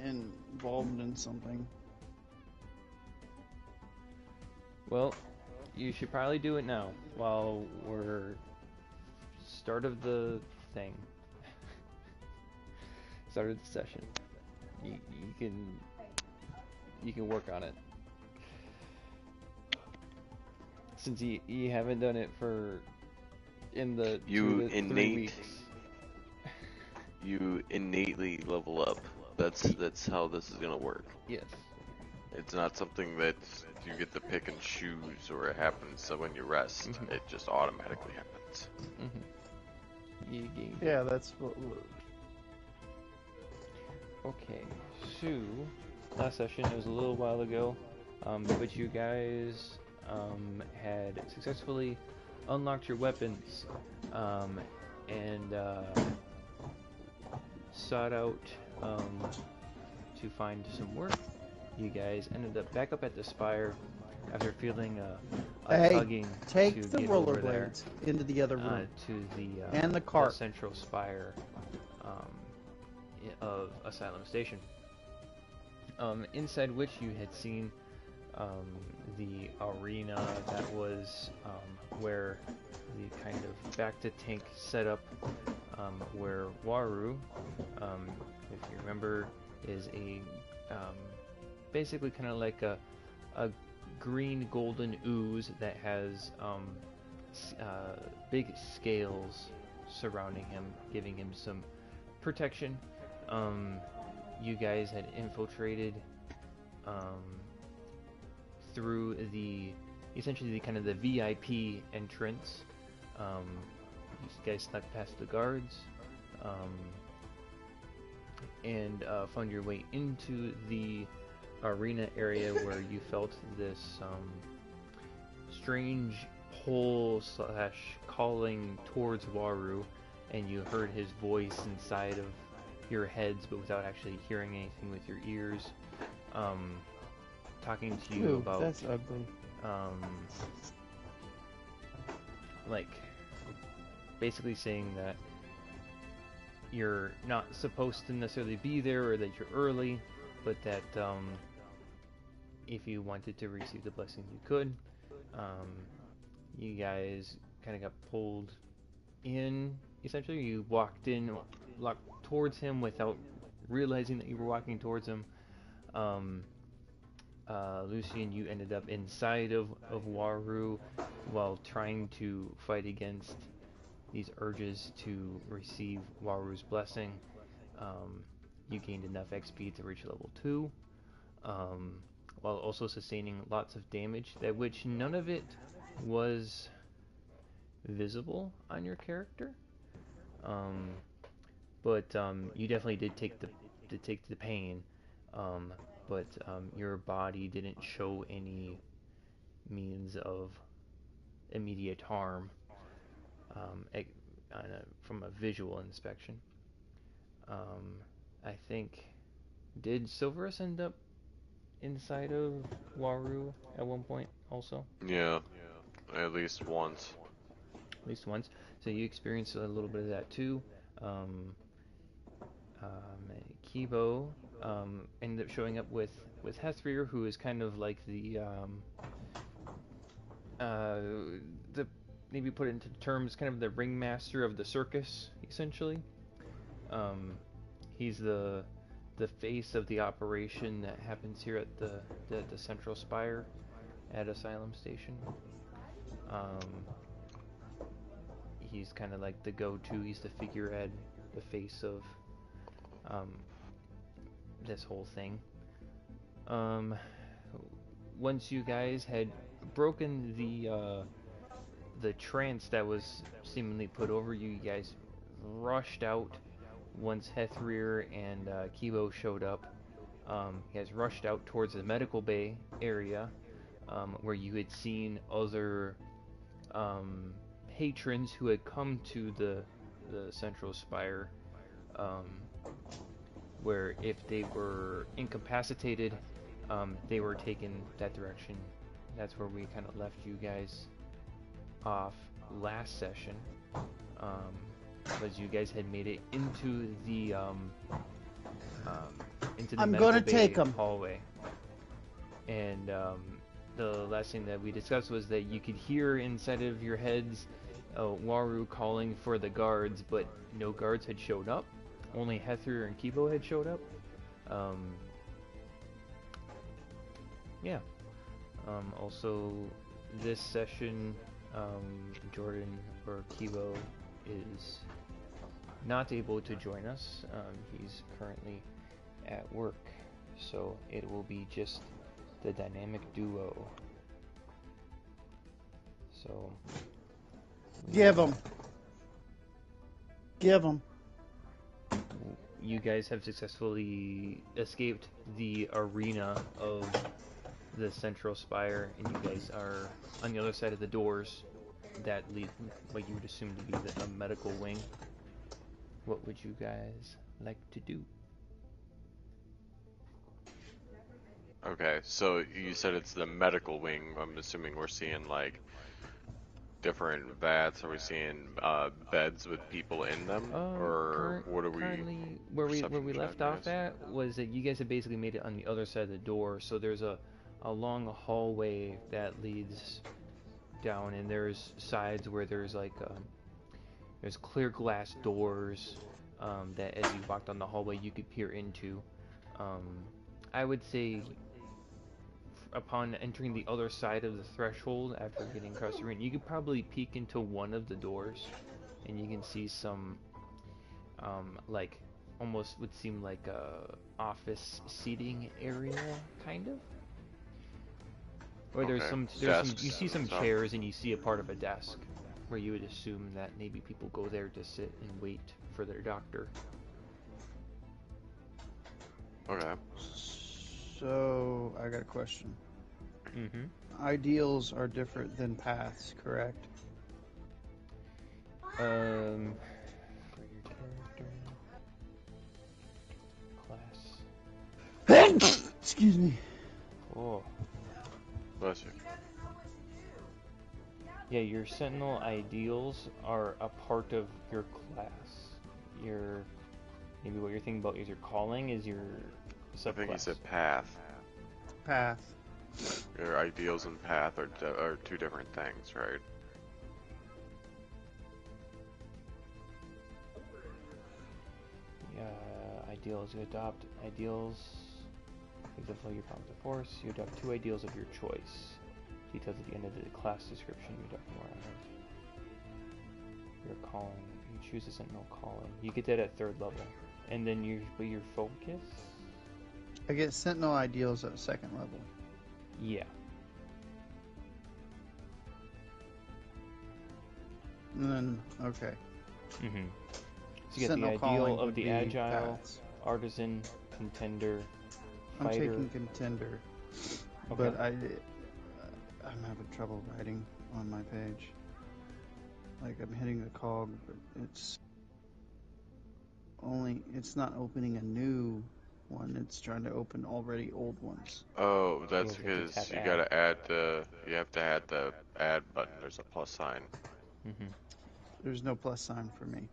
involved in something. Well, you should probably do it now while we're start of the thing. Start of the session. You can work on it. Since you haven't done it for in the 2 to 3 weeks. You innately level up. That's how this is gonna work. Yes. It's not something that you get to pick and choose, or it happens when you rest. It just automatically happens. You gain. Yeah, that's what. Okay, so last session, it was a little while ago, but you guys had successfully unlocked your weapons and sought out to find some work. You guys ended up back up at the spire after feeling a tugging take to the get over there rollerblades into the other room to the and the cart. The central spire of Asylum Station, inside which you had seen the arena that was where the kind of back-to-tank setup, where Waru, if you remember, is a basically kind of like a green golden ooze that has big scales surrounding him, giving him some protection. You guys had infiltrated through essentially the VIP entrance. You guys snuck past the guards and found your way into the arena area where you felt this strange pull / calling towards Waru, and you heard his voice inside of your heads, but without actually hearing anything with your ears, talking to you about that's ugly. Like basically saying that you're not supposed to necessarily be there, or that you're early, but that if you wanted to receive the blessing, you could. You guys kind of got pulled in. Essentially, you walked towards him without realizing that you were walking towards him. Lucian, you ended up inside of Waru while trying to fight against these urges to receive Waru's blessing. You gained enough XP to reach level 2, while also sustaining lots of damage, that which none of it was visible on your character. But you definitely did take the pain. But your body didn't show any means of immediate harm from a visual inspection. I think, did Silverus end up inside of Waru at one point also? Yeah, at least once. At least once. So you experienced a little bit of that too. Kibo ended up showing up with Hethrir, who is kind of like the maybe put it into terms, kind of the ringmaster of the circus, essentially. He's the face of the operation that happens here at the central spire at Asylum Station. He's kind of like the go-to. He's the figurehead, the face of this whole thing. Once you guys had broken the trance that was seemingly put over you, you guys rushed out. Once Hethrir and Kibo showed up, you guys rushed out towards the medical bay area, where you had seen other patrons who had come to the central spire, where if they were incapacitated, they were taken that direction. That's where we kind of left you guys off last session, as you guys had made it into the into the I'm medical gonna bay take 'em. hallway. And the last thing that we discussed was that you could hear inside of your heads Waru calling for the guards, but no guards had showed up. Only Hether and Kibo had showed up. Yeah. Also, this session, Jordan or Kibo is not able to join us. He's currently at work, so it will be just the dynamic duo. So Give him. you guys have successfully escaped the arena of the central spire, and you guys are on the other side of the doors that lead what you would assume to be a medical wing. What would you guys like to do? Okay, so you said it's the medical wing. I'm assuming we're seeing like different vats. Are we seeing beds with people in them, or what are we? Currently, where we left off at was that you guys have basically made it on the other side of the door. So there's a long hallway that leads down, and there's sides where there's like there's clear glass doors that as you walk down the hallway you could peer into. I would say upon entering the other side of the threshold after getting across the room, you could probably peek into one of the doors and you can see some like almost would seem like a office seating area, kind of. Or there's some you see some chairs and you see a part of a desk where you would assume that maybe people go there to sit and wait for their doctor. Okay. So, I got a question. Mm-hmm. Ideals are different than paths, correct? For your character class. Excuse me. Oh. Bless you. Yeah, your Sentinel ideals are a part of your class. Your maybe what you're thinking about is your calling is your subclass. I think you said path. Path. Your ideals and path are two different things, right? Yeah, ideals you adopt. Ideals. Example, your power of force. You adopt two ideals of your choice. Details at the end of the class description. You adopt more of your calling. You choose a Sentinel calling. You get that at 3rd level, and then your focus. I get Sentinel ideals at 2nd level. Yeah. And then, okay. Mm-hmm. So you get Sentinel the calling ideal of would the be agile, paths. artisan, contender, I'm fighter. taking contender, Okay. but I'm having trouble writing on my page. Like, I'm hitting the cog, but it's not opening a new one. It's trying to open already old ones. Oh, that's You have to because tap you add. gotta you have to add the add button. There's a plus sign. Mm-hmm. There's no plus sign for me.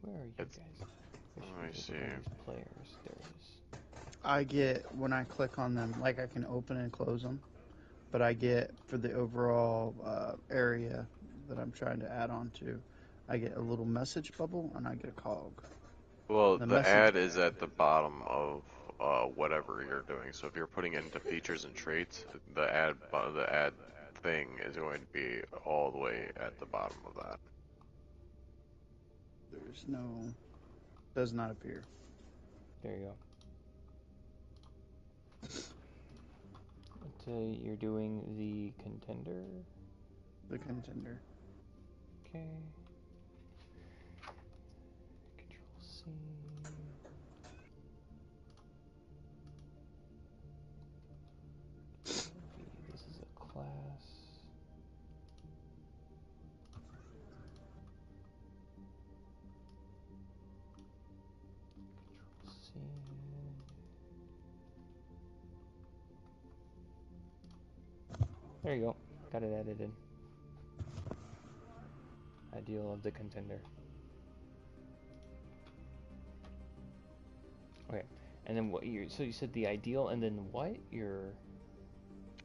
Where are you guys? Let me see. These players. There it is. I get, when I click on them, like I can open and close them, but I get, for the overall area that I'm trying to add on to, I get a little message bubble and I get a cog. Well, The the message- add is at the bottom of whatever you're doing. So if you're putting it into features and traits, the add thing is going to be all the way at the bottom of that. There's no, does not appear. There you go. You're doing the contender. The contender. Okay. Control C. This is a class. Control C. There you go. got it added in. Ideal of the contender. Okay, and then what you? So you said the ideal, and then what? Your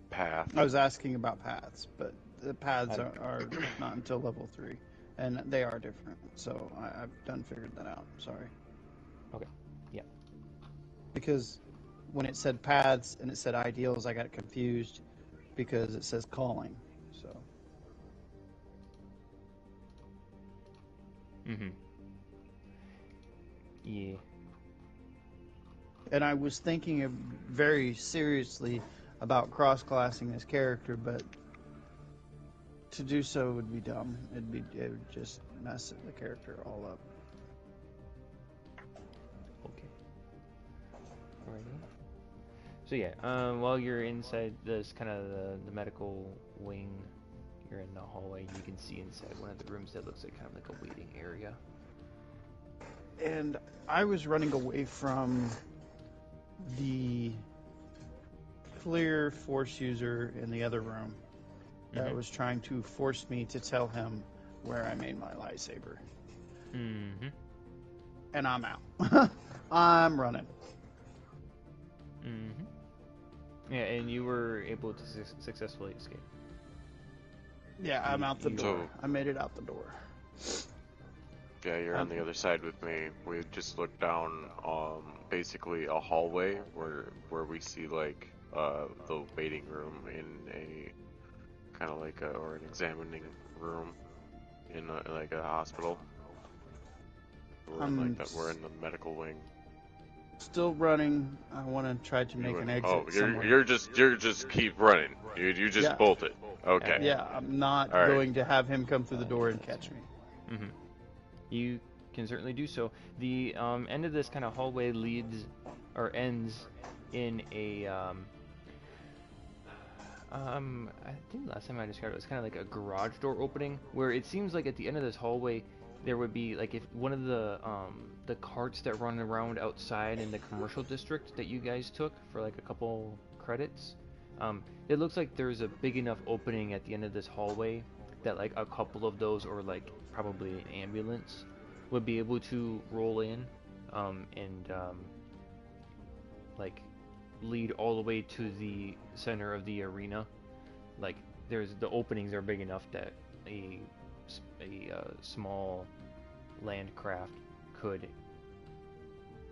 path. I was asking about paths, but the paths are not until level 3, and they are different. So I've done figured that out. Sorry. Okay. Yeah. Because when it said paths and it said ideals, I got confused because it says calling. So. Mm-hmm. Yeah. And I was thinking of very seriously about cross-classing this character, but to do so would be dumb. It would just mess the character all up. Okay. Alrighty. So yeah, while you're inside this kind of the medical wing, you're in the hallway. You can see inside one of the rooms that looks like kind of like a waiting area. And I was running away from the clear force user in the other room that was trying to force me to tell him where I made my lightsaber. Mm-hmm. And I'm out. I'm running. Mm-hmm. Yeah, and you were able to successfully escape. Yeah, I'm out the door. I made it out the door. Yeah, you're on the other side with me. We just looked down, basically a hallway where we see like the waiting room in a kind of like or an examining room in like a hospital. We're in like we're in the medical wing. Still running. I want to try to make an exit somewhere. you're just keep running. You just bolted. Okay. Yeah, I'm not going to have him come through the door and catch me. Mm-hmm. You can certainly do so. The end of this kind of hallway leads or ends in a I think last time I described it was kind of like a garage door opening, where it seems like at the end of this hallway there would be like if one of the carts that run around outside in the commercial district that you guys took for like a couple credits. It looks like there's a big enough opening at the end of this hallway that like a couple of those, or like probably an ambulance, would be able to roll in and like lead all the way to the center of the arena. Like the openings are big enough that a small land craft could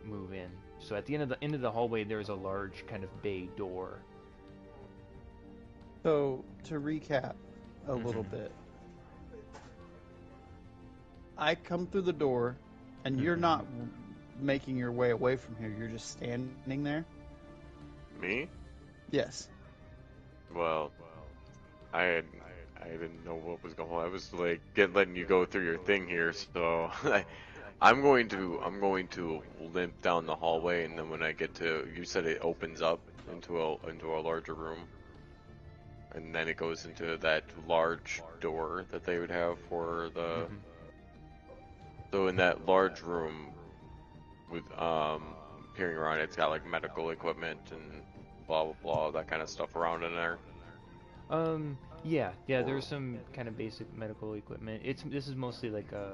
move in. So at the end of the hallway, there's a large kind of bay door. So to recap a little bit, I come through the door, and you're not making your way away from here. You're just standing there. Me? Yes. Well, I didn't know what was going on. I was like letting you go through your thing here, so I'm going to limp down the hallway, and then when I get to, you said it opens up into a larger room, and then it goes into that large door that they would have for the. So in that large room, with peering around, it's got like medical equipment and blah blah blah, that kind of stuff around in there. Yeah, there's some kind of basic medical equipment. This is mostly like a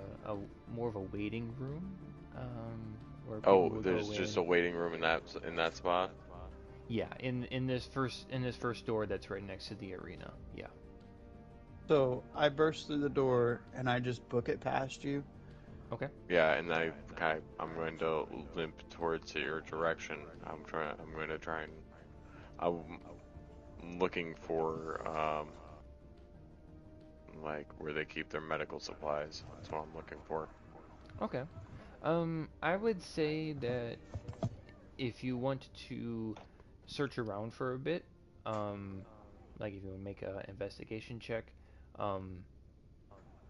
more of a waiting room. Where people would there's go just in. a waiting room in that spot. Yeah, in this first door that's right next to the arena. Yeah. So I burst through the door and I just book it past you. Okay. Yeah, and I'm going to limp towards your direction. I'm going to try and I'm looking for like where they keep their medical supplies. That's what I'm looking for. Okay. I would say that if you want to search around for a bit, like if you want to make an investigation check,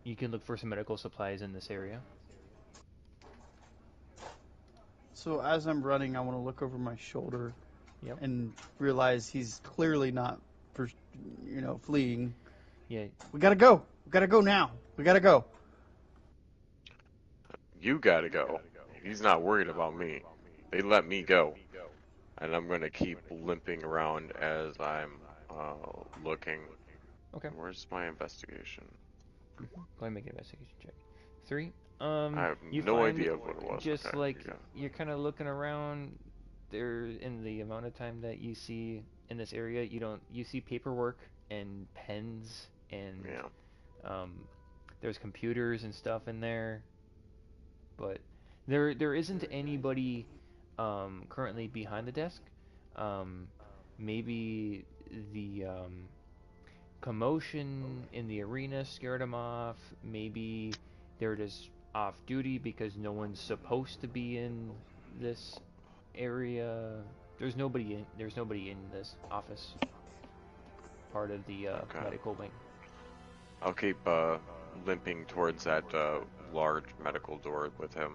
you can look for some medical supplies in this area. So as I'm running, I want to look over my shoulder Yep. and realize he's clearly not, fleeing. Yeah. We gotta go. We gotta go now. We gotta go. You gotta go. He's not worried about me. They let me go. And I'm going to keep limping around as I'm looking. Okay. Where's my investigation? Go ahead and make an investigation check. 3. I have You no find idea what it was. just Okay, like you go. you're kind of looking around there in the amount of time that you see in this area, you see paperwork and pens and Yeah. um, there's computers and stuff in there, but there isn't anybody currently behind the desk. Um, maybe the commotion in the arena scared them off. Maybe they're just off duty because no one's supposed to be in this area. There's nobody in this office part of the Okay. medical wing. I'll keep limping towards that large medical door with him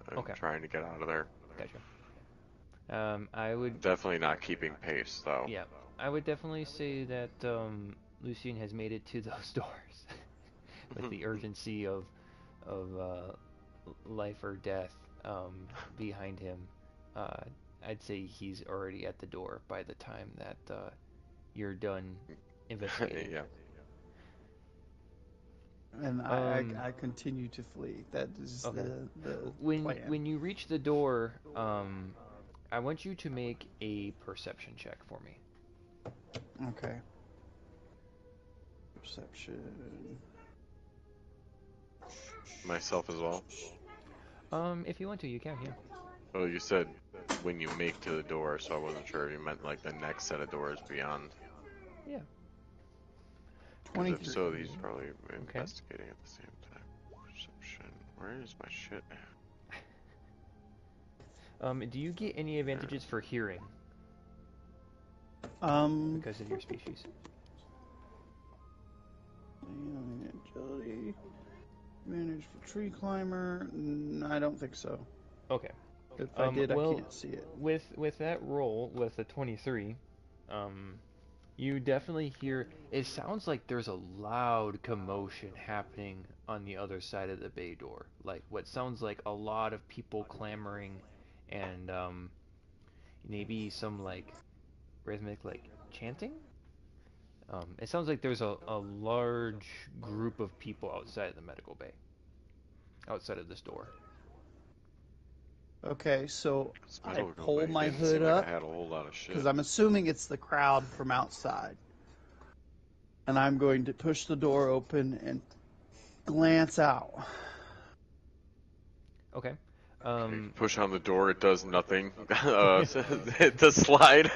and Okay, trying to get out of there. gotcha. I would, Definitely not keeping pace, though. yeah, I would definitely say that Lucien has made it to those doors with the urgency of life or death behind him. Uh, I'd say he's already at the door by the time that you're done investigating. Yeah. And I continue to flee. That is Okay. the When plan. you reach the door, I want you to make a perception check for me. Okay. Perception. Myself as well. If you want to, you can. Yeah. Well, you said when you make to the door, so I wasn't sure if you meant like the next set of doors beyond. Yeah. Because if 23. so, he's probably Okay. investigating at the same time. Perception. Where is my shit at? Do you get any advantages for hearing Um, because of your species? agility. Manage for tree climber. I don't think so. Okay. If I did, Well, I can't see it. with that roll with a 23, you definitely hear. It sounds like there's a loud commotion happening on the other side of the bay door. Like what sounds like a lot of people clamoring, and maybe some like rhythmic like chanting. It sounds like there's a large group of people outside of the medical bay, outside of this door. Okay, so This I medical pull bay my didn't hood seem like up I had a whole lot of shit. because I'm assuming it's the crowd from outside. And I'm going to push the door open and glance out. Okay. Okay, push on the door, it does nothing. Hit the slide.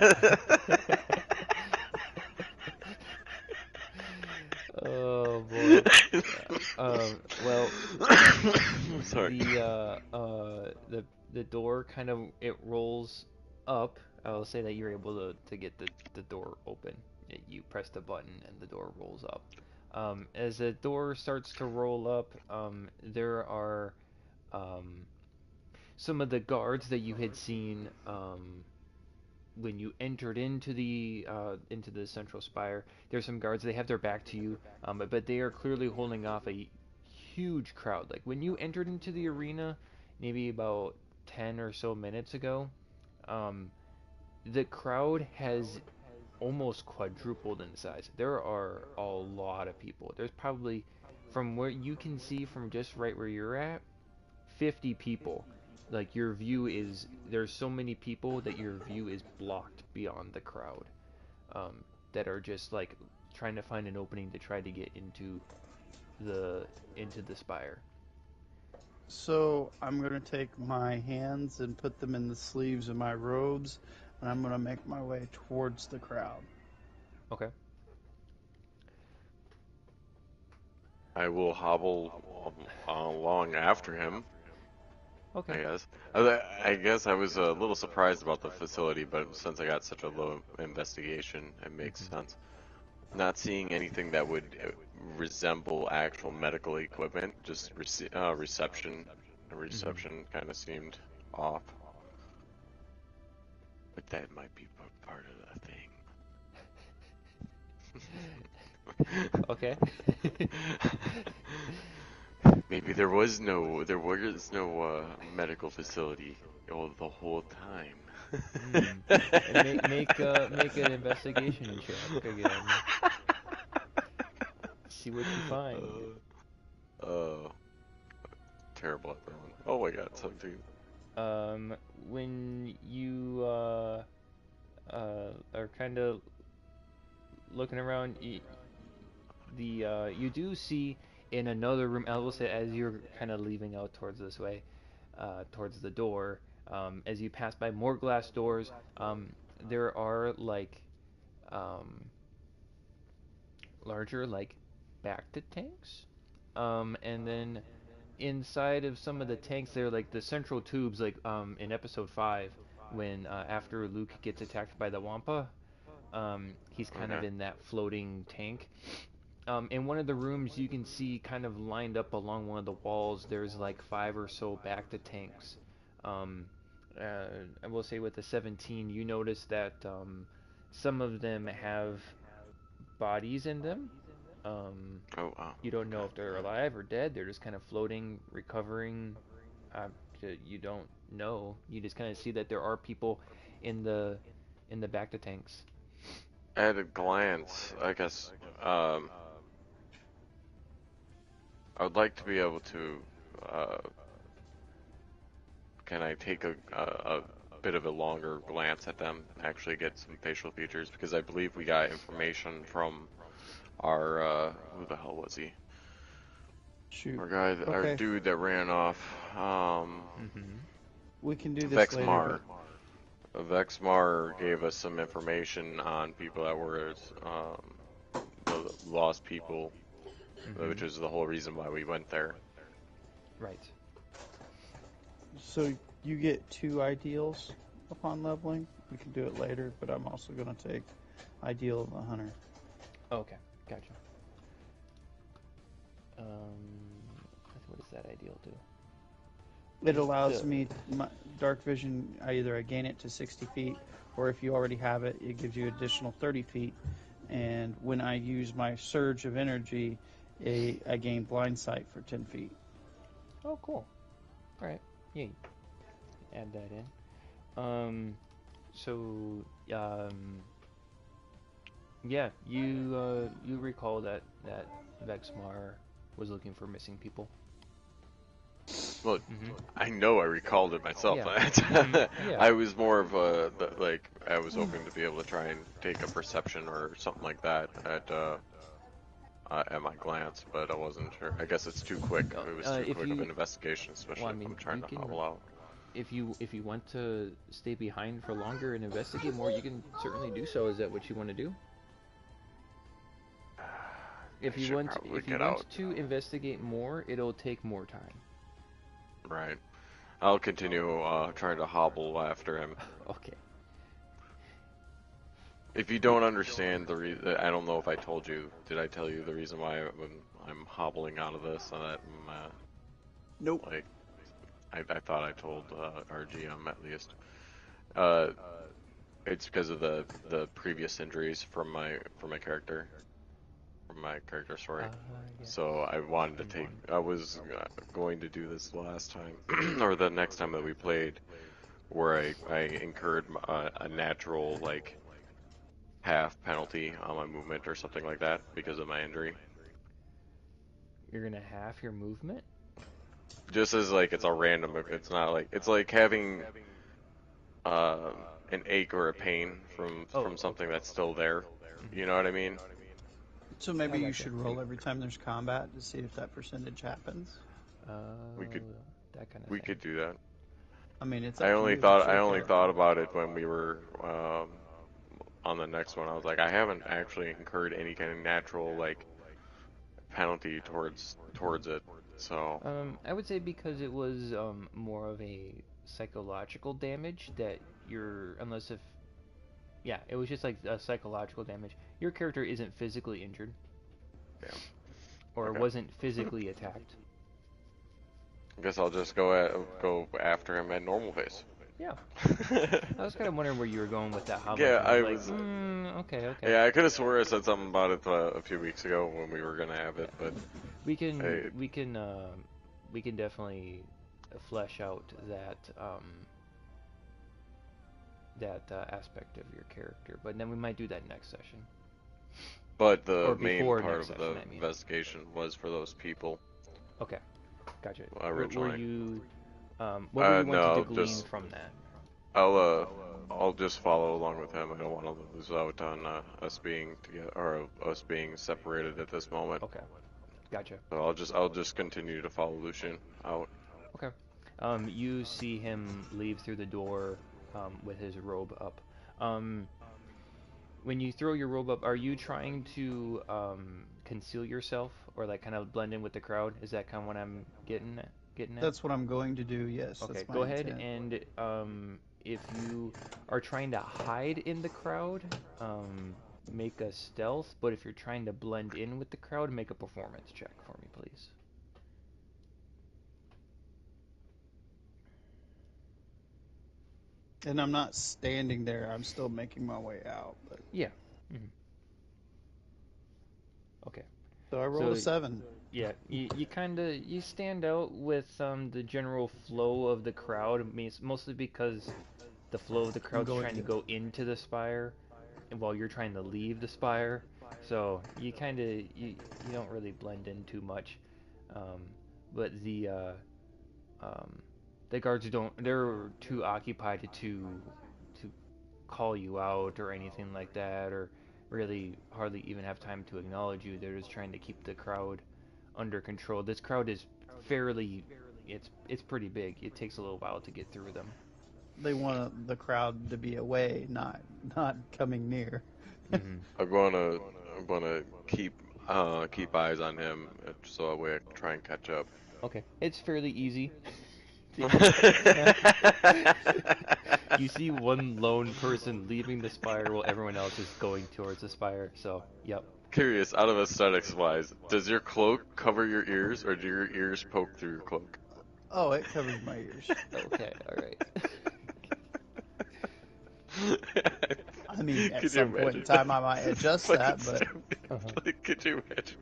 Oh boy. Well, Sorry. The door kind of it rolls up. I'll say that you're able to get the door open. You press the button and the door rolls up. As the door starts to roll up, there are some of the guards that you had seen when you entered into the central spire. There's some guards. They have their back to you, but they are clearly holding off a huge crowd. Like when you entered into the arena, maybe about 10 or so minutes ago, the crowd has almost quadrupled in size. There are a lot of people. There's probably, from where you can see from just right where you're at, 50 people. Like your view is, there's so many people that your view is blocked beyond the crowd, that are just like trying to find an opening to try to get into the spire. So I'm going to take my hands and put them in the sleeves of my robes, and I'm going to make my way towards the crowd. Okay. I will hobble along after him. Okay. I guess. I guess I was a little surprised about the facility, but since I got such a low investigation, it makes sense. Not seeing anything that would resemble actual medical equipment, just reception. Reception kind of seemed off. But that might be part of the thing. Okay. Maybe there was no medical facility the whole time. And make an investigation check again. see what you find. Uh, terrible at that one. Oh my god, 17. When you are kind of looking around, you do see in another room. I will say, as you're kind of leaving out towards this way, towards the door, as you pass by more glass doors, there are like um, larger like bacta tanks, and then inside of some of the tanks there, like the central tubes, like in episode 5, when after Luke gets attacked by the Wampa, he's kind of Okay. in that floating tank. In one of the rooms, you can see kind of lined up along one of the walls, there's like 5 or so bacta tanks. Um, I will say with the 17, you notice that some of them have bodies in them. Um, Oh wow. you don't know Okay. if they're alive or dead. They're just kind of floating, recovering. Uh, you don't know. You just kind of see that there are people in the bacta tanks. At a glance, I guess, um, I would like to be able to, uh, can I take a bit of a longer glance at them, actually get some facial features, because I believe we got information from our, who the hell was he? Shoot. Our Okay, dude that ran off, Mm-hmm. we can do this later, but Vexmar. Vexmar gave us some information on people that were, the lost people, Mm-hmm. which is the whole reason why we went there. Right. so you get 2 ideals upon leveling. We can do it later, but I'm also going to take ideal of the hunter. Okay. Gotcha. What does that ideal do? It allows me dark vision. I gain it to 60 feet, or if you already have it, it gives you additional 30 feet. And when I use my surge of energy, I gain blind sight for 10 feet. Oh, cool. All right. Yeah. Add that in. So, yeah, you recall that Vexmar was looking for missing people. Well, Mm-hmm. I know I recalled it myself. Yeah. Mm-hmm. Yeah. I was more of like, I was hoping to be able to try and take a perception or something like that at my glance, but I wasn't sure. I guess it's too quick. It was too If quick of you, an investigation, well, especially I if mean, I'm trying you to can, hobble out. if you want to stay behind for longer and investigate more, you can certainly do so. Is that what you want to do? I should probably If you get want out. to investigate more, it'll take more time. Right. I'll continue trying to hobble after him. Okay. If you don't understand the reason, I don't know if I told you. Did I tell you the reason why I'm hobbling out of this? Nope. Like, I thought I told our GM at least. Uh, it's because of the previous injuries from my character, from my character story. Yes. So I wanted to Been take. one. I was going to do this last time, or the next time that we played, where I incurred a natural like half penalty on my movement or something like that because of my injury. You're gonna half your movement? Just as like it's a random. It's not like it's like having an ache or a pain Oh, from something okay. that's still there. Mm-hmm. You know what I mean? So I maybe you gotcha. should roll every time there's combat to see if that percentage happens. We could That kind of we thing. could do that. I mean, it's up to you. It's I your only character. thought about it when we were on the next one. I was like, I haven't actually incurred any kind of natural like penalty towards it. So I would say because it was more of a psychological damage that you're, unless if, yeah, it was just like a psychological damage. Your character isn't physically injured yeah, or okay. wasn't physically attacked. I guess I'll just go after him at normal pace. Yeah. I was kind of wondering where you were going with that hobbling Yeah, thing. I was I like, was. okay. Yeah, I could have swore I said something about it a few weeks ago when we were gonna have Yeah. it, but We can I, we can we can definitely flesh out that aspect of your character, but then we might do that next session. But the Or main before part next of session, the I mean. investigation was for those people Okay, gotcha. Were originally. you, what were you wanting to No, glean from that? I'll just follow along with him. I don't want to lose out on us being together or us being separated at this moment. Okay, gotcha. So I'll just continue to follow Lucian out. Okay. You see him leave through the door, with his robe up. When you throw your robe up, are you trying to conceal yourself or like kind of blend in with the crowd? Is that kind of what I'm getting at? That's what I'm going to do. Yes, Okay, that's my go ahead intent. and if you are trying to hide in the crowd, make a stealth. But if you're trying to blend in with the crowd, make a performance check for me, please. And I'm not standing there. I'm still making my way out. But Yeah. hmm Okay. so I rolled a So 7. yeah, you kind of you stand out with the general flow of the crowd. I mean, it's mostly because the flow of the I'm crowd's going trying to to. go into the spire, and while you're trying to leave the spire. So you kind of you don't really blend in too much. Um, but um, the guards don't. They're too occupied to call you out or anything like that, or really hardly even have time to acknowledge you. They're just trying to keep the crowd under control. This crowd is fairly, it's pretty big. It takes a little while to get through them. They want the crowd to be away, not coming near. hmm I'm gonna keep eyes on him so that way I can try and catch up. Okay, it's fairly easy. Curious, You see one lone person leaving the spire while everyone else is going towards the spire. So, yep. out of aesthetics wise, does your cloak cover your ears or do your ears poke through your cloak? Oh, it covers my ears. Okay, all right. I mean, at Could you some point in imagine? time, I might adjust that, but Uh-huh. Like, could you imagine?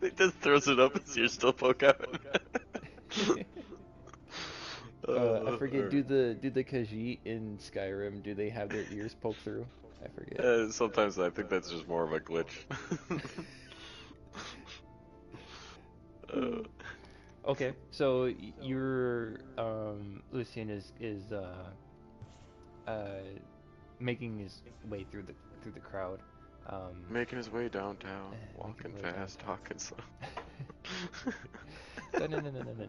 He just throws it up as you're still poke out. I forget. Do the Khajiit in Skyrim? Do they have their ears poked through? I forget. Sometimes I think that's just more of a glitch. uh, Okay, so your Lucian is making his way through the crowd. Making his way downtown, walking Making his way fast, downtown. talking slow.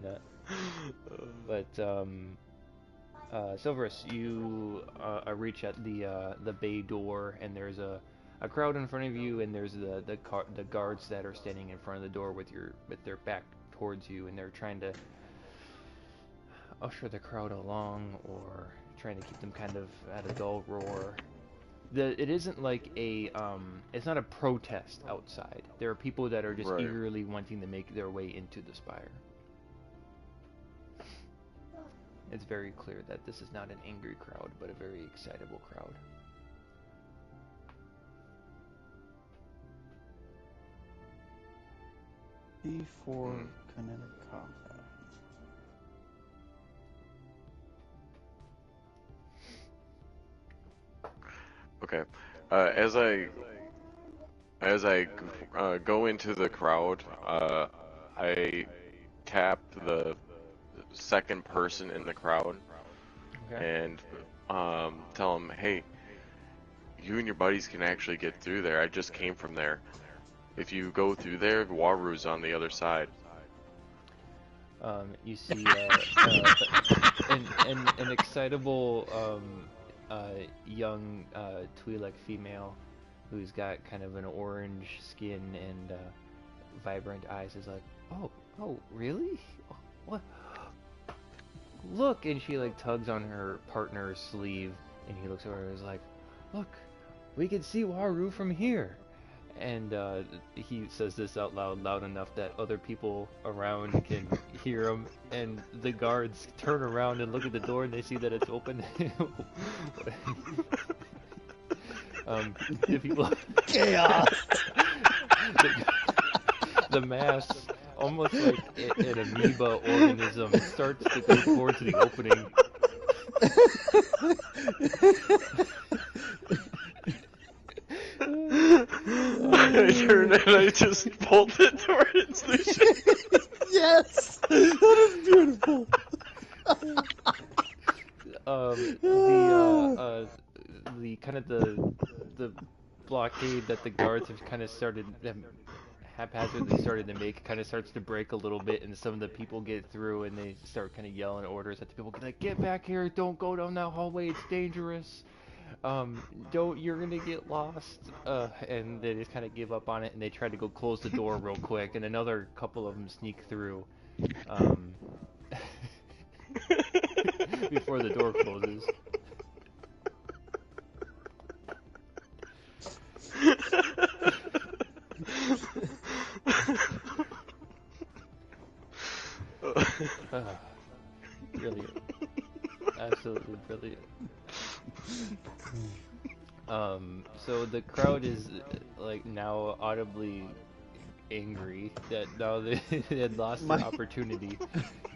No. But Silverus, you reach at the bay door, and there's a crowd in front of you, and there's the guards that are standing in front of the door with their back towards you, and they're trying to usher the crowd along or trying to keep them kind of at a dull roar. It isn't like it's not a protest outside. There are people that are just Right. eagerly wanting to make their way into the spire. It's very clear that this is not an angry crowd, but a very excitable crowd. before kinetic combat. Okay. As I go into the crowd, I tap the second person in the crowd Okay. and tell him, "Hey, you and your buddies can actually get through there. I just came from there. If you go through there, Waru's on the other side." You see an excitable young Twi'lek female who's got kind of an orange skin and vibrant eyes is like, oh, really? What? Look, and she like tugs on her partner's sleeve, and he looks over and is like, look, we can see Waru from here. And he says this out loud enough that other people around can hear him, and the guards turn around and look at the door, and they see that it's open. The people, Chaos! the mass, almost like an amoeba organism, starts to go towards the opening. I turn and I just bolt it towards Lucian. Yes, that is beautiful. The kind of the blockade that the guards have kind of started haphazardly started to make kind of starts to break a little bit, and some of the people get through and they start kind of yelling orders at the people like, get back here, don't go down that hallway, it's dangerous, don't, you're gonna get lost, and they just kind of give up on it and they try to go close the door real quick, and another couple of them sneak through before the door closes. Brilliant. Absolutely brilliant. So the crowd is like now audibly angry that now they had lost their opportunity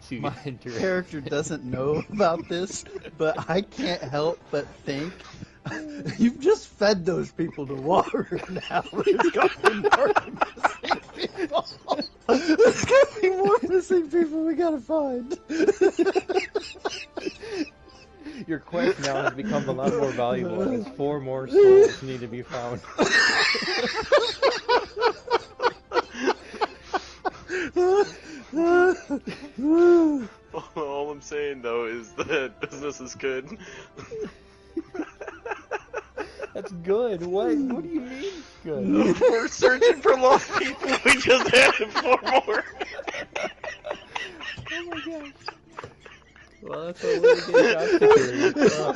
to My enter. character doesn't know about this, but I can't help but think you've just fed those people to water now. There's got to be more missing people. There's got to be more missing people we gotta find. Your quest now has become a lot more valuable as 4 more souls need to be found. All I'm saying though is that business is good. That's good. What do you mean it's good? We're searching for lost people. We just added 4 more. Oh my gosh. Well, that's a way to get job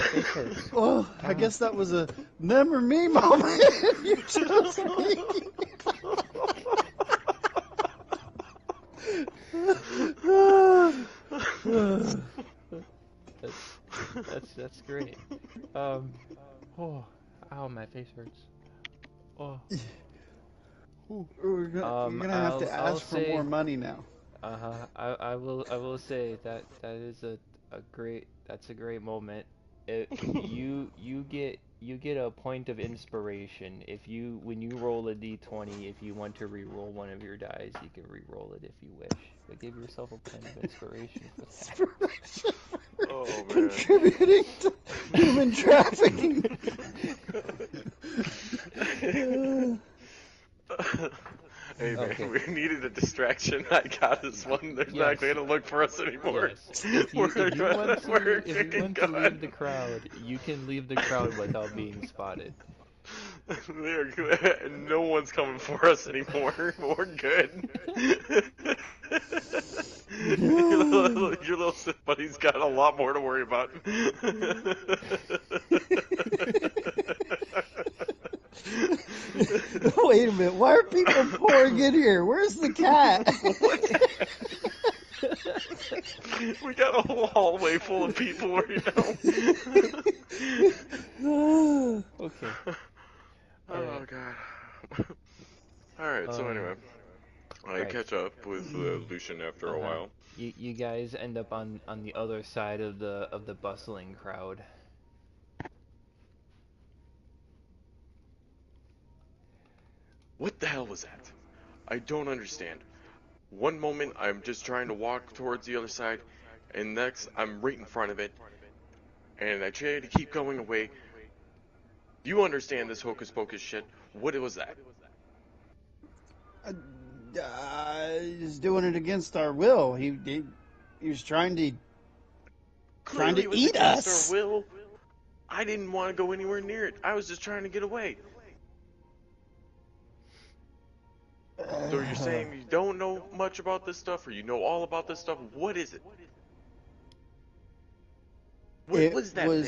security. Oh, I guess that was a remember me moment. You chose me. That's great. Oh, ow, my face hurts. Oh. You're gonna have to ask for more money now. I will say that is a great, that's a great moment. You get a point of inspiration when you roll a d20. If you want to re-roll one of your dice, you can re-roll it if you wish. But give yourself a point of inspiration for that. Oh, man. Contributing to human trafficking. Hey man, Okay. we needed a distraction. I got this one. They're not going to look for us anymore. Yes. If you want to leave the crowd, you can leave the crowd without being spotted. No one's coming for us anymore. We're good. Your little Sith buddy's got a lot more to worry about. Wait a minute, why are people pouring in here? Where's the cat? We got a whole hallway full of people right now. Okay. Oh god. Alright, so anyway, I catch up with Lucian after a while. You guys end up on the other side of the bustling crowd. What the hell was that? I don't understand. One moment I'm just trying to walk towards the other side, and next I'm right in front of it, and I try to keep going away. Do you understand this hocus pocus shit? What was that? He's doing it against our will. He was trying to eat us. Our will. I didn't want to go anywhere near it. I was just trying to get away. So you're saying you don't know much about this stuff, or you know all about this stuff? What is it? What was that thing?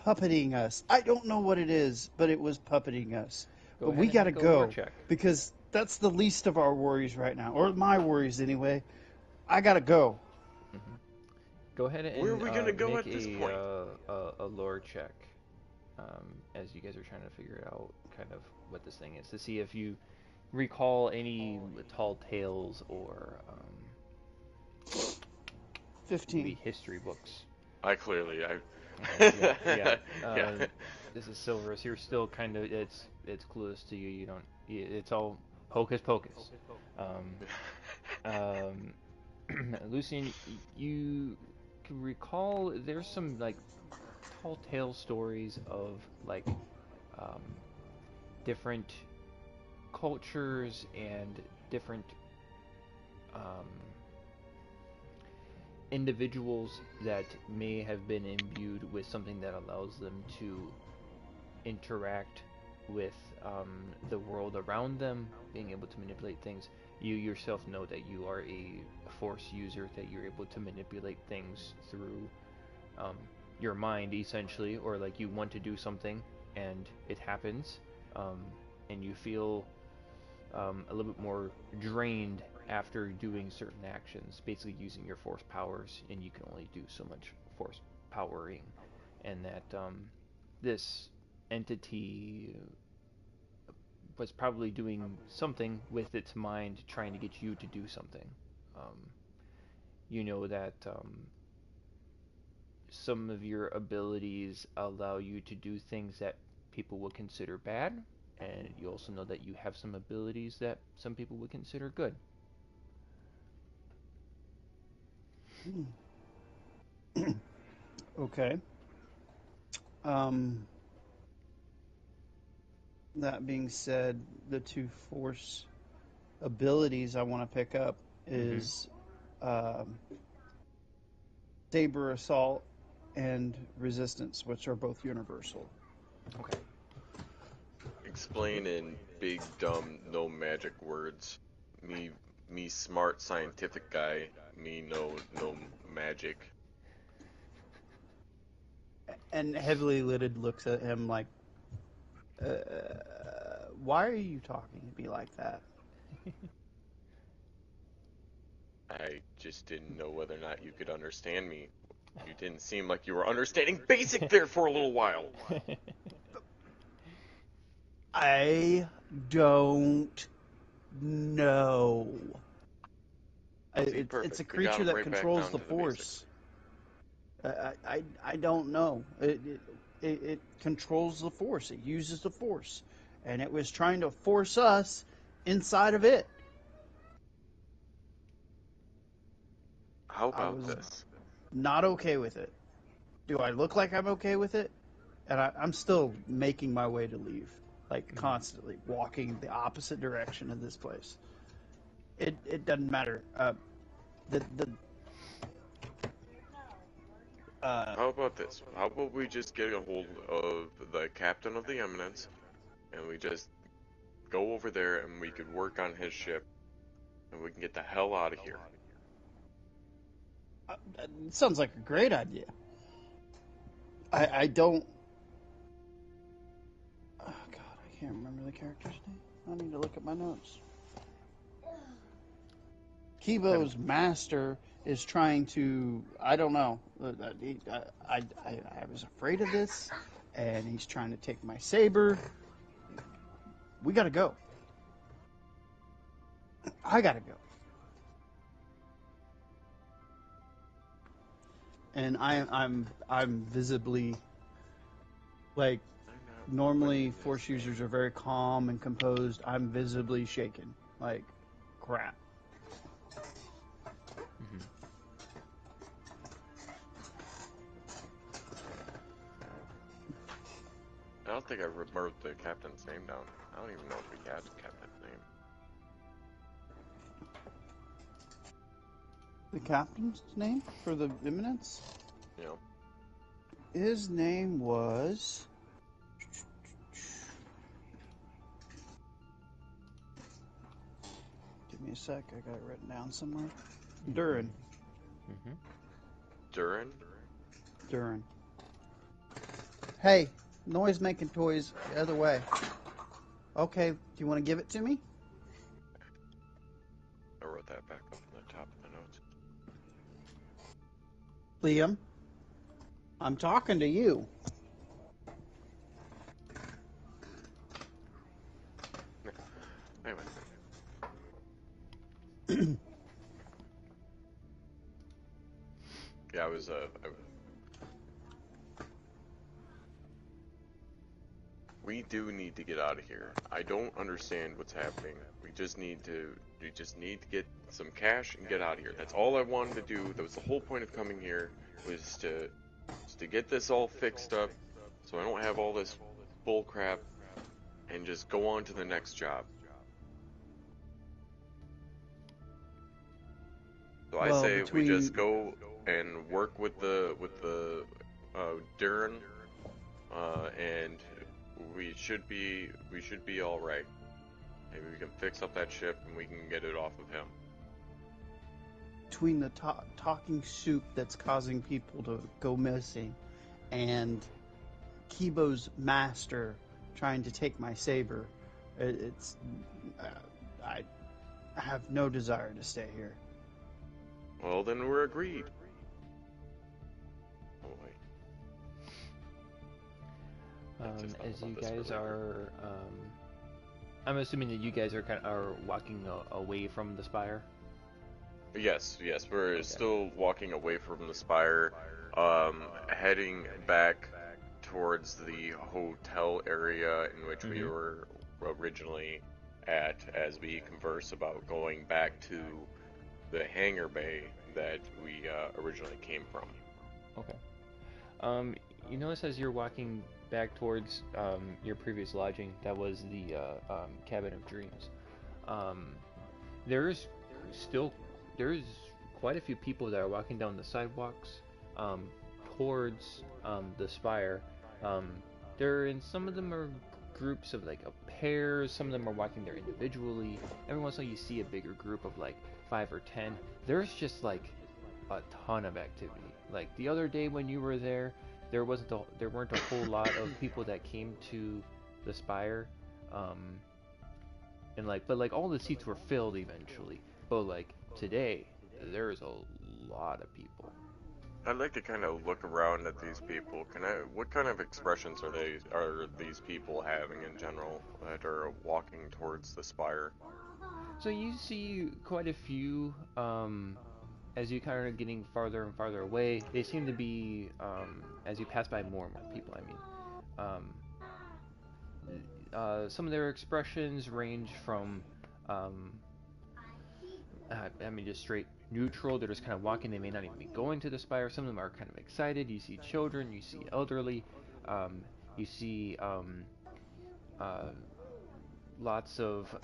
Puppeting us. I don't know what it is, but it was puppeting us. But we gotta go because that's the least of our worries right now, or my worries anyway. I gotta go. Mm-hmm. Go ahead and where are we gonna go make at this point? A lore check, as you guys are trying to figure out kind of what this thing is, to see if you recall any tall tales or 15 history books. I clearly, Yeah, yeah. yeah. This is Silverus. You're still kind of it's clueless to you. You don't. It's all hocus pocus. Um, Lucian, you can recall there's some like tall tale stories of like um, different cultures and different um, individuals that may have been imbued with something that allows them to interact with the world around them, being able to manipulate things. You yourself know that you are a force user, that you're able to manipulate things through um, your mind, essentially, or like you want to do something and it happens, um, and you feel a little bit more drained after doing certain actions, basically using your force powers, and you can only do so much force powering, and that this entity was probably doing something with its mind, trying to get you to do something. Um, you know that some of your abilities allow you to do things that people would consider bad, and you also know that you have some abilities that some people would consider good. Okay. Um, that being said, the two force abilities I want to pick up Mm-hmm. is um, saber assault and resistance, which are both universal. Okay. Explain in big, dumb, no magic words. Me, me, smart scientific guy. Me, no magic. And heavily lidded looks at him like, uh, "Why are you talking to me like that?" I just didn't know whether or not you could understand me. You didn't seem like you were understanding basic there for a little while. I don't know. See, It's a perfect. We got creature him that right back controls down the to the basics. force. I don't know. It controls the force. It uses the force, and it was trying to force us inside of it. How I about was this? not okay with it. Do I look like I'm okay with it? And I'm still making my way to leave, like Mhm. constantly walking the opposite direction of this place. It doesn't matter. The uh, How about this? How about we just get a hold of the captain of the Eminence, and we just go over there and we could work on his ship, and we can get the hell out of here. it sounds like a great idea. I don't. Oh God, I can't remember the character's name. I need to look at my notes. Haven't. Kibo's master is trying to. I don't know. I was afraid of this, and he's trying to take my saber. We gotta go. I gotta go. And I'm visibly like I'm not normally winning this force game. users are very calm and composed. I'm visibly shaken. Like crap. Mhm. I don't think I wrote the captain's name down. I don't even know if we had the captain's name. The captain's name for the Eminence? You know, His name was. Give me a sec. I got it written down somewhere. Durin. Mhm. Durin? Durin. Hey, noise making toys the other way. Okay, do you want to give it to me? I wrote that back up in the top of the notes. Liam, I'm talking to you. Anyway, yeah, I was we do need to get out of here. I don't understand what's happening. We just need to get some cash and get out of here. That's all I wanted to do. That was the whole point of coming here, was to get this all fixed up so I don't have all this bull crap and just go on to the next job. So I Well, say we between just go and work with the Durin, and we should be all right. Maybe we can fix up that ship and we can get it off of him. between the talking soup that's causing people to go missing, and Kibo's master trying to take my saber, it's I have no desire to stay here. Well, then we're agreed. Oh wait. As you guys are, I'm assuming that you guys are walking away from the spire. Yes, we're Okay. still walking away from the spire, heading back towards the hotel area in which we were originally at, as we converse about going back to the hangar bay that we originally came from. Okay. You notice as you're walking back towards your previous lodging, that was the Cabin of Dreams. There's still there's quite a few people that are walking down the sidewalks towards the spire. Some of them are groups of like a pairs. Some of them are walking there individually. Every once in a while, you see a bigger group of like 5 or 10. There's just like a ton of activity. Like the other day when you were there, there weren't a whole lot of people that came to the spire, but like all the seats were filled eventually. But like today, there's a lot of people. I'd like to kind of look around at these people. What kind of expressions are these people having in general that are walking towards the spire? So you see quite a few, as you kind of getting farther and farther away. They seem to be, as you pass by more and more people. Some of their expressions range from, just straight neutral. They're just kind of walking. They may not even be going to the spire. Some of them are kind of excited. You see children. You see elderly. You see lots of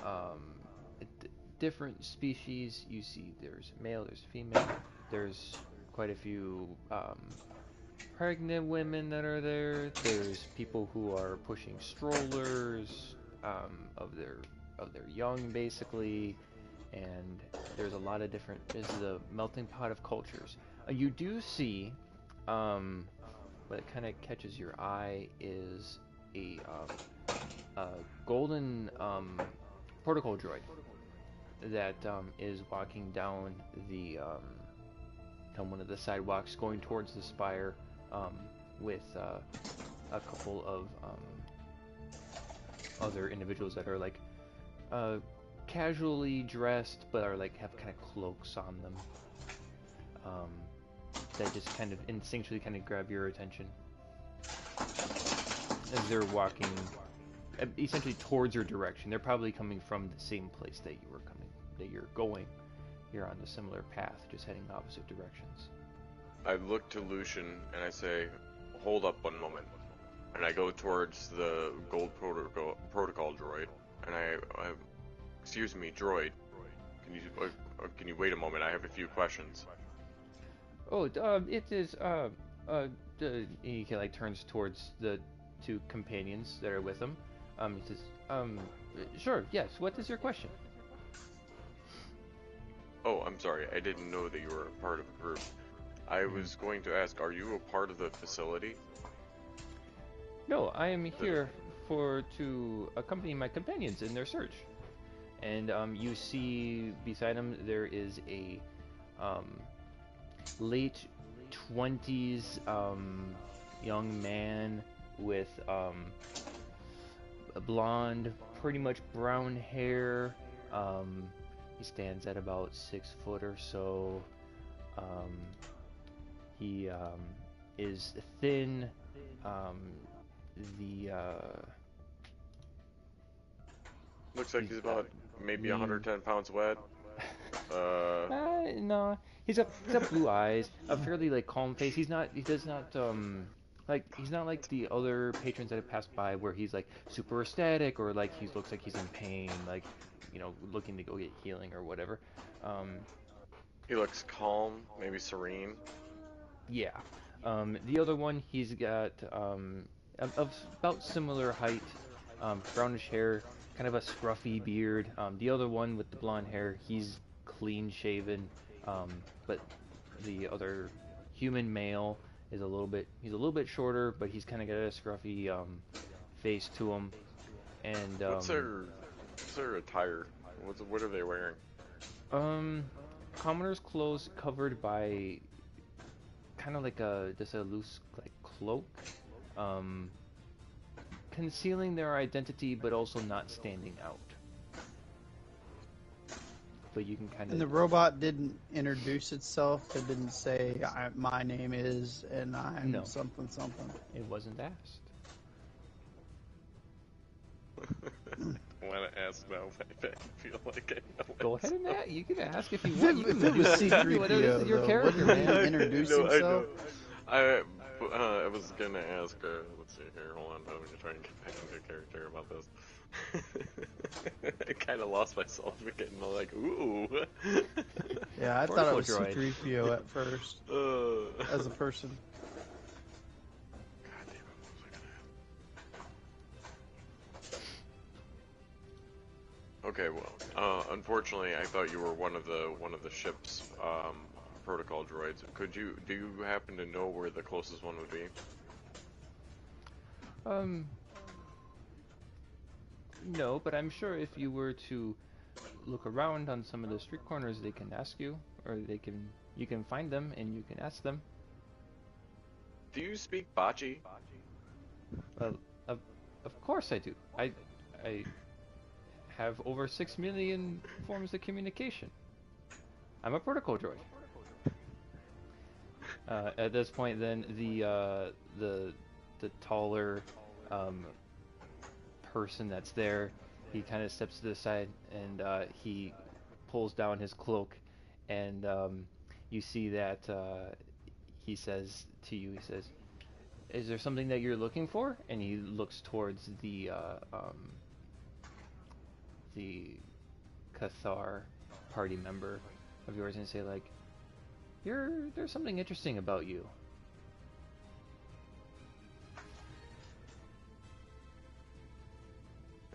different species. You see there's male, there's female. There's quite a few pregnant women that are there. There's people who are pushing strollers of their young, basically. And there's a lot of different. This is a melting pot of cultures. You do see, what kind of catches your eye is a golden protocol droid that is walking down down one of the sidewalks, going towards the spire, with a couple of other individuals that are like casually dressed, but are like have kind of cloaks on them. That just kind of instinctually kind of grab your attention as they're walking essentially towards your direction. They're probably coming from the same place that you're going. You're on a similar path, just heading opposite directions. I look to Lucian and I say, "Hold up one moment," and I go towards the gold protocol droid, and excuse me, droid. Can you wait a moment? I have a few questions. Oh, it is, he like turns towards the two companions that are with him. He says, sure, yes, what is your question? Oh, I'm sorry. I didn't know that you were a part of the group. I was going to ask, are you a part of the facility? No, I am here to accompany my companions in their search. And you see beside him there is a late 20s young man with a blonde, pretty much brown hair. He stands at about 6 foot or so. He is thin. The Looks like He's he's got about maybe green. 110 pounds wet. Uh, No, he's got blue eyes, a fairly like calm face. He does not like he's not like the other patrons that have passed by where he's like super ecstatic or like he looks like he's in pain, like looking to go get healing or whatever. Um, he looks calm, maybe serene. yeah. The other one he's got of about similar height, brownish hair, kind of a scruffy beard. The other one with the blonde hair, he's clean shaven, but the other human male is he's a little bit shorter, but he's kind of got a scruffy face to him. And What's their attire? What are they wearing? um, commoner's clothes covered by kind of like just a loose like cloak, um, concealing their identity, but also not standing out. But you can kind And the of robot didn't introduce itself. It didn't say, my name is, and I'm no, something, something. it wasn't asked. I want to ask now, but I feel like I know Go it. ahead and ask. You can ask if you If want. You if can it was do whatever. This C3PO, is your though, character, wouldn't man. he introduce No, I himself? know. I was gonna ask. Let's see here. Hold on. I'm gonna try and get back into character about this. I kind of lost myself getting all like, ooh. Yeah, I thought it Particle was droid. C3PO at first, as a person. God damn it, what was I gonna ask? Okay, well, unfortunately, I thought you were one of the ship's protocol droids. Do you happen to know where the closest one would be? Um, no, but I'm sure if you were to look around on some of the street corners, they can ask you, or you can find them and you can ask them. Do you speak Bocce? Well, of course I do. I have over 6 million forms of communication. I'm a protocol droid. At this point, then the taller um, person that's there, he kind of steps to the side and he pulls down his cloak, and you see that he says to you, he says, "Is there something that you're looking for?" And he looks towards the Cathar party member of yours and say like, there's something interesting about you.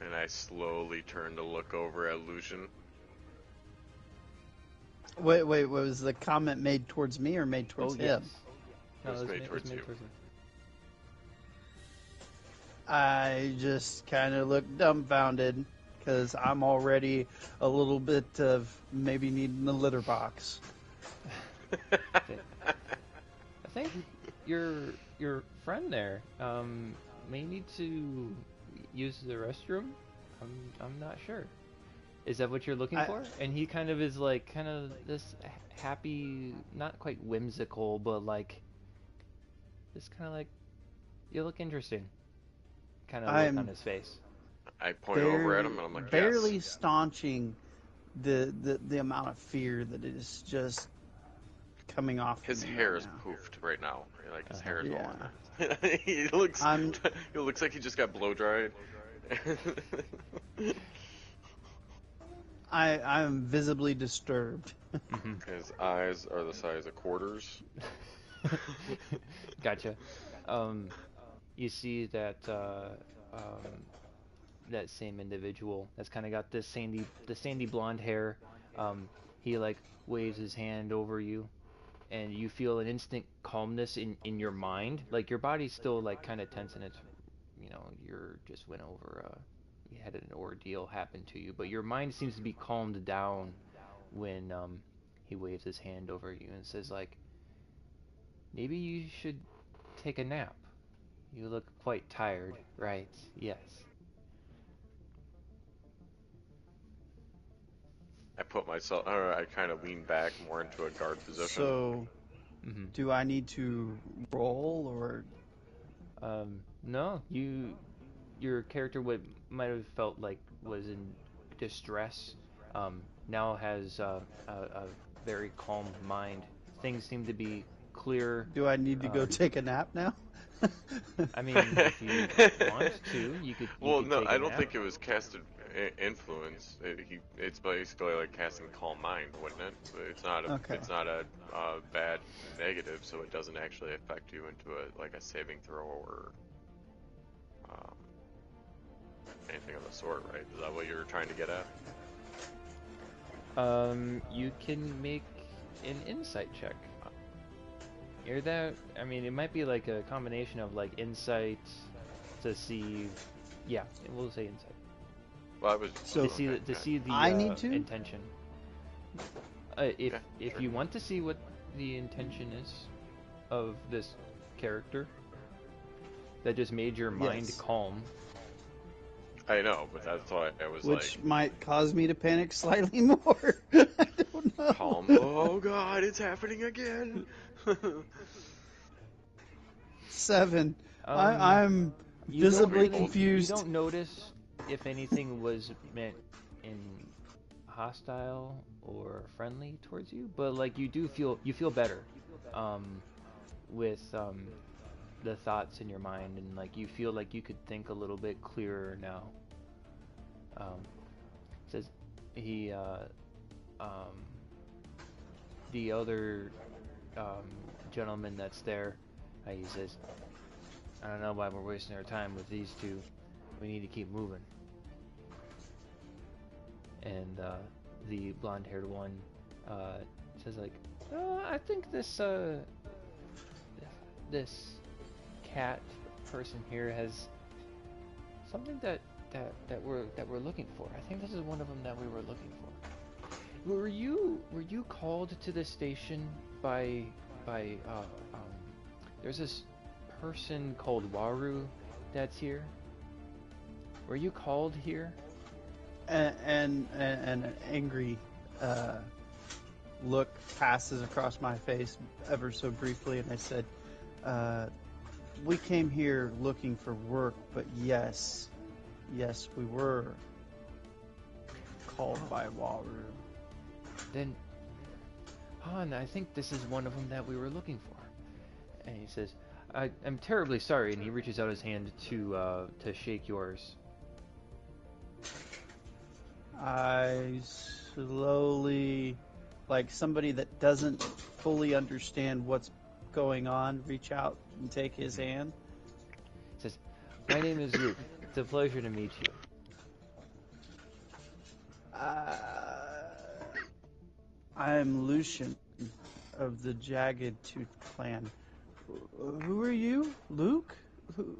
And I slowly turn to look over at Lucian. Wait, was the comment made towards me or made towards him? Yes. No, It was made it towards you. towards him. I just kind of look dumbfounded because I'm already a little bit of maybe needing the litter box. I think your friend there may need to use the restroom. I'm not sure. Is that what you're looking for? And he kind of is like kind of this happy, not quite whimsical, but like this kind of like, you look interesting kind of look on his face. I point over at him and I'm like, barely yes. staunching the amount of fear that is just coming off His me hair right is now. poofed right now. Like his hair is Yeah. going. He looks like he just got blow dried. I'm visibly disturbed. His eyes are the size of quarters. Gotcha. You see that that same individual that's kind of got this sandy blonde hair. He like waves his hand over you, and you feel an instant calmness in your mind. Like your body's still like kind of tense, and it's you're just went over you had an ordeal happen to you, but your mind seems to be calmed down when he waves his hand over you and says like, maybe you should take a nap. You look quite tired, right? Yes. I kind of lean back more into a guard position. So, Mm-hmm. do I need to roll or? No, your character might have felt like was in distress now has a very calm mind. Things seem to be clear. Do I need to go take a nap now? I mean, if you want to, you could. Well, no, take a I don't nap. think it was casted influence. It's basically like casting calm mind, wouldn't it? It's not a Okay. it's not a bad negative, so it doesn't actually affect you into a saving throw or um, anything of the sort, right? Is that what you were trying to get at? You can make an insight check. Hear that? I mean, it might be like a combination of like insight to see. Yeah, we'll say insight. Well, I was So- To see the I need to? intention. If sure. you want to see what the intention is of this character that just made your mind Yes. calm. I know, but that's why I was Which might cause me to panic slightly more. I don't know. like calm. Oh God, it's happening again. 7. Um, I'm You don't visibly really- confused. You don't notice if anything was meant in hostile or friendly towards you, but like you feel better with the thoughts in your mind, and like you feel like you could think a little bit clearer now. Says he the other gentleman that's there, he says, I don't know why we're wasting our time with these two. We need to keep moving. And the blonde-haired one says like, I think this this cat person here has something that we're looking for. I think this is one of them that we were looking for. Were you called to the station by there's this person called Waru that's here? Were you called here? And an angry look passes across my face ever so briefly, and I said, we came here looking for work, but yes, we were called by Waru. Then, Han, I think this is one of them that we were looking for. And he says, I'm terribly sorry, and he reaches out his hand to shake yours. I slowly, like somebody that doesn't fully understand what's going on, reach out and take his hand. He says, my name is Luke. It's a pleasure to meet you. I'm Lucian of the Jagged Tooth Clan. Who are you? Luke? Who?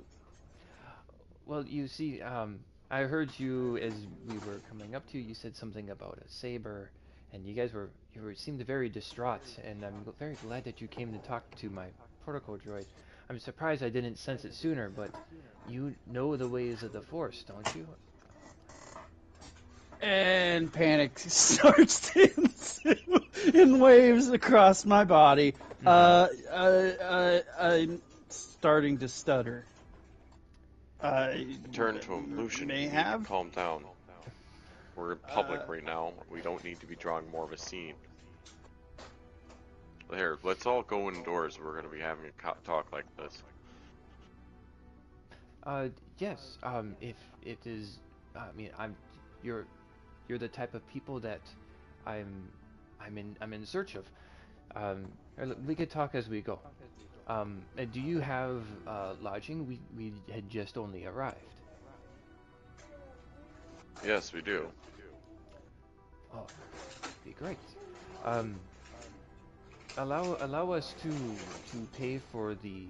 Well, you see, I heard you as we were coming up to you. You said something about a saber, and you seemed very distraught. And I'm very glad that you came to talk to my protocol droid. I'm surprised I didn't sense it sooner, but you know the ways of the Force, don't you? And panic starts to ensue in waves across my body. I'm starting to stutter. Turn to him, Lucian. May You need have? to calm down. We're in public right now. We don't need to be drawing more of a scene. Here, let's all go indoors. We're going to be having a talk like this. Yes. If it is, I mean, you're the type of people that I'm in search of. We could talk as we go. Do you have lodging? We had just only arrived. Yes, we do. Oh, be great. Allow us to pay for the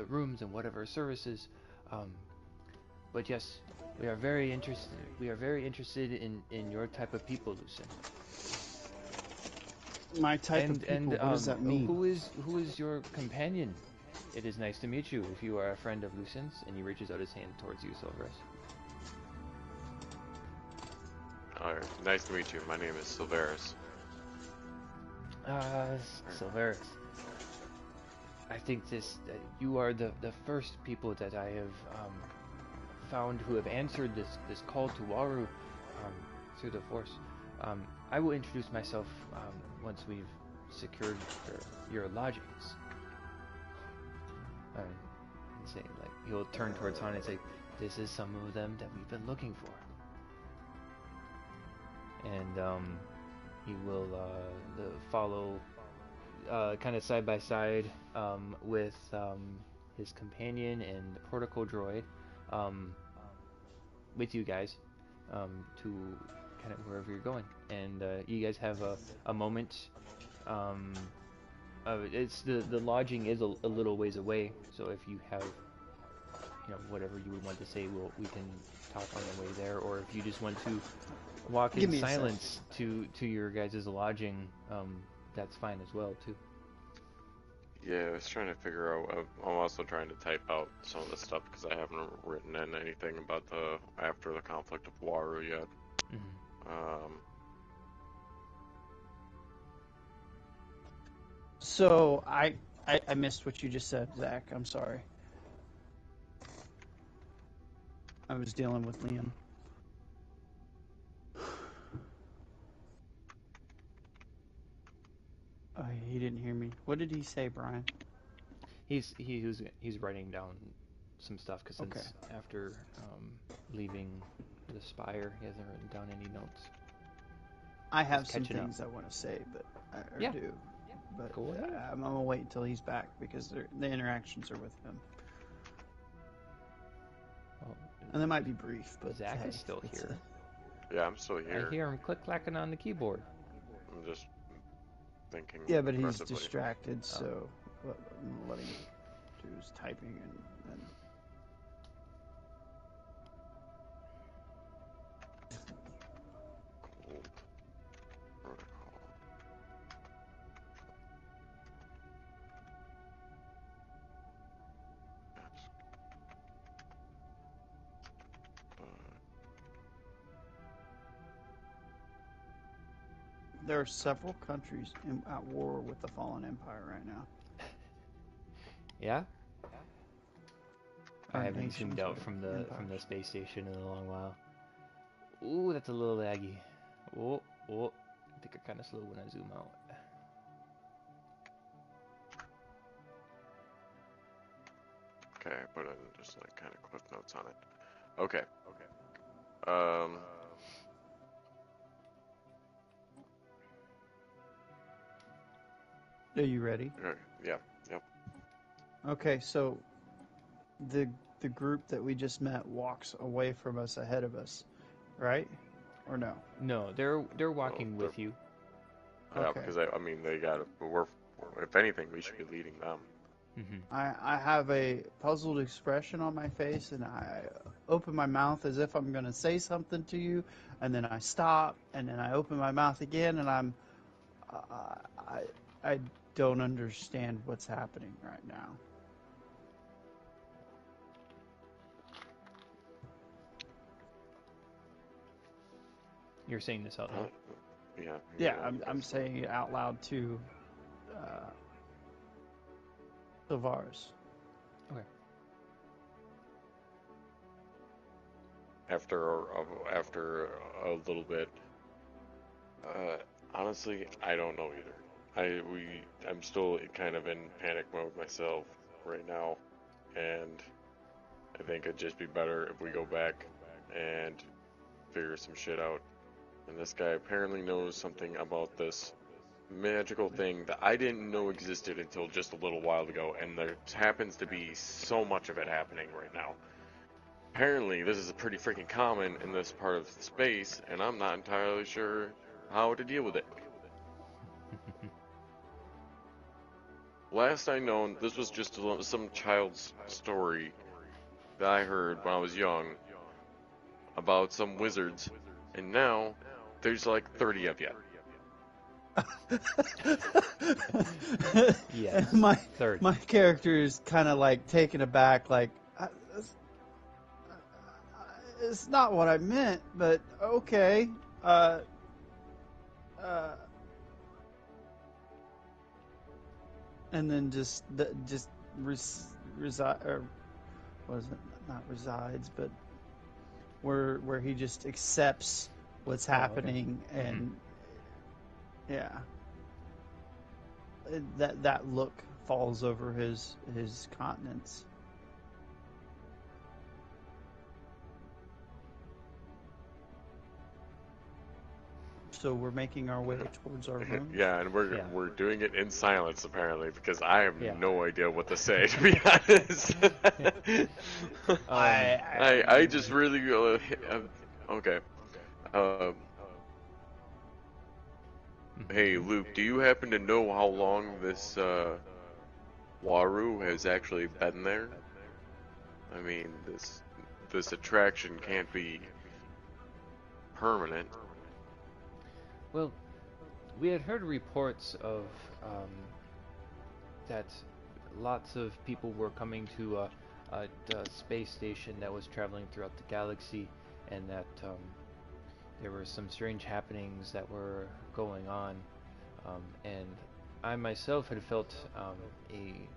rooms and whatever services. But yes, we are very interested. We are very interested in your type of people, Lucin. My type of people. What does that mean? Who is your companion? It is nice to meet you. If you are a friend of Lucin's, and he reaches out his hand towards you, Silverus. Alright, nice to meet you. My name is Silverus. Silverus. I think that you are the first people that I have found who have answered this call to Waru. through the force. I will introduce myself once we've secured your lodgings. And say, like, he'll turn towards Han and say, "This is some of them that we've been looking for." And he will follow kind of side by side with his companion and the protocol droid with you guys to kind of wherever you're going. And you guys have a moment. It's the lodging is a little ways away, so if you have whatever you would want to say, we can talk on the way there, or if you just want to walk in silence to your guys' lodging, that's fine as well too. Yeah, I was trying to figure out. I'm also trying to type out some of the stuff because I haven't written in anything about the after the conflict of Waru yet. Mm-hmm. So I missed what you just said, Zach. I'm sorry. I was dealing with Liam. He didn't hear me. What did he say, Brian? He's writing down some stuff because since after leaving the Spire, he hasn't written down any notes. I have some things I want to say, but do. But I'm gonna wait until he's back because the interactions are with him. Well, and they might be brief, but Zach is still here. Yeah, I'm still here. I hear him click-clacking on the keyboard. I'm just thinking. Yeah, but he's distracted, so I'm letting him do his typing and Cold protocol. there are several countries at war with the Fallen Empire right now. Yeah? Our I haven't zoomed out from the space station in a long while. Ooh, that's a little laggy. Oh, I think I kind of slow when I zoom out. Okay, I put in just like kind of cliff notes on it. Okay. Are you ready? Yeah. Yep. Okay, so the group that we just met walks away from us ahead of us, right? Or no? No, they're walking with you. Yeah, because I mean they got it. But if anything, we should be leading them. Mm-hmm. I have a puzzled expression on my face, and I open my mouth as if I'm going to say something to you, and then I stop, and then I open my mouth again, and I don't understand what's happening right now. You're saying this out loud? Yeah. Yeah, I'm saying it out loud to Tavares. Okay. After a little bit, honestly, I don't know either. I'm still kind of in panic mode myself right now, and I think it'd just be better if we go back and figure some shit out. And this guy apparently knows something about this magical thing that I didn't know existed until just a little while ago, and there happens to be so much of it happening right now. Apparently, this is pretty freaking common in this part of space, and I'm not entirely sure how to deal with it. Last I known, this was just some child's story that I heard when I was young about some wizards, and now there's like 30 of you. Yes. My character is kind of like taken aback, like it's not what I meant, but okay. And then just reside, or was it not resides, but where he just accepts what's okay. happening, and yeah, that look falls over his countenance. So we're making our way towards our rooms. Yeah, and Yeah. we're doing it in silence apparently because I have Yeah. no idea what to say, to be honest. I just really okay. Um, hey Luke, do you happen to know how long this Waru has actually been there? I mean, this attraction can't be permanent. Well, we had heard reports of that lots of people were coming to a space station that was traveling throughout the galaxy, and that there were some strange happenings that were going on, and I myself had felt a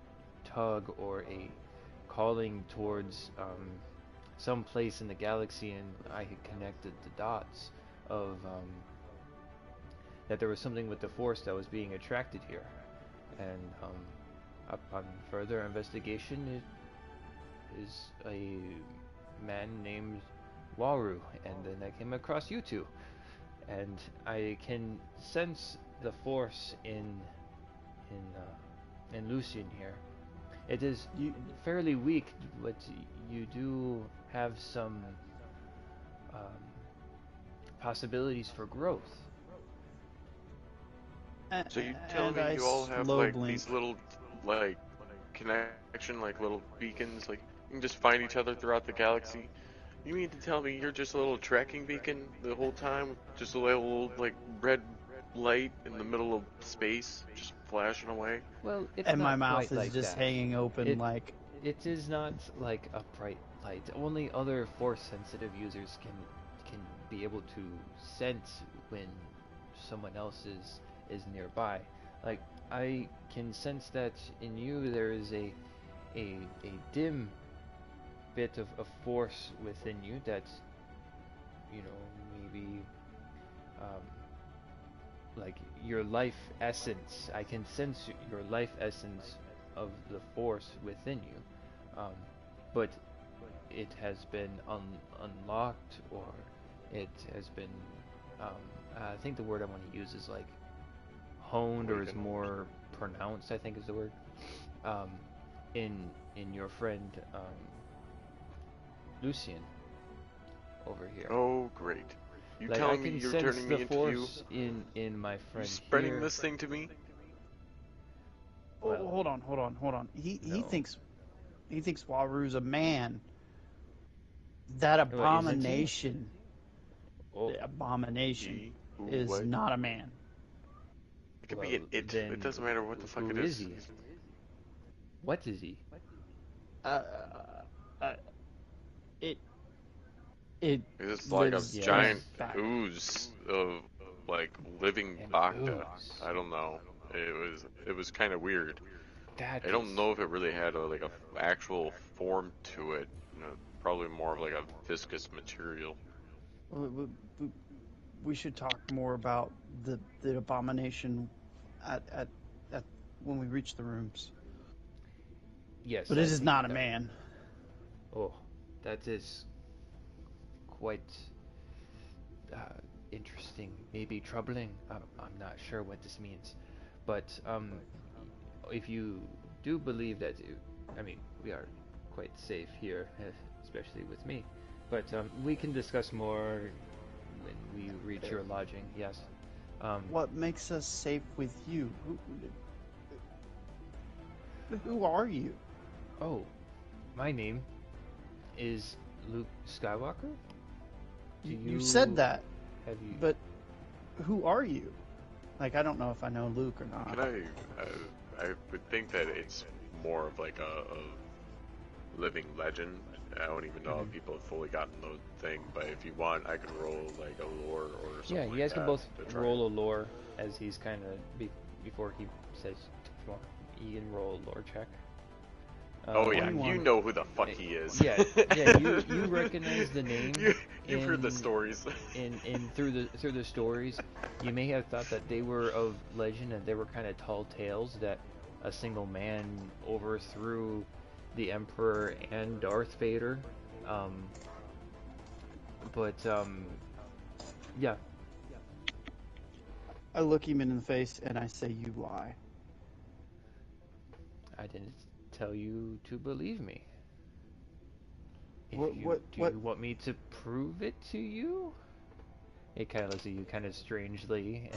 tug or a calling towards some place in the galaxy, and I had connected the dots of that there was something with the Force that was being attracted here, and upon further investigation, it is a man named Waru, and then I came across you two, and I can sense the Force in Lucian here. It is fairly weak, but you do have some possibilities for growth. So you telling And me I you all have slow like blink. these little like connection, like little beacons, like you can just find each other throughout the galaxy? You mean to tell me you're just a little tracking beacon the whole time, just a little like red light in the middle of space, just flashing away? Well, it's And my not mouth quite is like just that. hanging open It like. it is not like a bright light. Only other force sensitive users can be able to sense when someone else is nearby. Like I can sense that in you there is a dim bit of force within you that maybe um, like your life essence. I can sense your life essence of the force within you, but it has been unlocked, or it has been. Um, I think the word I want to use is like honed, or is Awakened. more pronounced. I think is the word. Um, in your friend Lucian over here. Oh, great. You Like I telling me can you're sense turning the me into you? force in my You friend spreading here. this thing to me? Well, Oh, hold on. He no. thinks Waru's a man. That What, isn't he? abomination, Oh, the abomination, He? Who? is What? not a man. It could well, be an it. It then doesn't matter what the fuck who it is is. he? What is he? Uh, uh, it it It's like a lives in a giant Yes, back. ooze of like living an Bacta. ooze. I don't know. It was kind of weird. That I don't is. know if it really had like a actual form to it. Probably more of like a viscous material. We, we should talk more about the abomination at, at at when we reach the rooms. Yes, But it I is think not a that. man. Oh, that is quite interesting. Maybe troubling. I'm not sure what this means, but if you do believe that, I mean, we are quite safe here, especially with me. But we can discuss more when we reach your lodging. Yes. Um, What makes us safe with you? Who are you? oh, my name is Luke Skywalker. Do You said you that, have you? but who are you? Like, I don't know if I know Luke or not. Can I would think that it's more of like a living legend. I don't even know if Mhm. people have fully gotten the thing, but if you want, I can roll like a lore or Yeah, something you like guys can that both to try roll a and. lore as he's kind of before he says more. You can roll a lore check. Oh yeah, you 21. know who the fuck he is. Yeah, yeah. You recognize the name You've heard the stories. in through the stories. You may have thought that they were of legend and they were kind of tall tales that a single man overthrew the Emperor and Darth Vader. Um, but yeah, I look him in the face and I say, "You lie." I didn't tell you to believe me. If What? you What? do, What? you want me to prove it to you? It kind of looks at you kind of strangely,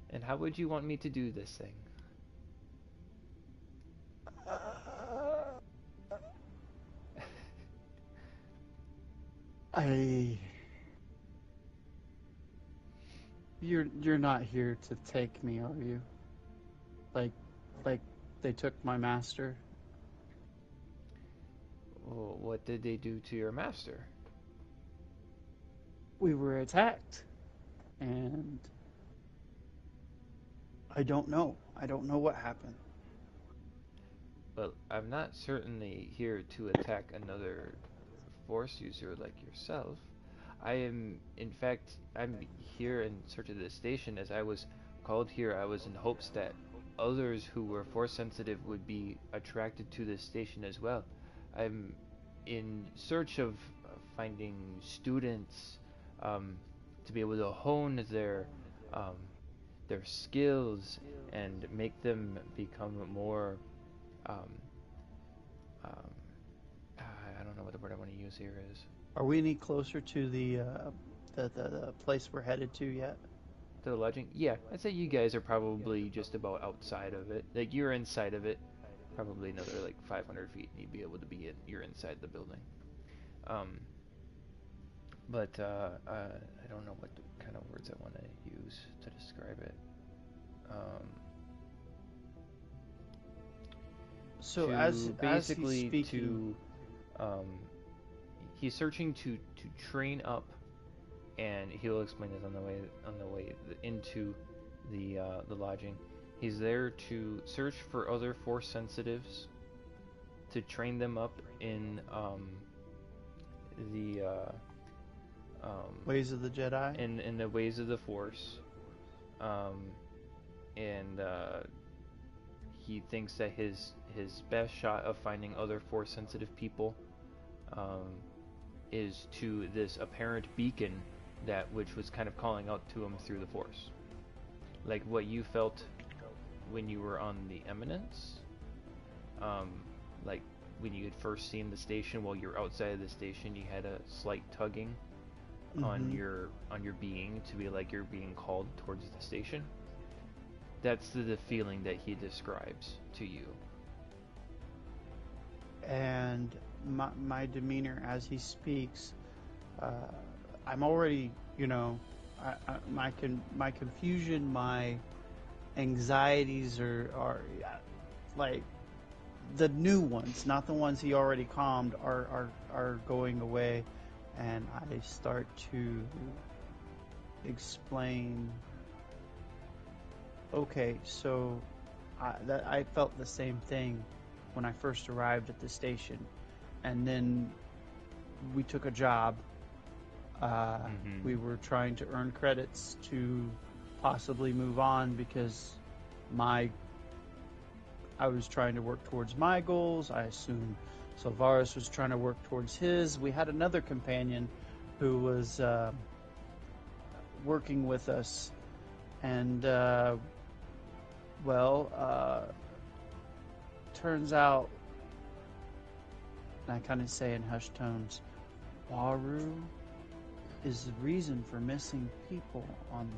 and how would you want me to do this thing? Uh, I. You're not here to take me, are you? Like, like they took my master. Well, what did they do to your master? We were attacked, and I don't know. I don't know what happened. Well, I'm not certainly here to attack another force user like yourself. I am, in fact, I'm here in search of this station. As I was called here, I was in hopes that others who were force sensitive would be attracted to this station as well. I'm in search of finding students um, to be able to hone um, their skills and make them become more um, um, I don't know what the word I want to use here is. Are we any closer to the place we're headed to yet? To the lodging? Yeah, I'd say you guys are probably just about outside of it. Like you're inside of it, probably another like 500 feet, and you'd be able to be in. You're inside the building. Um, but I don't know what kind of words I want to use to describe it. Um, So to as he's basically speaking, um, he's searching to train up, and he'll explain this on the way into the lodging. He's there to search for other force sensitives to train them up in the ways of the Jedi. in the ways of the force, um, and he thinks that his best shot of finding other force sensitive people um, is to this apparent beacon that which was kind of calling out to him through the force, like what you felt when you were on the eminence, um, like when you had first seen the station. While you're outside of the station, you had a slight tugging Mm-hmm. on your being to be like you're being called towards the station. That's the feeling that he describes to you. And my demeanor as he speaks, uh, I'm already, my confusion, my anxieties are like the new ones, not the ones he already calmed, are going away, and I start to explain. Okay, so I felt the same thing when I first arrived at the station, and then we took a job. We were trying to earn credits to possibly move on because I was trying to work towards my goals. I assume Silvaris was trying to work towards his. We had another companion who was working with us, and turns out, and I kind of say in hushed tones, Waru is the reason for missing people on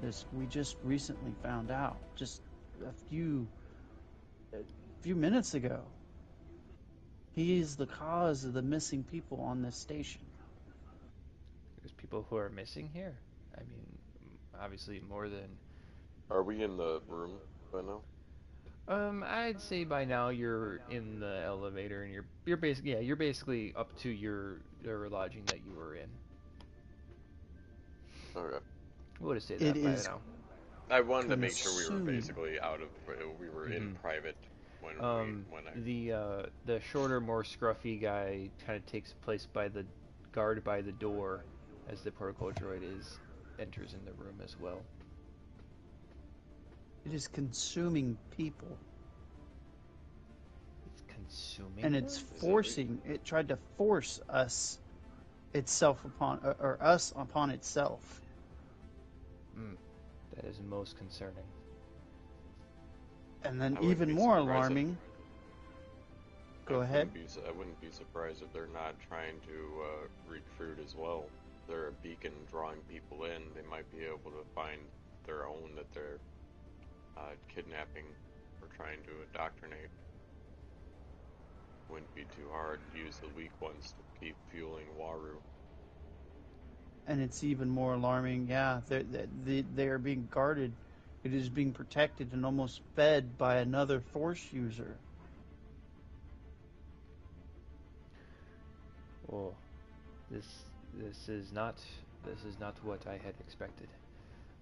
this we just recently found out, just a few minutes ago. He is the cause of the missing people on this station. There's people who are missing here. I mean, obviously more than. Are we in the room by now? I'd say by now you're in the elevator and you're basically, yeah, you're basically up to your lodging that you were in. Okay. I would have said It that by is now. I wanted to make sure we were consume. basically we were in private when The shorter, more scruffy guy kind of takes place by the guard by the door as the protocol droid enters in the room as well. It is consuming people. It's consuming. And it's forcing. It tried to force us, itself upon, or us upon itself. That is most concerning. And then even more alarming. Go ahead. I wouldn't be surprised if they're not trying to recruit as well. They're a beacon drawing people in. They might be able to find their own that they're kidnapping or trying to indoctrinate. Wouldn't be too hard to use the weak ones to keep fueling Waru. And it's even more alarming. Yeah, they are being guarded. It is being protected and almost fed by another Force user. Oh, this is not what I had expected.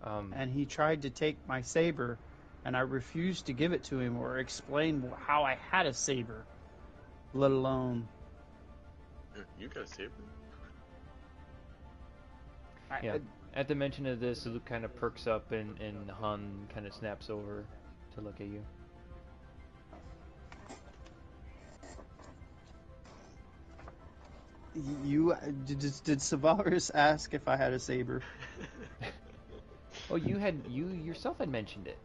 And he tried to take my saber, and I refused to give it to him or explain how I had a saber, let alone. You got a saber? Yeah. At the mention of this, Luke kind of perks up, and Han kind of snaps over to look at you. Did Savaris ask if I had a saber? Oh, you yourself had mentioned it.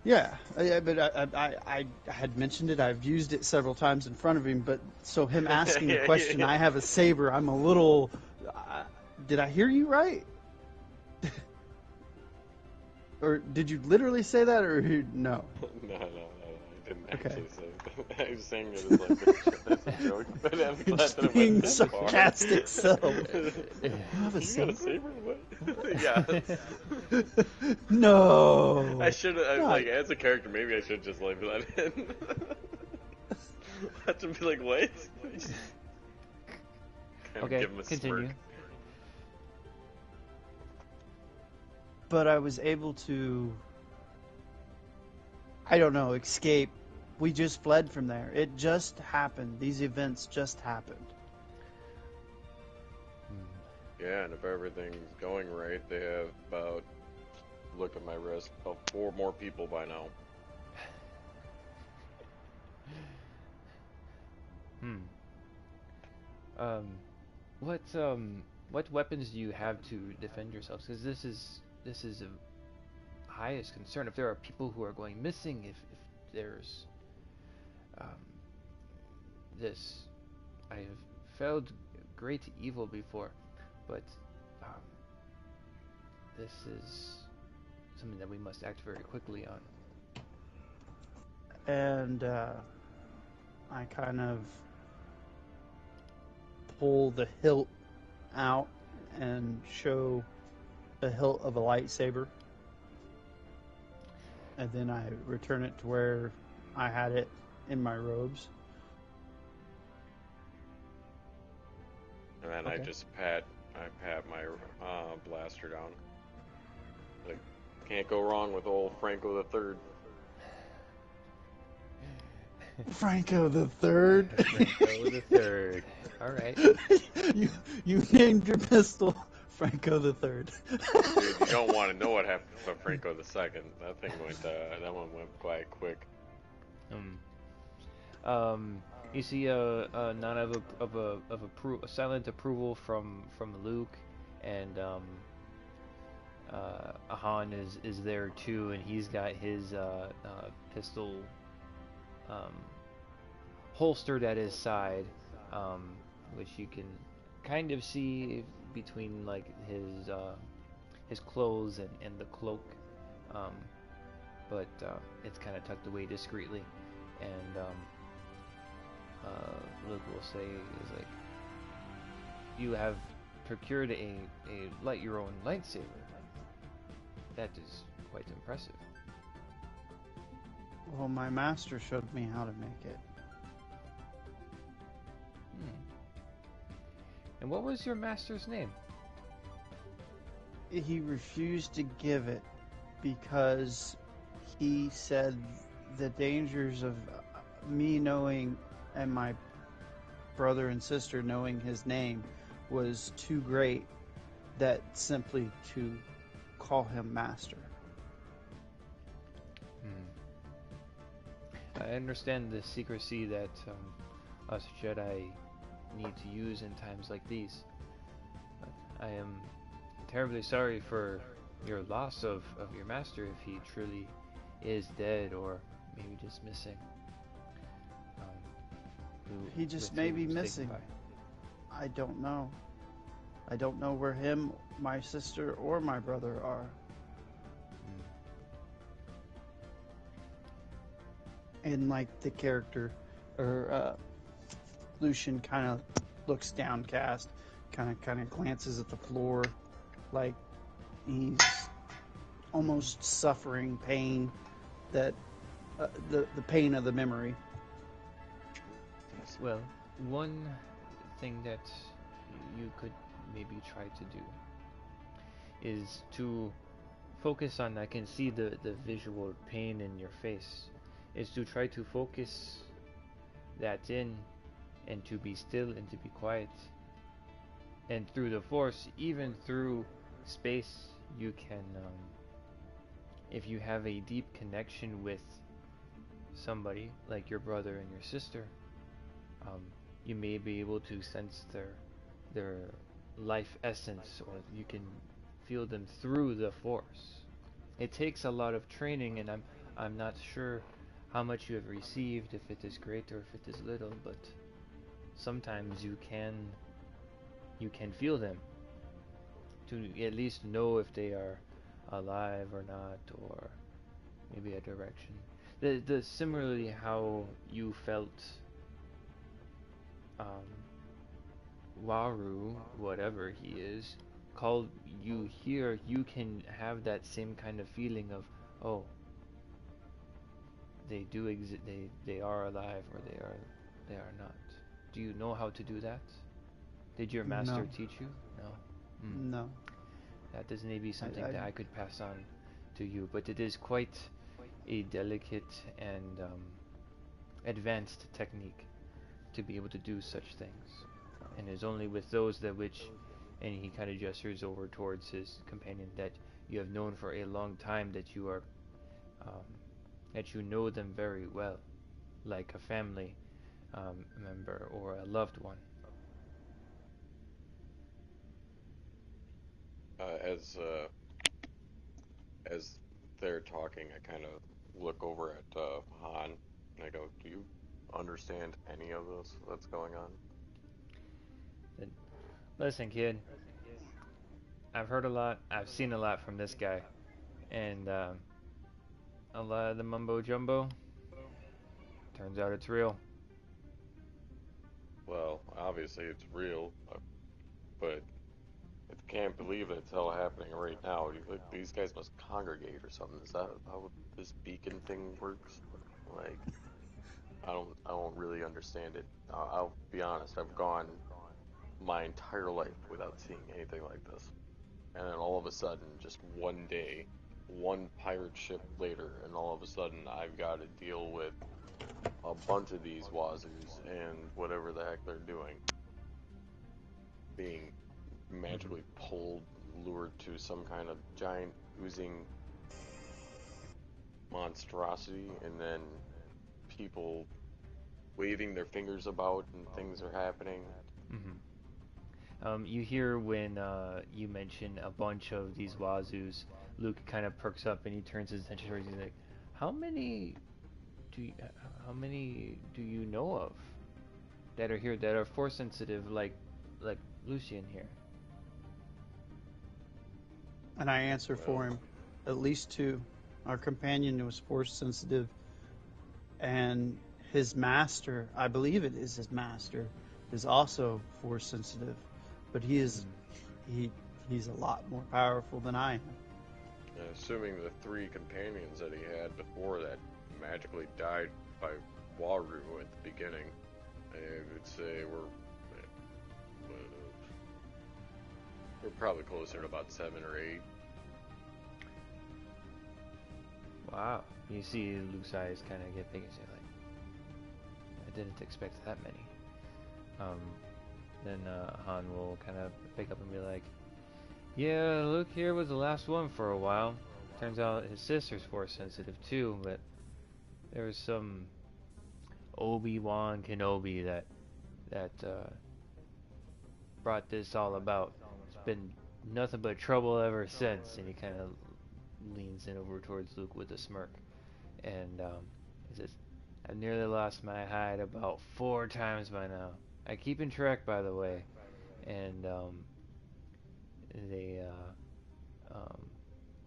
Yeah, but I had mentioned it. I've used it several times in front of him. But so him asking the question, I have a saber. I'm a little. Did I hear you right? Or did you literally say that, or no? No, I didn't actually say that. I was saying it as like as a joke, but I'm glad Just that it being went that far. sarcastic self. You have a got a saber? What? Yeah. No. I should have, like, as a character, maybe I should just like let in. Have to be like, what? Okay, give him a continue. smirk. But I was able to, I don't know, escape. We just fled from there. It just happened. These events just happened. Yeah, and if everything's going right, they have about, look at my wrist, about 4 more people by now. What weapons do you have to defend yourselves? Because this is of highest concern. If there are people who are going missing, if there's this, I have felt great evil before, but this is something that we must act very quickly on. And I kind of pull the hilt out and show the hilt of a lightsaber. And then I return it to where I had it in my robes. And then Okay. I pat my blaster down. Like, can't go wrong with old Franco the Third. Franco the Third. Franco the Third. All right. You named your pistol Franco the Third. Dude, you don't want to know what happened to Franco the Second. That thing went. That one went quite quick. You see a nod of silent approval from Luke, and Han is there too, and he's got his pistol holstered at his side, which you can kind of see between like his clothes and the cloak, but it's kind of tucked away discreetly, and Luke will say is like, you have procured a light your own lightsaber. That is quite impressive. Well, my master showed me how to make it. And what was your master's name? He refused to give it. because he said the dangers of me knowing and my brother and sister knowing his name was too great that simply to call him master. I understand the secrecy that us Jedi need to use in times like these. I am terribly sorry for your loss of your master, if he truly is dead or maybe just missing. He just may be missing. I don't know. I don't know where him, my sister, or my brother are. And like the character, or Lucian kind of looks downcast, kind of glances at the floor, like he's almost suffering pain, that the pain of the memory. Well, one thing that you could maybe try to do is to focus on, I can see the visual pain in your face, is to try to focus that in and to be still and to be quiet. And through the Force, even through space, you can, if you have a deep connection with somebody, like your brother and your sister, you may be able to sense their life essence, or you can feel them through the Force. It takes a lot of training, and I'm not sure how much you have received, if it is great or if it is little, but sometimes you can feel them, to at least know if they are alive or not, or maybe a direction. The similarly how you felt Waru, whatever he is, called you here, you can have that same kind of feeling of, oh, they do exist, they are alive, or they are not. Do you know how to do that? Did your master No. teach you? No. No. That is maybe something that I could pass on to you, but it is quite a delicate and advanced technique to be able to do such things, and is only with those that which, and he kind of gestures over towards his companion, that you have known for a long time, that you are that you know them very well, like a family member or a loved one. As they're talking, I kind of look over at Han and I go, "Do you understand any of this that's going on?" Then, listen, kid, I've heard a lot, I've seen a lot from this guy, and a lot of the mumbo jumbo, turns out it's real. Well, obviously it's real, but I can't believe it's all happening right now. You think these guys must congregate or something? Is that how this beacon thing works? Like, I don't really understand it. I'll be honest. I've gone my entire life without seeing anything like this, and then all of a sudden, just one day, one pirate ship later, and all of a sudden, I've got to deal with a bunch of these wazoos and whatever the heck they're doing, being magically pulled, lured to some kind of giant oozing monstrosity, and then people waving their fingers about and things are happening. You hear when you mention a bunch of these wazoos, Luke kind of perks up and he turns his attention towards you. He's like, "How many how many do you know of that are here that are force sensitive, like Lucian here?" And I answer for him, at least two. Our companion was force sensitive, and his master, I believe it is his master, is also force sensitive, but he's a lot more powerful than I am. Assuming the three companions that he had before that magically died by Waru at the beginning, I would say we're probably closer to about 7 or 8. Wow. You see Luke's eyes kind of get big and say, like, I didn't expect that many. Then Han will kind of pick up and be like, yeah, Luke here was the last one for a while. Turns out his sister's force sensitive too, but there was some Obi-Wan Kenobi that brought this all about. It's been nothing but trouble ever since. And he kind of leans in over towards Luke with a smirk, and he says, I've nearly lost my hide about 4 times by now. I keep in track, by the way. And they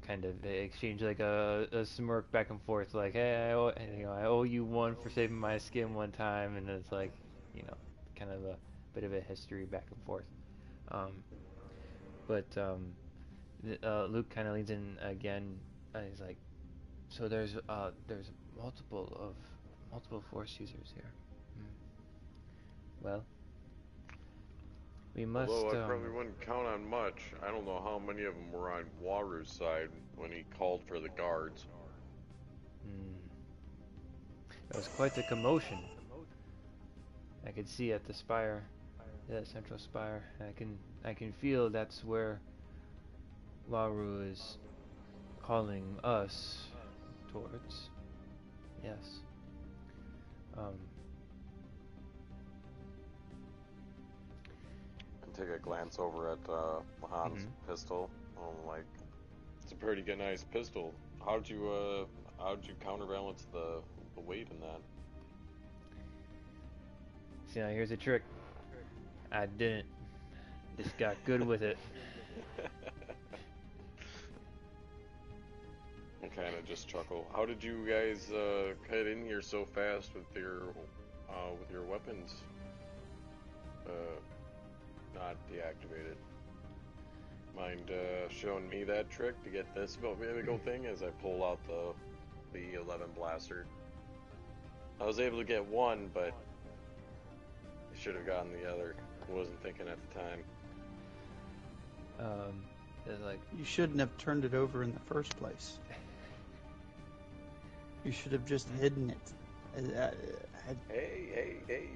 kind of exchange like a smirk back and forth, like, hey, I owe you one for saving my skin one time, and it's like, you know, kind of a bit of a history back and forth. Um, but Luke kind of leans in again, and he's like, so there's multiple Force users here. Well, we must. Although I probably wouldn't count on much. I don't know how many of them were on Waru's side when he called for the guards. It was quite a commotion. I could see at the spire, the central spire. I can feel that's where Waru is calling us towards. Yes. And take a glance over at Han's pistol. I'm like, it's a pretty good, nice pistol. How'd you counterbalance the weight in that? See, now here's a trick. I didn't. Just got good with it. I kind of just chuckle. How did you guys get in here so fast with your weapons not deactivated? Mind showing me that trick to get this go thing as I pull out the 11 blaster? I was able to get one, but I should have gotten the other. I wasn't thinking at the time. Like, you shouldn't have turned it over in the first place. You should have just hidden it. Hey.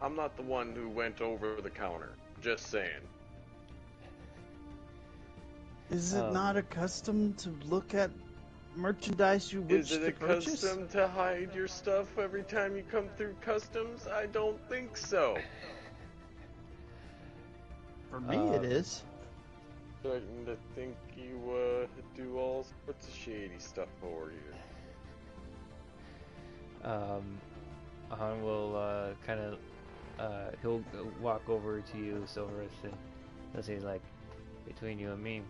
I'm not the one who went over the counter. Just saying. Is it not a custom to look at merchandise you wish to purchase? Is it a custom to hide your stuff every time you come through customs? I don't think so. For me, it is. Starting to think you do all sorts of shady stuff over here. Han will kind of he'll walk over to you, Silverus, and he'll say, like, between you and me,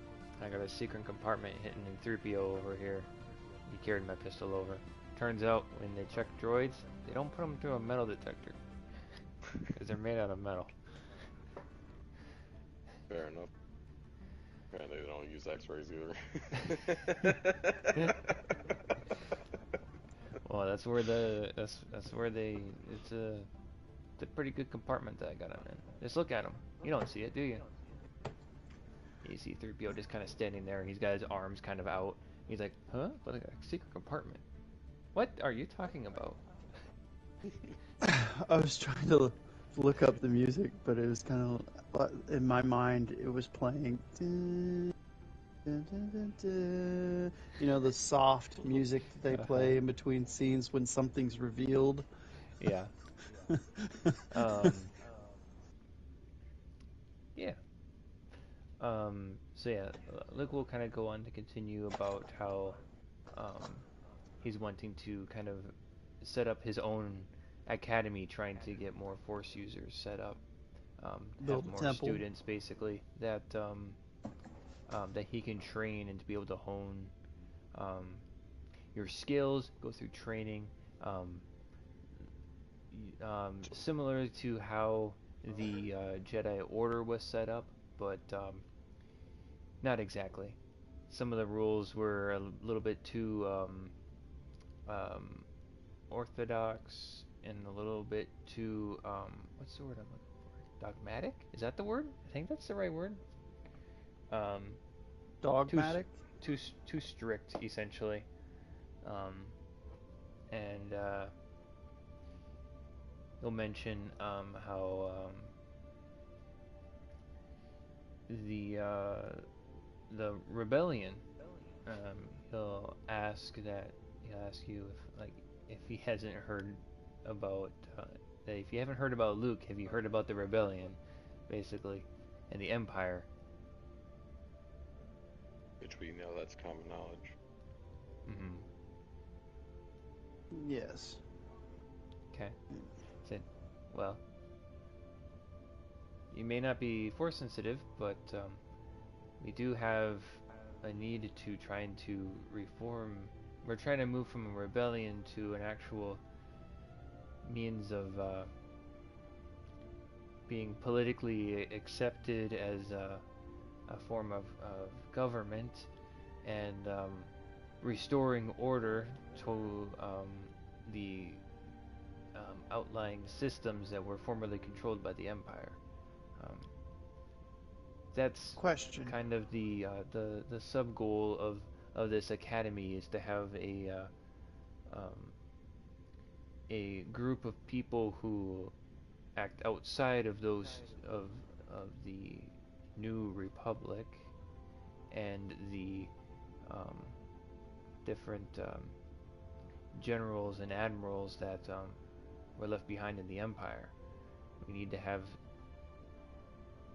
I got a secret compartment hidden in 3PO over here. He carried my pistol over. Turns out, when they check droids, they don't put them through a metal detector. Because they're made out of metal. Fair enough. Apparently they don't use X-rays either. Well, that's where it's a pretty good compartment that I got him in. Just look at him. You don't see it, do you? You see 3PO just kind of standing there, and he's got his arms kind of out. He's like, huh? But I got a secret compartment. What are you talking about? I was trying to look up the music, but it was kind of, in my mind, it was playing, you know, the soft music that they play in between scenes when something's revealed. Yeah. Yeah. So yeah, Luke will kind of go on to continue about how he's wanting to kind of set up his own academy, trying to get more Force users set up, have more students basically that that he can train and to be able to hone your skills, go through training, similar to how the Jedi Order was set up, but not exactly. Some of the rules were a little bit too orthodox and a little bit too what's the word I'm looking for? Dogmatic? Is that the word? I think that's the right word. Dogmatic? Too strict, essentially. um, and he'll mention how the rebellion. He'll ask that he'll ask you if he hasn't heard about that if you haven't heard about Luke, have you heard about the rebellion, basically, and the Empire? Which we know that's common knowledge. Mm-hmm. Yes. Okay. Said, well, you may not be force sensitive, but we do have a need to trying to reform. We're trying to move from a rebellion to an actual means of being politically accepted as a form of government and restoring order to the outlying systems that were formerly controlled by the Empire. Um, that's Question. kind of the sub goal of this academy is to have a group of people who act outside of those of the new republic and the um, different generals and admirals that were left behind in the Empire. We need to have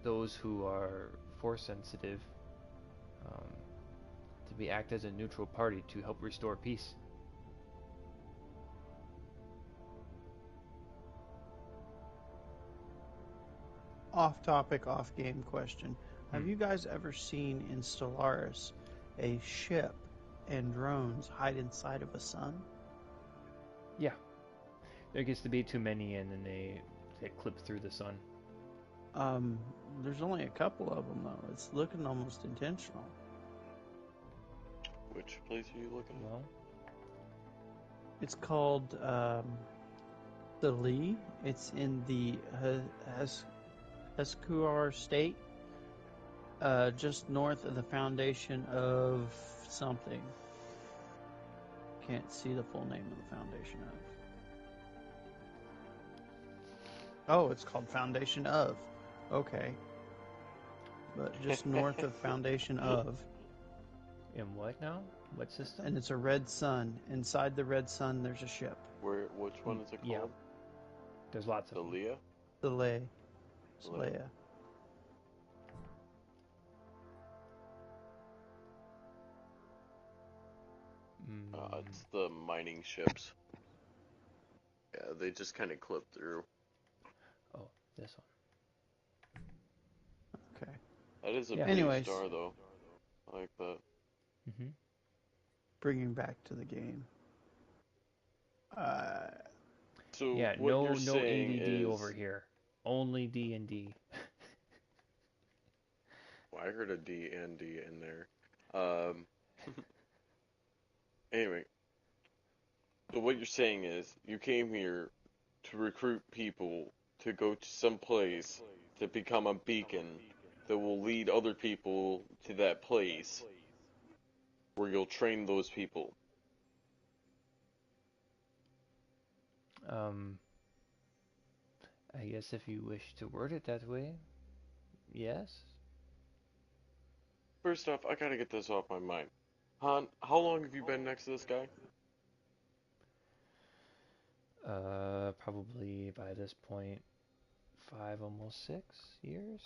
those who are force sensitive um, to be act as a neutral party to help restore peace. Off topic, off game question. Have you guys ever seen in Stellaris a ship and drones hide inside of a sun? Yeah. There gets to be too many and then they clip through the sun. There's only a couple of them though. It's looking almost intentional. Which place are you looking at? Well, It's called the Lee. It's in the Esquire state, just north of the foundation of something. Can't see the full name of the foundation of. Oh, it's called Foundation of. Okay. But just north of Foundation of. in what now? What system? And it's a red sun. Inside the red sun, there's a ship. Which one is it called? Yeah. There's lots of The them. Leah? The Ley. Leia. Leia. It's the mining ships. Yeah, they just kind of clip through. Oh, this one. Okay. That is a Yeah. pretty Anyways. star, though. I like that. Mm-hmm. Bringing back to the game. So Yeah, what no you're saying ADD is, over here. Only D&D. well, I heard a D and D in there. Anyway, so what you're saying is you came here to recruit people to go to some place to become a beacon that will lead other people to that place where you'll train those people. I guess if you wish to word it that way, yes. First off, I gotta get this off my mind. Han, how long have you been next to this guy? Probably by this point, 5, almost 6 years.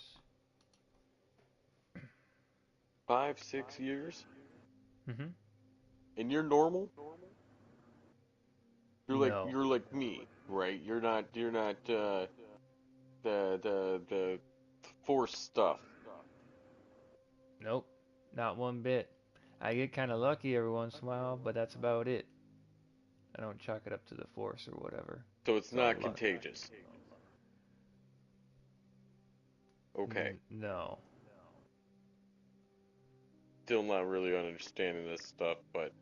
5, 6 years? Mm-hmm. And you're normal? No. You're like me, right? You're not the force stuff. Nope. Not one bit. I get kind of lucky every once in a while, but that's about it. I don't chalk it up to the force or whatever. So it's all not luck. contagious. Okay. No. Still not really understanding this stuff, but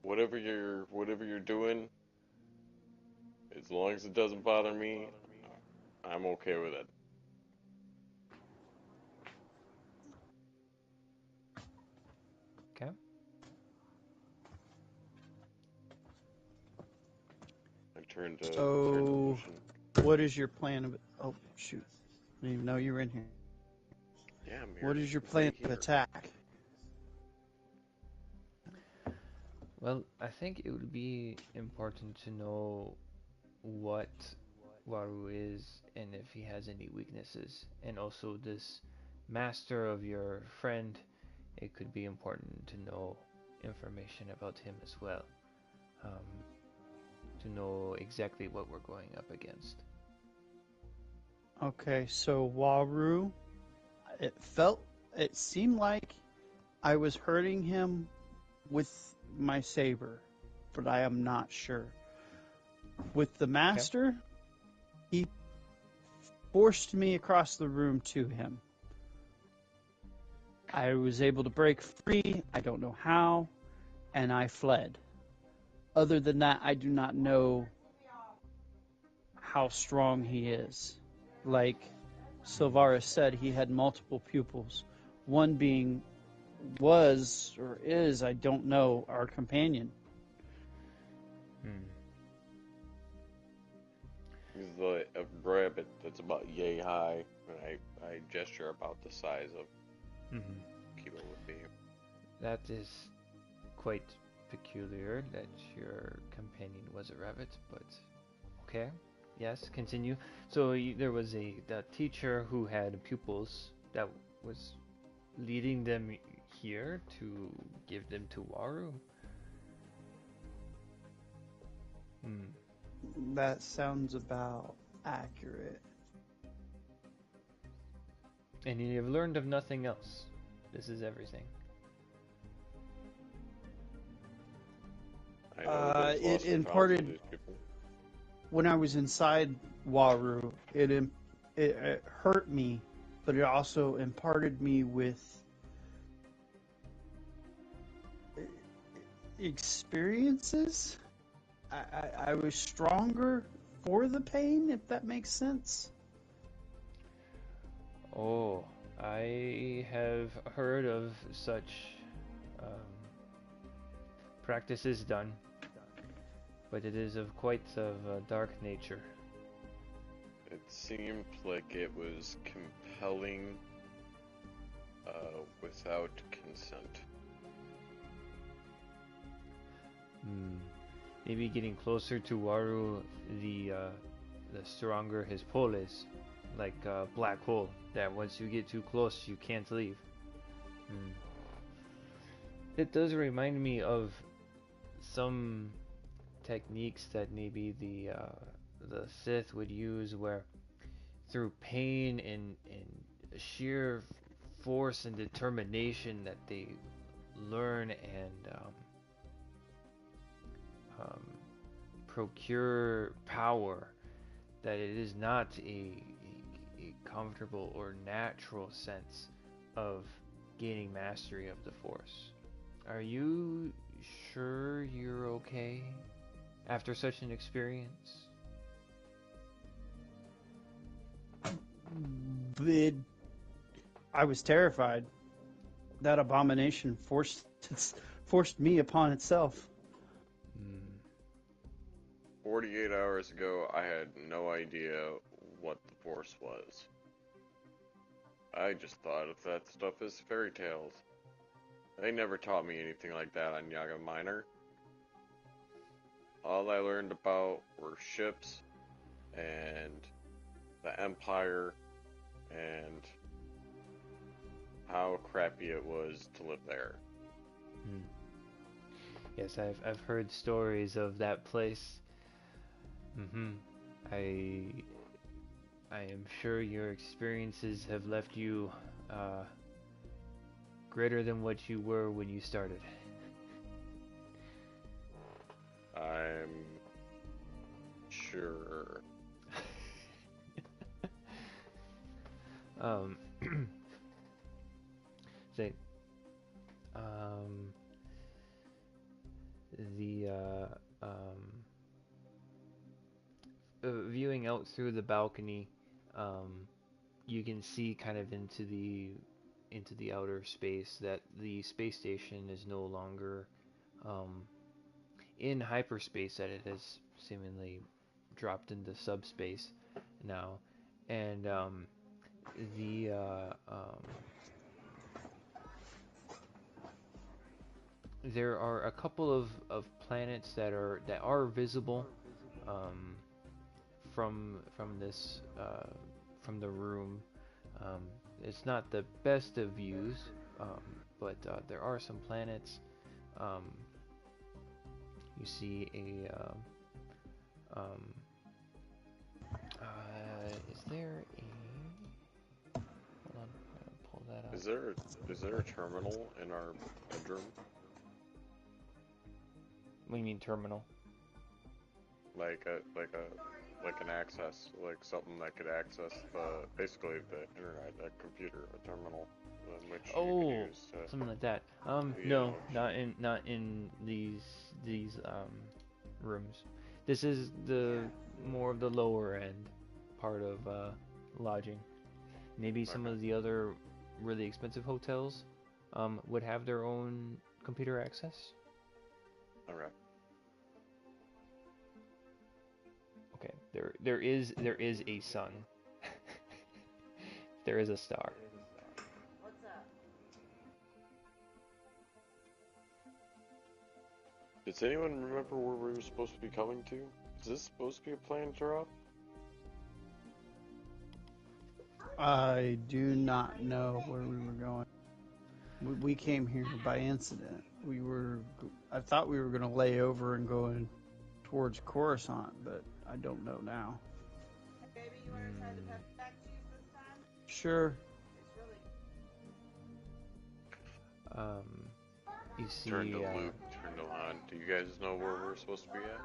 whatever you're doing, as long as it doesn't bother me, I'm okay with it. Okay. turn to So, motion. what is your plan of? Oh shoot! I didn't even know you were in here. Yeah, I'm What here. is your I'm plan right of here. attack? Well, I think it would be important to know what Waru is and if he has any weaknesses. And also, this master of your friend, it could be important to know information about him as well. Um, to know exactly what we're going up against. Okay, so Waru, it seemed like I was hurting him with my saber, but I am not sure. With the Okay. master, he forced me across the room to him. I was able to break free, I don't know how, and I fled. Other than that, I do not know how strong he is. Like Silvaris said, he had multiple pupils. One being was or is, I don't know, our companion. Hmm. He's a rabbit that's about yay high, and I gesture about the size of Mm-hmm. Kiba would be. That is quite peculiar that your companion was a rabbit, but okay. Yes, continue. So there was a teacher who had pupils that was leading them here to give them to Waru. Hmm. That sounds about accurate. And you have learned of nothing else. This is everything. I know that it's It lost and found to imparted, these people. when I was inside Waru, it hurt me, but it also imparted me with experiences. I was stronger for the pain, if that makes sense. Oh, I have heard of such um, practices done, but it is of quite of a dark nature. It seemed like it was compelling without consent. Hmm. Maybe getting closer to Waru, the stronger his pull is, like a black hole that once you get too close, you can't leave. Hmm. It does remind me of some techniques that maybe the Sith would use, where through pain and sheer force and determination that they learn and um, procure power, that it is not a comfortable or natural sense of gaining mastery of the Force. Are you sure you're okay after such an experience? But I was terrified. That abomination forced me upon itself. Hmm. 48 hours ago, I had no idea what the Force was. I just thought of that stuff as fairy tales. They never taught me anything like that on Yaga Minor. All I learned about were ships and the Empire and how crappy it was to live there. Hmm. Yes, I've heard stories of that place. Mm-hmm. I I am sure your experiences have left you uh, greater than what you were when you started. I'm sure. um, say, um, the viewing out through the balcony, um, you can see kind of into the outer space that the space station is no longer um, in hyperspace, that it has seemingly dropped into subspace now, and the there are a couple of planets that are visible um, from this from the room. It's not the best of views, but there are some planets. Um, you see a is there a hold on, I'm gonna pull that up. Is there a terminal in our bedroom? What do you mean terminal? Like an access, like something that could access basically the internet, a computer, a terminal, in which you could use to, Something like that. No, not in these rooms. This is the more of the lower end part of lodging. Maybe some Okay. of the other really expensive hotels would have their own computer access. Okay. Okay, there is a sun. There is a star. What's up? Does anyone remember where we were supposed to be coming to? Is this supposed to be a planned drop? I do not know where we were going. We came here by incident. I thought we were going to lay over and go in towards Coruscant, but I don't know now. Hey, baby, you want to try the pepper jack cheese this time? Sure. It's really You see. Turn to Luke, turn to Han. Do you guys know where we're supposed to be at?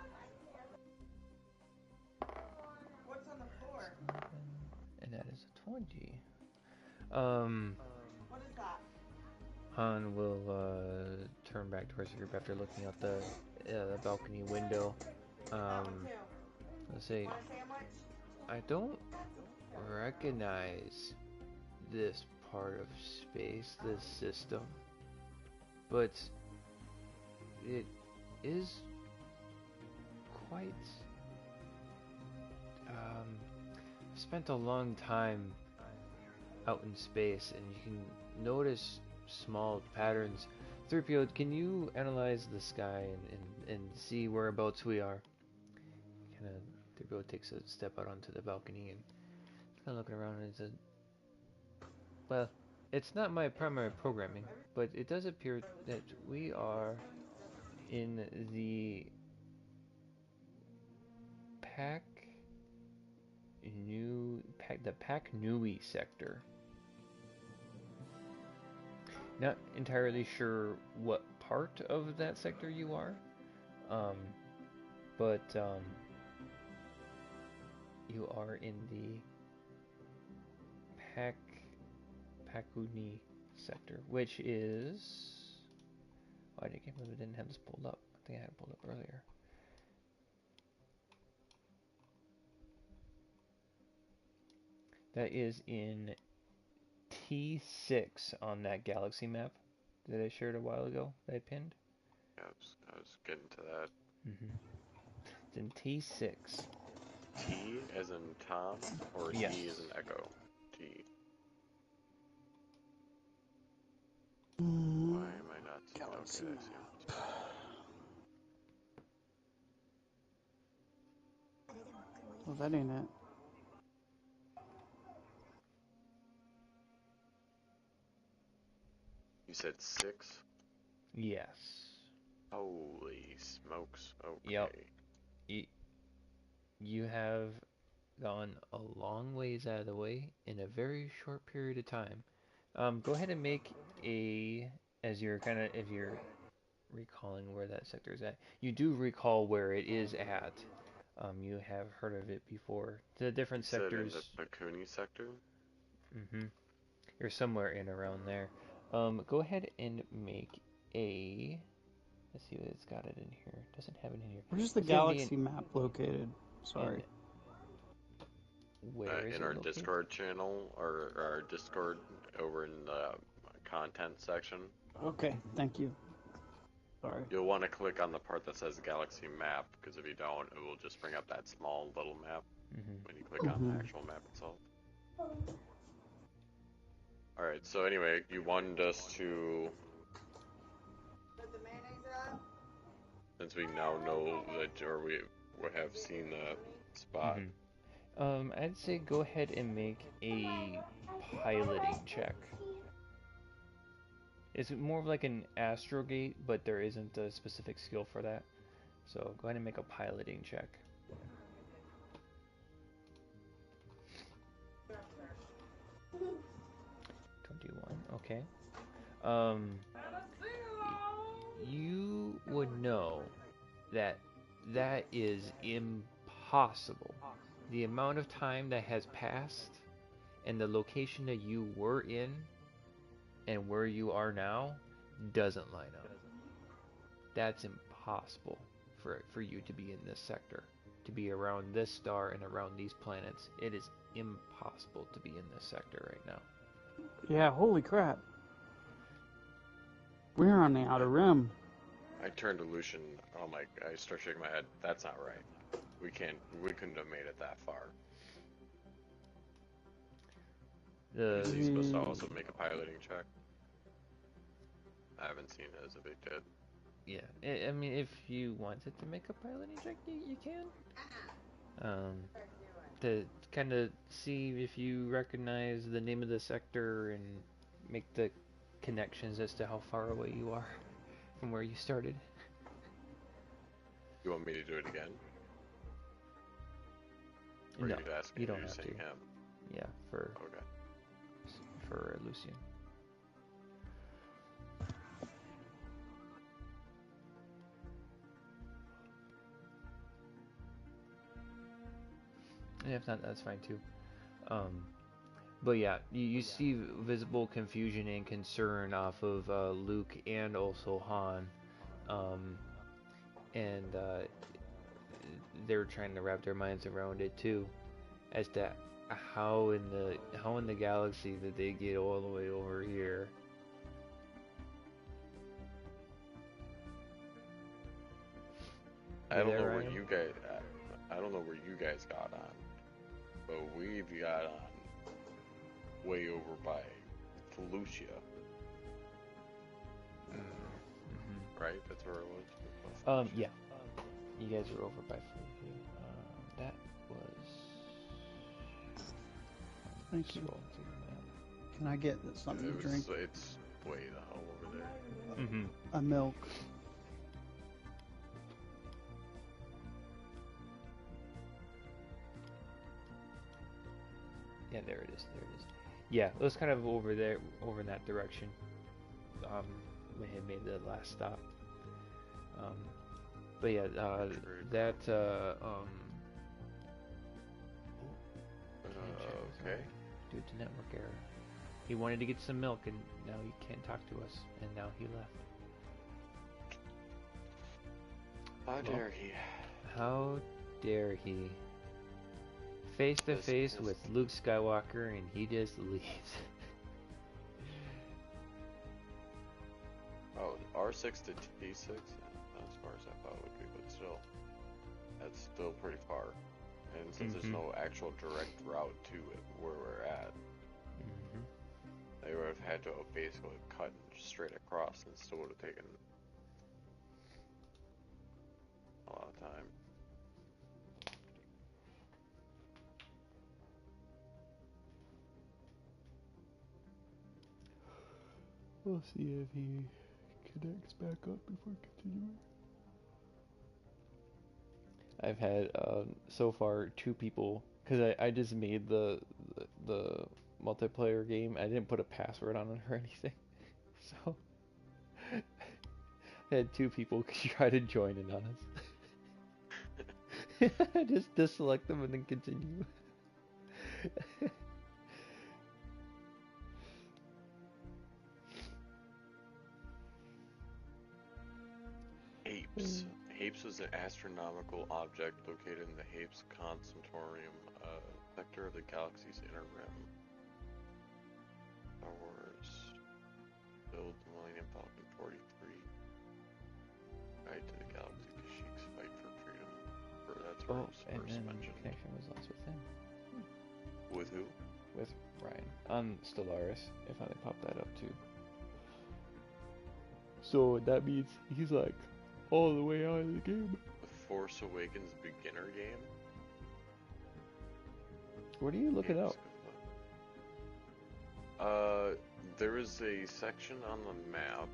What's on the floor? And that is a 20. What is that? Han will turn back towards the group after looking out the balcony window. Let's see. Want a sandwich? I don't recognize this part of space, this system, but it is quite. Spent a long time out in space, and you can notice small patterns. 3PO, can you analyze the sky and see whereabouts we are? Kind of, 3PO takes a step out onto the balcony and kind of looking around and says, well, it's not my primary programming, but it does appear that we are in the Pac Nui sector. Not entirely sure what part of that sector you are, but you are in the Pakuni sector, which is. Why did I can't believe I didn't have this pulled up? I think I had it pulled up earlier. That is in T6 on that galaxy map that I shared a while ago that I pinned. Yeah, I was getting to that. It's in T6. T as in Tom, or Yes. E as in Echo? T. Why am I not seeing? Okay, I see him. Well, that ain't it. You said 6? Yes. Holy smokes. Okay. Yep. You have gone a long ways out of the way in a very short period of time. Go ahead and make if you're recalling where that sector is at. You do recall where it is at. You have heard of it before. The different you sectors. Said in the Pakuni sector? You're somewhere in around there. Go ahead and make a. Let's see what it's got it in here. It doesn't have it in here. Where's the galaxy map located? Sorry. Where is in it our located? Discord channel, or our Discord over in the content section. Okay, thank you. Sorry. You'll want to click on the part that says Galaxy Map, because if you don't, it will just bring up that small little map when you click on the actual map itself. Alright, so anyway, you wanted us to, Put the mayonnaise up. since we now know that, or we have seen the spot. I'd say go ahead and make a piloting check. It's more of like an astrogate, but there isn't a specific skill for that. So go ahead and make a piloting check. 21, okay. You would know that that is impossible. The amount of time that has passed and the location that you were in and where you are now doesn't line up. That's impossible for you to be in this sector, to be around this star and around these planets. It is impossible to be in this sector right now. Yeah, holy crap. We're on the outer rim. I turned to Lucian. Oh my! I start shaking my head. That's not right. We couldn't have made it that far. Is he supposed to also make a piloting check? I haven't seen it as if it did. Yeah, I mean, if you wanted to make a piloting check, you can. To kind of see if you recognize the name of the sector and make the connections as to how far away you are from where you started. You want me to do it again? Or No, you'd ask you don't you're have to. saying him? Yeah, for Lucian. And if not, that's fine too. But yeah, you see visible confusion and concern off of Luke and also Han, and they're trying to wrap their minds around it too, as to how in the galaxy did they get all the way over here. I don't know where you guys. I don't know where you guys got on, but we've got on way over by Felucia. Right? That's where it was? Yeah. You guys are over by Felucia. That was... Thank you. Can I get something to drink? It's way the hell over there. A milk. Yeah, there it is. Yeah, it was kind of over there, over in that direction. We had made the last stop. But yeah, that okay. Due to network error. He wanted to get some milk, and now he can't talk to us, and now he left. How dare he? How dare he? Face to face with Luke Skywalker, and he just leaves. Oh, R6 to T6? Not as far as I thought it would be, but still. That's still pretty far. And since there's no actual direct route to it where we're at, they would have had to have basically cut straight across and still would have taken a lot of time. We'll see if he connects back up before continuing. I've had so far 2 people, because I just made the multiplayer game. I didn't put a password on it or anything, so I had 2 people try to join in on us. Just select them and then continue. Apes. Apes was an astronomical object located in the Apes Concentorium sector of the galaxy's inner rim. Star Wars. Build Millennium Falcon 43. guide to the galaxy Kashyyyks fight for freedom. Or that's Oh, Rose and first then mentioned. connection was lost with him. With who? With Ryan. On Stellaris. If I pop that up too. So that means he's like all the way out of the game. The Force Awakens beginner game? Where do you look it up? There is a section on the map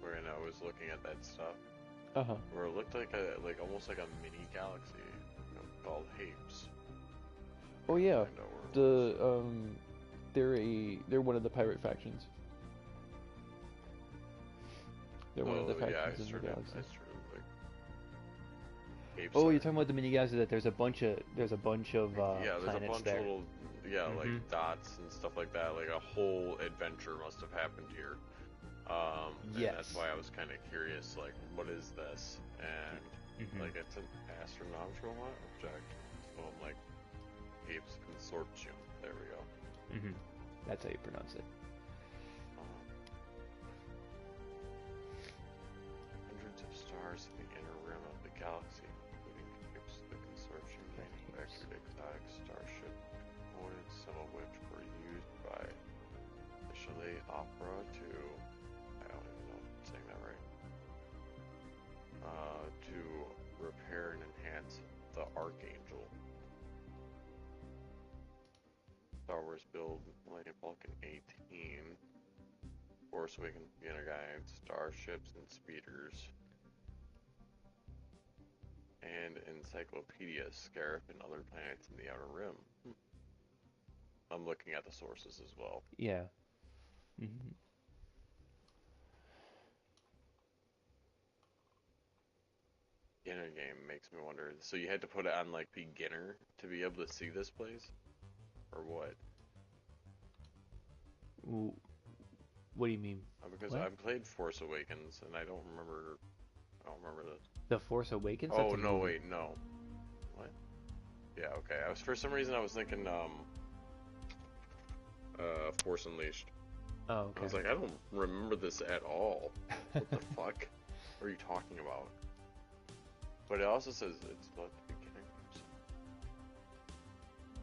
where I was looking at that stuff Uh-huh. where it looked like almost like a mini galaxy, called Hapes. Oh yeah. I know where it was. They're one of the pirate factions. They're one of the factions in the galaxy. Hapes Oh, are- you're talking about the mini galaxy that there's a bunch of yeah, there's a planets bunch there. of little like Mhm. dots and stuff like that. Like a whole adventure must have happened here. And that's Yes. why I was kind of curious, like, what is this? And Mhm. like, it's an astronomical object. So I'm like, Hapes Consortium. There we go. Mhm. That's how you pronounce it. Hundreds of stars in the inner rim of the galaxy, including Hapes, the consortium manufactured exotic starship components, some of which were used by the Chalet Opera to, I don't even know if I'm saying that right, to repair and enhance the Archangel. Star Wars build Millennium Falcon 18, Force Awakens beginner guide, starships and speeders, and Encyclopedia Scarif and other planets in the Outer Rim. I'm looking at the sources as well. Yeah. Mhm. Beginner game makes me wonder. So you had to put it on like beginner to be able to see this place, or what? What do you mean? Because What? I've played Force Awakens and I don't remember. I don't remember this. The Force Awakens? Oh That's a no, movie. wait, no. What? Yeah, okay. For some reason I was thinking Force Unleashed. Oh, I okay. was like, I don't remember this at all. What the fuck? What are you talking about? But it also says it's about the beginner games.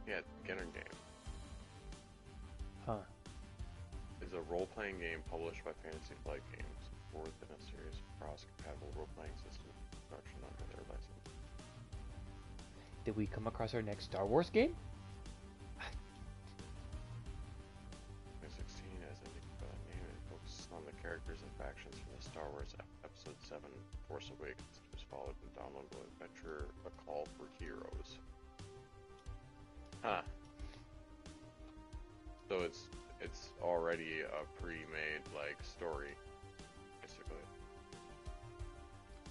Yeah, beginner game. Huh. Is a role-playing game published by Fantasy Flight Games, fourth in a series of cross-compatible role-playing systems production under their license. Did we come across our next Star Wars game? 2016, as indicated by the name, it focuses on the characters and factions from the Star Wars Episode 7, Force Awakens, which was followed in the downloadable adventure, A Call for Heroes. Huh. So it's already a pre-made, like, story, basically.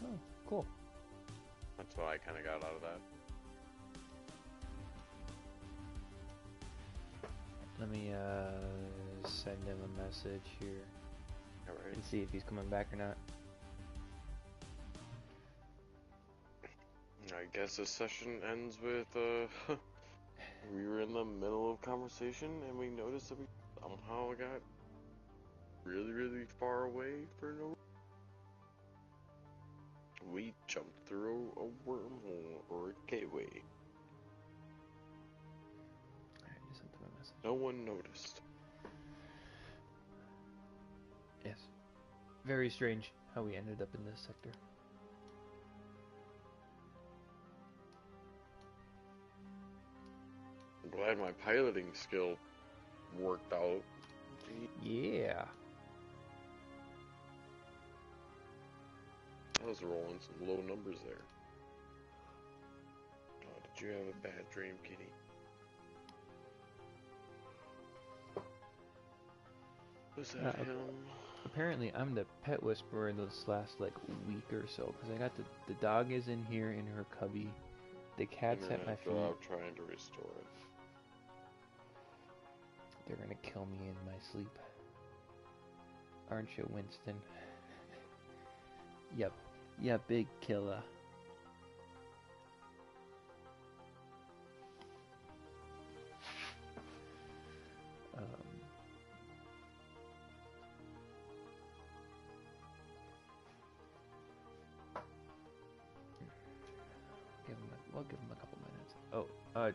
Oh, cool. That's what I kind of got out of that. Let me send him a message here Alright. and see if he's coming back or not. I guess this session ends with, we were in the middle of conversation and we noticed that we somehow got really, really far away for no reason. We jumped through a wormhole or a gateway. Alright, just sent him a message. No one noticed. Yes. Very strange how we ended up in this sector. I'm glad my piloting skill worked out. Yeah. I was rolling some low numbers there. Oh, did you have a bad dream, kitty? Was that him? Apparently, I'm the pet whisperer this last like week or so because I got the dog is in here in her cubby. The cat's at my feet. I'm trying to restore it. They're gonna kill me in my sleep. Aren't you, Winston? Yep. Yeah, big killer.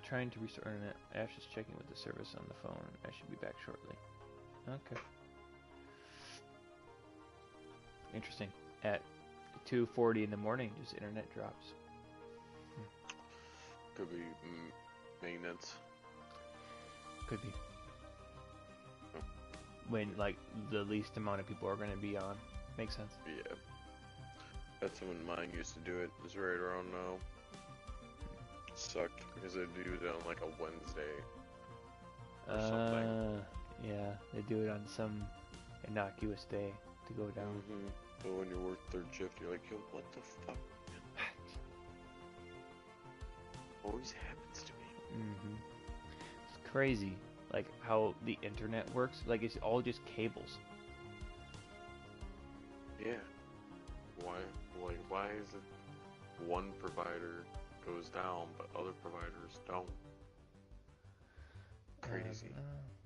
Trying to restore internet. Ash is checking with the service on the phone. I should be back shortly. Okay. Interesting. At 2:40 in the morning, just internet drops. Could be maintenance. Could be. When, like, the least amount of people are going to be on. Makes sense. Yeah. That's when mine used to do it. It was right around now. Sucked because they do it on like a Wednesday or something. Yeah, they do it on some innocuous day to go down. But when you work third shift, you're like, yo, what the fuck? Always happens to me. It's crazy, like how the internet works. Like it's all just cables. Yeah. Why is it one provider goes down, but other providers don't? Crazy.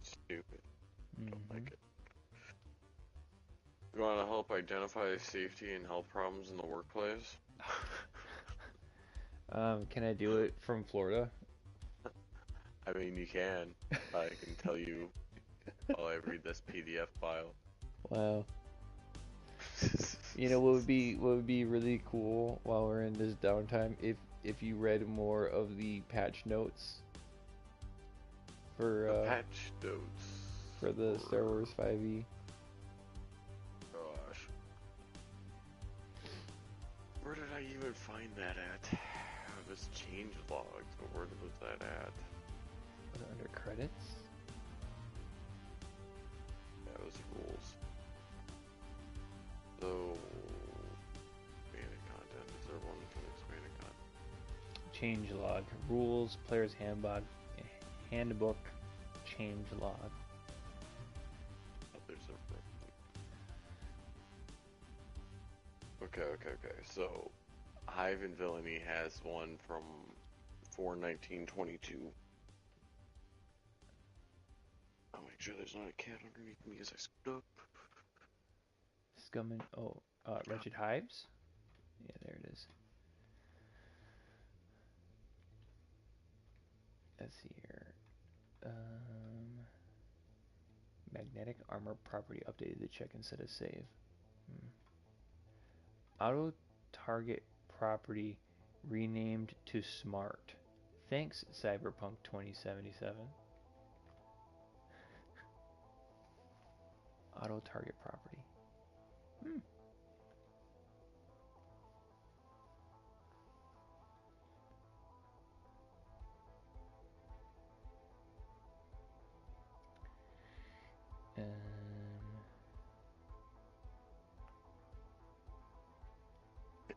Stupid. Don't like it. You want to help identify safety and health problems in the workplace? Can I do it from Florida? I mean, you can. I can tell you while I read this PDF file. Wow. You know what would be really cool while we're in this downtime if you read more of the patch notes for patch notes for the Star Wars 5e. Gosh, where did I even find that at? This change logs. Where was that at? Was it under credits? That was rules. So, expanded content. Is there one from expanded content? Change log, rules, player's handbook, change log. Oh, there's a. Okay. So, Hive and Villainy has one from 4/19/22. I'll make sure there's not a cat underneath me as I scoot up. Scum and Wretched Hives? Yeah, there it is. Let's see here. Magnetic armor property updated to check instead of save. Auto target property renamed to smart. Thanks, Cyberpunk 2077. Auto target property.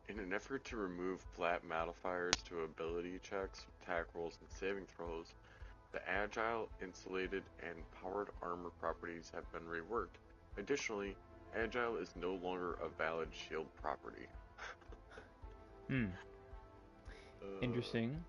In an effort to remove flat modifiers to ability checks, attack rolls, and saving throws, the agile, insulated, and powered armor properties have been reworked. Additionally, agile is no longer a valid shield property. Interesting.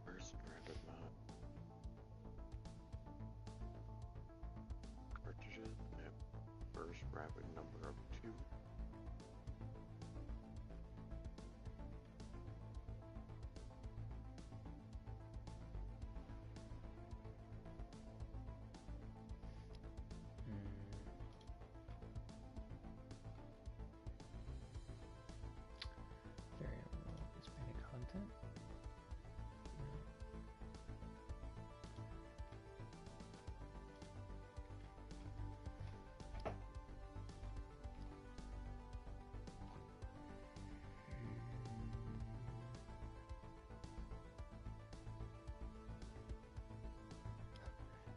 First rapid mod. Cartridges have first rapid number of 2. Variable expanded content.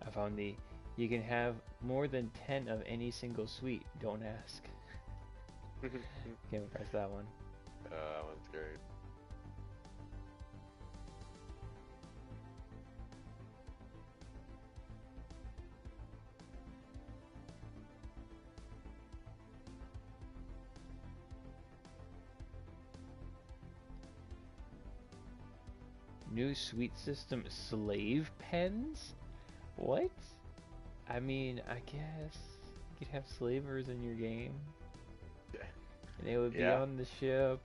I found you can have more than 10 of any single suite. Don't ask. Can't press that one. That one's great. New suite system slave pens? What? I mean, I guess you could have slavers in your game. And they would be Yeah. on the ship.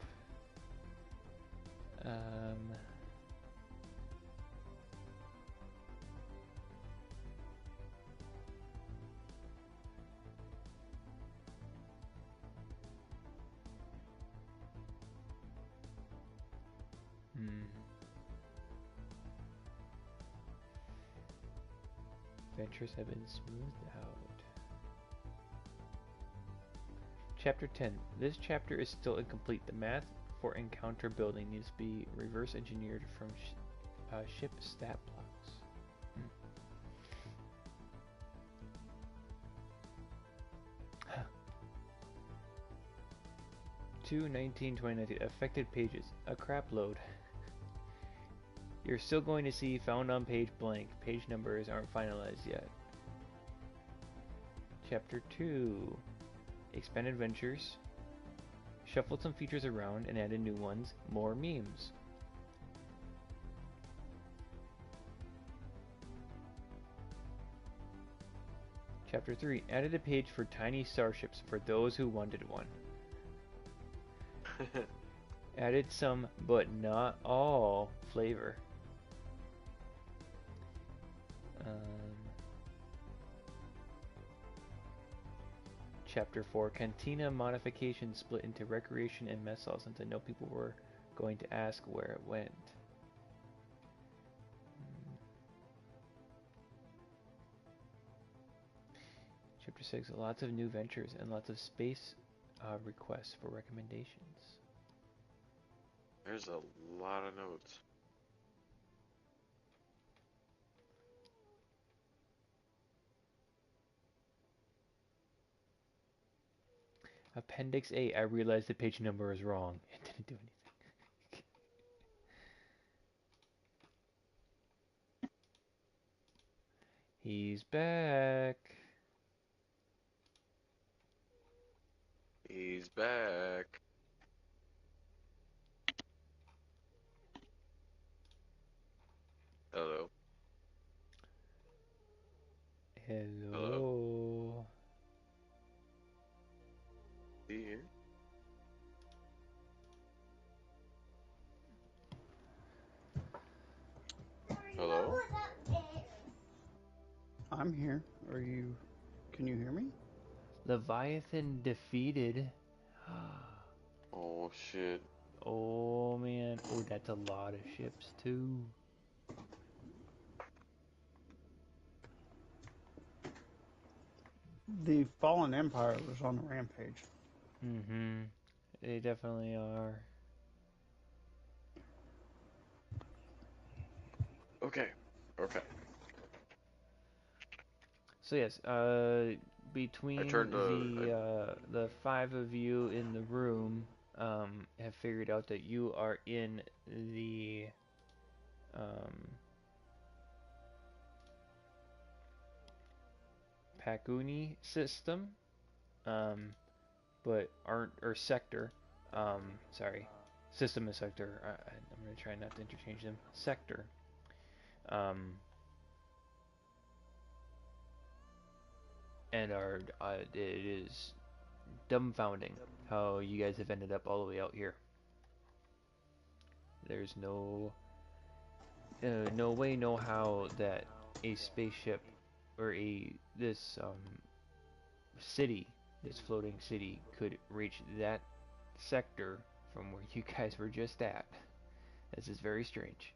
Ventures have been smoothed out. Chapter 10. This chapter is still incomplete. The math for encounter building needs to be reverse engineered from ship stat blocks. 2/19/2019. Affected pages. A crap load. You're still going to see found on page blank. Page numbers aren't finalized yet. Chapter 2. Expanded Ventures. Shuffled some features around and added new ones. More memes. Chapter 3. Added a page for tiny starships for those who wanted one. Added some, but not all, flavor. Chapter 4. Cantina modification split into recreation and mess halls since I know people were going to ask where it went. Chapter 6. Lots of new ventures and lots of space requests for recommendations. There's a lot of notes. Appendix A. I realized the page number is wrong. It didn't do anything. He's back. He's back. Hello. Hello. Hello. Is he here? Hello? I'm here. Are you? Can you hear me? Leviathan defeated. Oh shit. Oh man. Oh, that's a lot of ships too. The Fallen Empire was on a rampage. Mm-hmm. They definitely are. Okay. Okay. So yes, between the five of you in the room, have figured out that you are in the Pakuni system, but aren't, or sector, sorry, system and sector. I'm gonna try not to interchange them. Sector. And it is dumbfounding how you guys have ended up all the way out here. There's no way, no how that a spaceship or this city, this floating city, could reach that sector from where you guys were just at. This is very strange.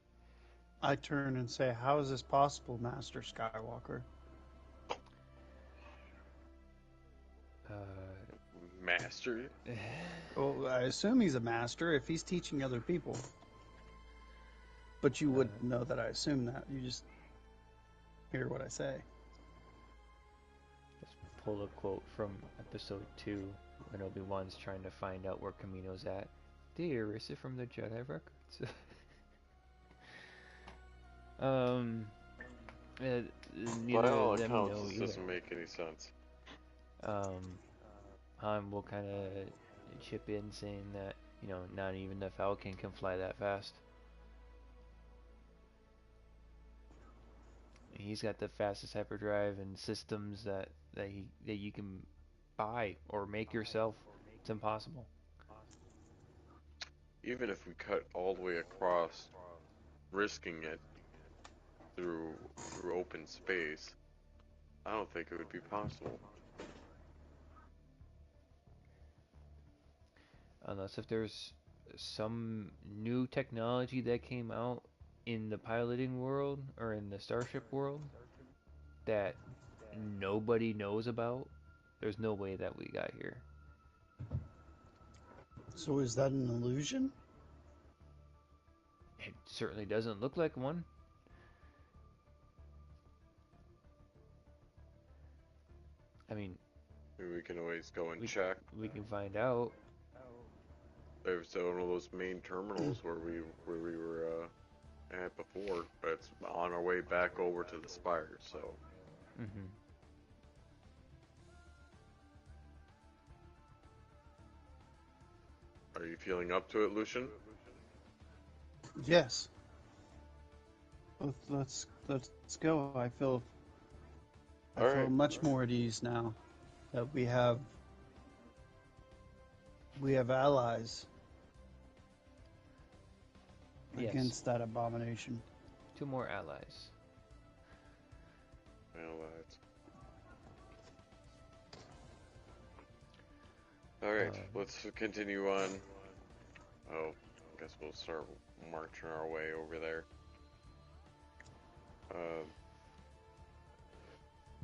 I turn and say, "How is this possible, Master Skywalker?" Master? Well, I assume he's a master if he's teaching other people. But you wouldn't know that I assume that. You just hear what I say. Let's pull a quote from episode 2 when Obi-Wan's trying to find out where Kamino's at. Dear, is it from the Jedi records? By all of them accounts, know this either. doesn't make any sense. Han will kind of chip in saying that, not even the Falcon can fly that fast. He's got the fastest hyperdrive and systems that you can buy or make yourself. It's impossible. Even if we cut all the way across, risking it through open space, I don't think it would be possible. Unless if there's some new technology that came out in the piloting world or in the Starship world that nobody knows about, there's no way that we got here. So is that an illusion? It certainly doesn't look like one. I mean, Maybe we can always go and check. we can find out. There's one of those main terminals where we were at before, but it's on our way back over to the spire. So. Mm-hmm. Are you feeling up to it, Lucian? Yes. Let's go. I feel Alright. much more at ease now that we have allies Yes. against that abomination. 2 more allies. Well, that's... Alright, let's continue on. Oh, I guess we'll start marching our way over there.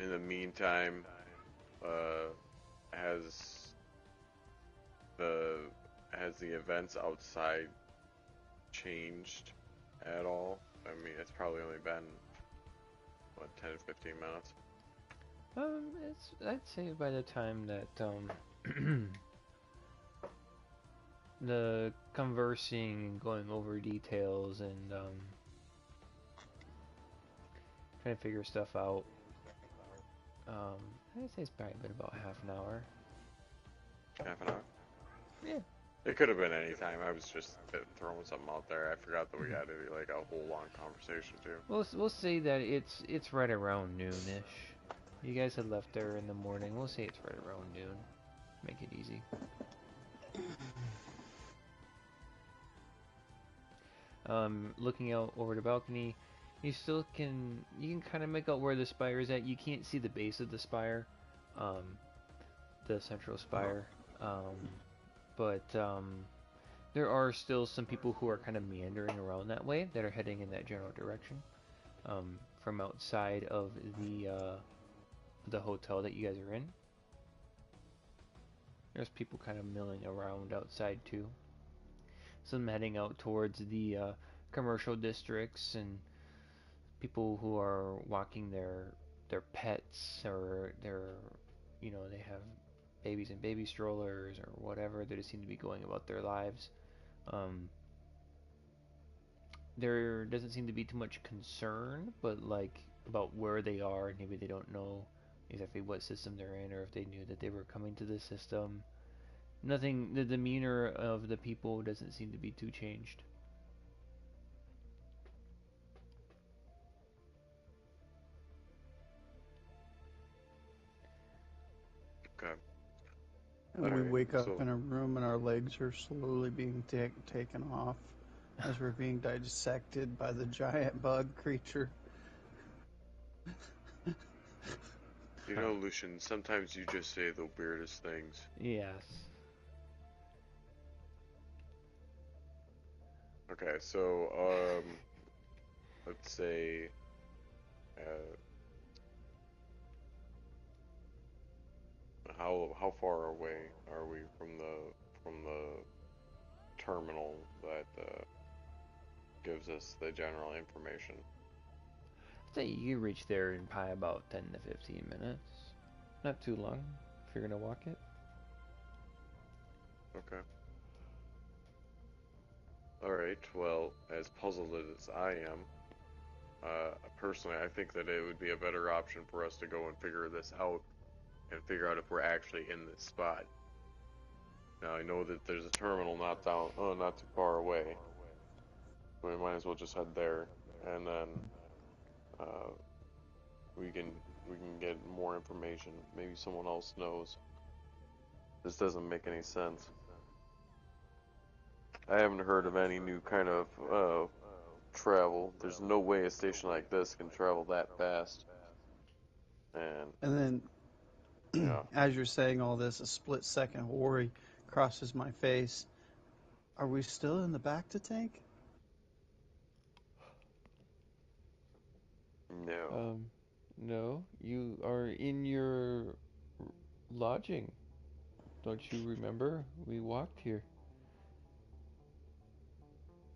In the meantime, has the events outside changed at all? I mean, it's probably only been, what, 10 to 15 minutes? I'd say by the time that the conversing, going over details, and trying to figure stuff out, I'd say it's probably been about half an hour. Half an hour? Yeah. It could have been any time. I was just throwing something out there. I forgot that we had like a whole long conversation too. We'll say that it's right around noonish. You guys had left there in the morning. We'll say it's right around noon. Make it easy. Looking out over the balcony, you can kind of make out where the spire is at. You can't see the base of the spire, the central spire, but there are still some people who are kind of meandering around that way that are heading in that general direction, from outside of the hotel that you guys are in. There's people kind of milling around outside too. Some heading out towards the commercial districts, and people who are walking their pets, or they have babies in baby strollers or whatever. They just seem to be going about their lives. There doesn't seem to be too much concern, but like about where they are, maybe they don't know exactly what system they're in, or if they knew that they were coming to this system. Nothing. The demeanor of the people doesn't seem to be too changed. Okay. And we wake up in a room and our legs are slowly being taken off as we're being dissected by the giant bug creature. You know, Lucian, sometimes you just say the weirdest things. Yes. Okay, so, let's say, how far away are we from the terminal that gives us the general information? I'd say you can reach there in probably about 10 to 15 minutes. Not too long if you're gonna walk it. Okay. Alright, well, as puzzled as I am, personally, I think that it would be a better option for us to go and figure this out, and figure out if we're actually in this spot. Now, I know that there's a terminal not too far away, so we might as well just head there, and then, we can get more information. Maybe someone else knows. This doesn't make any sense. I haven't heard of any new kind of travel. There's no way a station like this can travel that fast. And then, yeah. as you're saying all this, a split-second worry crosses my face. Are we still in the Bacta tank? No. No, you are in your lodging. Don't you remember? We walked here.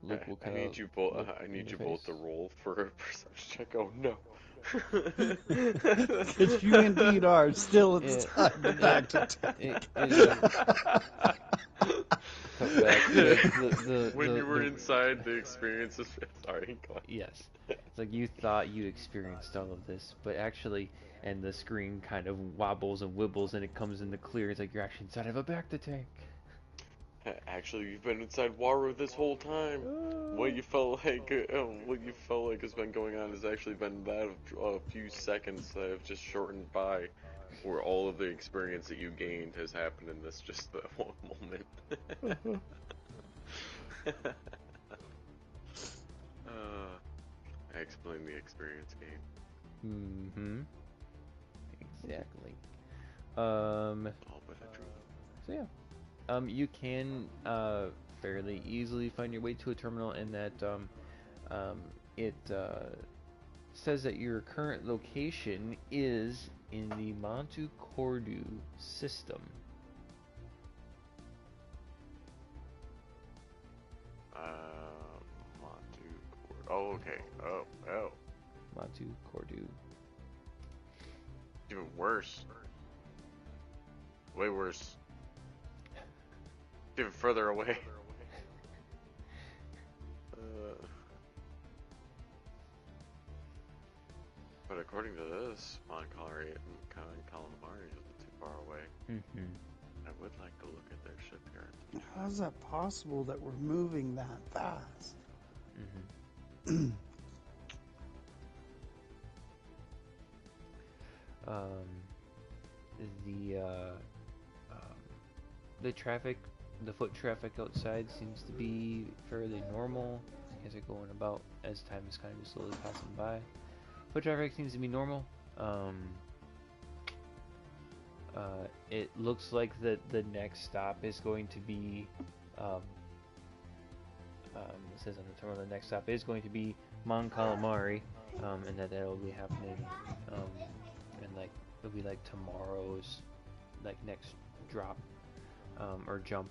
Luke will I kind need of you both. look I in need your you both face. to roll for a perception check. Oh no. Because you indeed are still inside the Bacta tank. Cut back. When you were inside, the experience is. Sorry, go on. Yes. It's like you thought you experienced all of this, but actually, and the screen kind of wobbles and wibbles and it comes into clear. It's like you're actually inside of a Bacta tank. Actually, you've been inside Waru this whole time. What you felt like has been going on has actually been that of a few seconds that have just shortened by, where all of the experience that you gained has happened in this just that one moment. I explained the experience game. Mm-hmm. Exactly. All but a dream. So yeah. You can fairly easily find your way to a terminal, in that it says that your current location is in the Montu Cordu system. Oh, okay. Oh. Montu Cordu. Even worse. Way worse. Even further away. But according to this, Calamari is a little too far away. Mm-hmm. I would like to look at their ship here. How's that possible that we're moving that fast? Mm-hmm. The traffic, the foot traffic outside seems to be fairly normal. You guys are going about as time is kind of slowly passing by. Foot traffic seems to be normal. It looks like the next stop is going to be, it says on the terminal, the next stop is going to be Mon Calamari, and that'll be happening, and like it'll be like tomorrow's like next drop, or jump.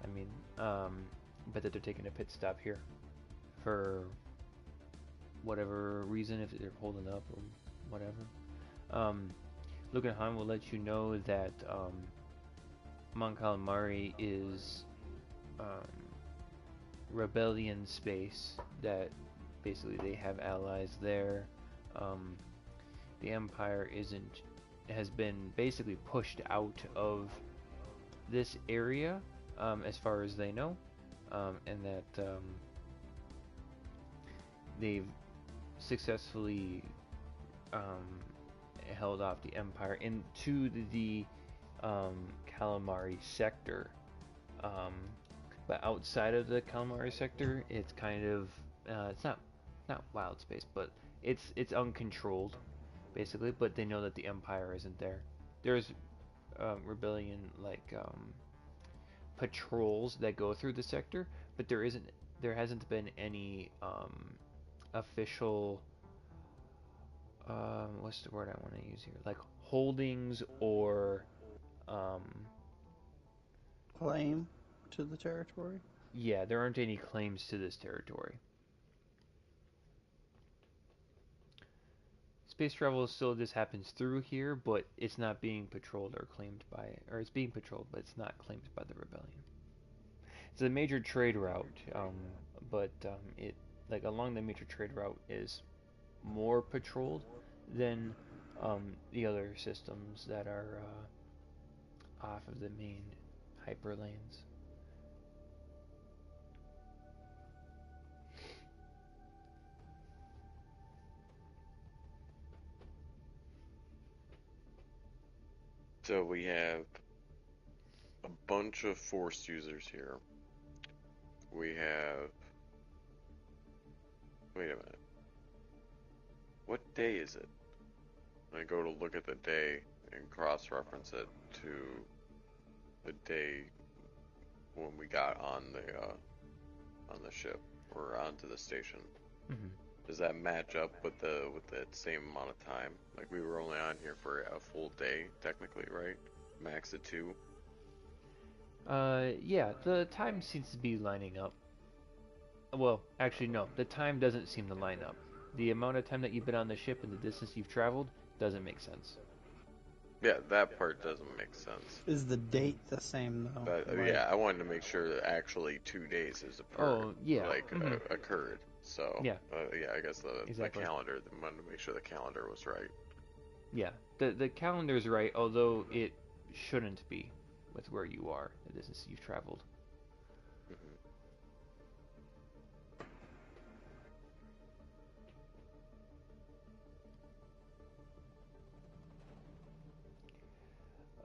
I mean, but that they're taking a pit stop here for whatever reason, if they're holding up or whatever. Luke and Han will let you know that Mon Calamari is rebellion space, that basically they have allies there. The Empire has been basically pushed out of this area, as far as they know, and that they've successfully held off the Empire into the Calamari sector. But outside of the Calamari sector, it's kind of it's not wild space, but it's uncontrolled, basically. But they know that the Empire isn't there. There's rebellion patrols that go through the sector, but there hasn't been any official what's the word I want to use here? Like holdings or Claim to the territory? yeah, there aren't any claims to this territory. Space travel still just happens through here, but it's not being patrolled or claimed by, or it's being patrolled, but it's not claimed by the rebellion. It's a major trade route, but it like along the major trade route is more patrolled than the other systems that are off of the main hyperlanes. So we have a bunch of Force users here. We have... Wait a minute. What day is it? I go to look at the day and cross-reference it to the day when we got on the ship or onto the station. Mm-hmm. Does that match up with the same amount of time? Like we were only on here for a full day, technically, right? Max at 2. Yeah, the time seems to be lining up. Well, actually, no, the time doesn't seem to line up. The amount of time that you've been on the ship and the distance you've traveled doesn't make sense. Yeah, that part doesn't make sense. Is the date the same though? But Like, yeah, I wanted to make sure that actually 2 days has Oh, yeah. occurred. So Yeah. Yeah, I guess the Exactly. calendar. I wanted to make sure the calendar was right. Yeah, the calendar's right, although it shouldn't be with where you are, the distance you've traveled. Mm-hmm.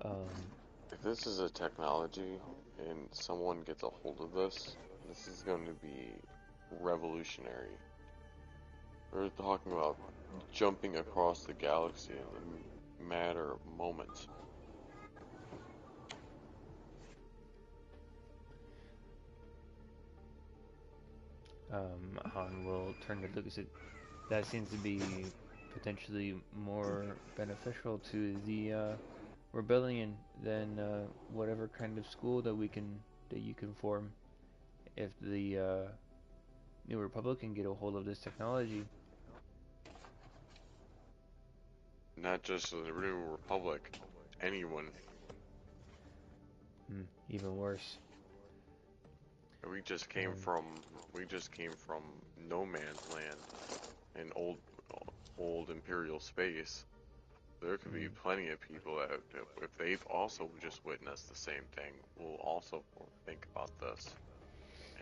Um, If this is a technology and someone gets a hold of this, this is going to be revolutionary. We're talking about jumping across the galaxy in a matter of moments. Han will turn to look at it. That seems to be potentially more beneficial to the rebellion than whatever kind of school that you can form. If the New Republic can get a hold of this technology. Not just the New Republic, anyone. Even worse. We just came from no man's land in old Imperial space. There could be plenty of people that, if they've also just witnessed the same thing, will also think about this.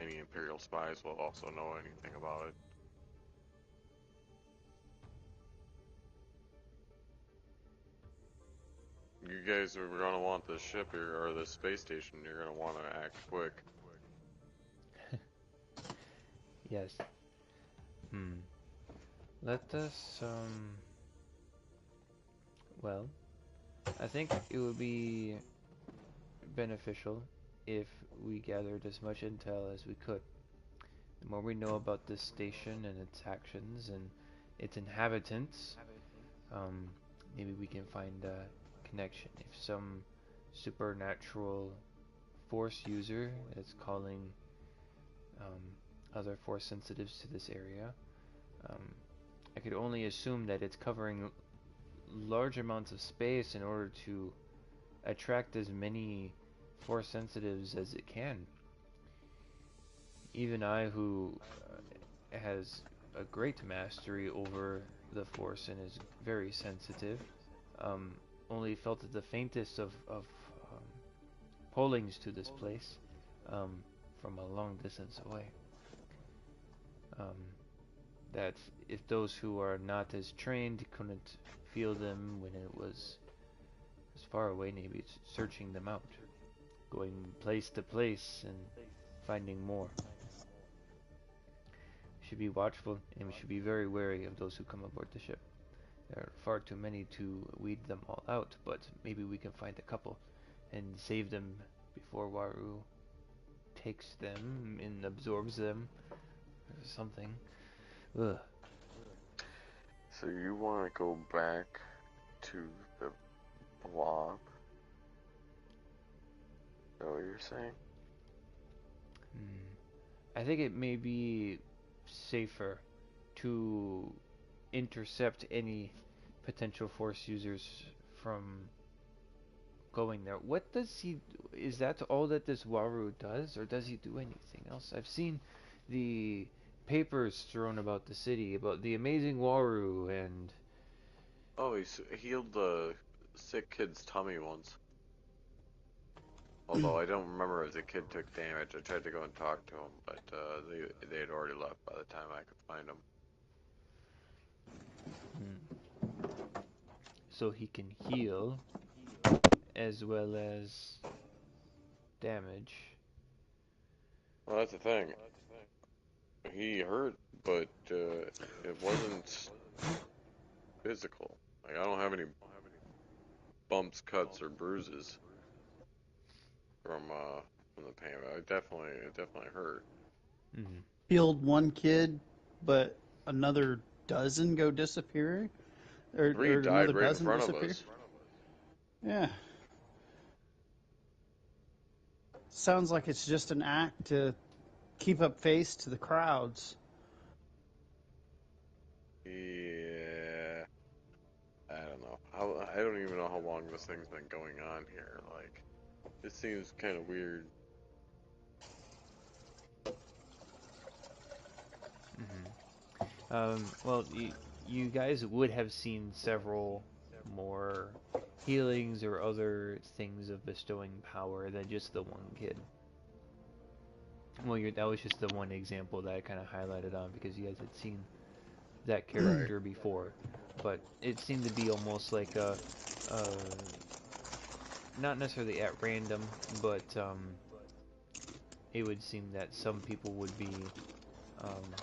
Any Imperial spies will also know anything about it. You guys are gonna want this ship here, or this space station. You're gonna want to act quick. Yes. Let us, well, I think it would be beneficial if we gathered as much intel as we could. The more we know about this station and its actions and its inhabitants, maybe we can find a connection. If some supernatural force user is calling other force sensitives to this area, I could only assume that it's covering large amounts of space in order to attract as many force sensitives as it can. Even I, who has a great mastery over the force and is very sensitive, only felt the faintest of pullings to this place from a long distance away. That if those who are not as trained couldn't feel them when it was as far away, maybe it's searching them out, going place to place and finding more. We should be watchful, and we should be very wary of those who come aboard the ship. There are far too many to weed them all out, but maybe we can find a couple and save them before Waru takes them and absorbs them or something. Ugh. So you want to go back to the blob? Is that what you're saying? I think it may be safer to intercept any potential force users from going there. What does he... Is that all that this Waru does, or does he do anything else? I've seen the papers thrown about the city, about the amazing Waru, and... Oh, he's healed the sick kid's tummy once. Although I don't remember if the kid took damage. I tried to go and talk to him, but they had already left by the time I could find him. So he can heal, as well as damage. Well, that's the thing. He hurt, but it wasn't physical. Like, I don't have any bumps, cuts, or bruises from the pain. It definitely hurt. Mm-hmm. Healed one kid, but another dozen go disappearing? Or 3 died another right in dozen front of disappear? us. Yeah. Sounds like it's just an act to keep up face to the crowds. Yeah. I don't know. I don't even know how long this thing's been going on here. Like, it seems kind of weird. Well, you guys would have seen several more healings or other things of bestowing power than just the one kid. Well, that was just the one example that I kind of highlighted on because you guys had seen that Right. character before, but it seemed to be almost like a not necessarily at random, but it would seem that some people would be um,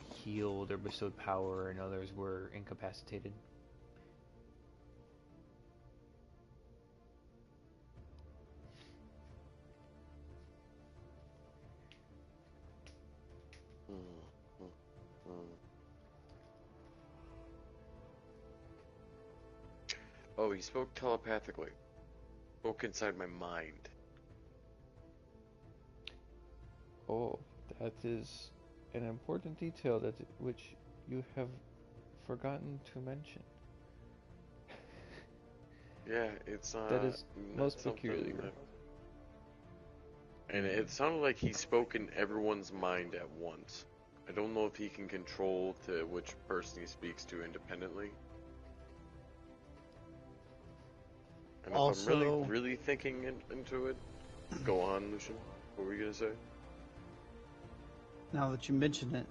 healed or bestowed power, and others were incapacitated. Hmm, hmm, hmm. Oh, he spoke telepathically. Spoke inside my mind. Oh, that is an important detail which you have forgotten to mention. Yeah, it's That is not most something. peculiar. And it sounded like he spoke in everyone's mind at once. I don't know if he can control to which person he speaks to independently. And if I'm Also, really thinking into it, go on, Lucian. What were you gonna say? now that you mention it,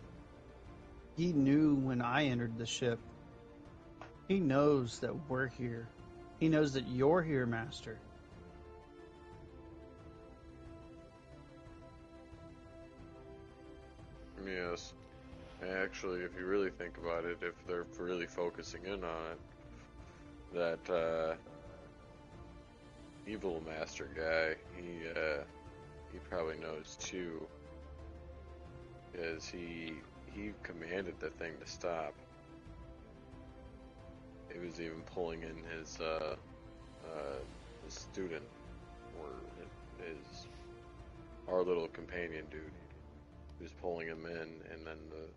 he knew when I entered the ship. He knows that we're here. He knows that you're here, Master. Yes. Actually, if you really think about it, if they're really focusing in on it, that evil master guy, he probably knows too, because he commanded the thing to stop. He was even pulling in his student, or his our little companion dude. He was pulling him in, and then the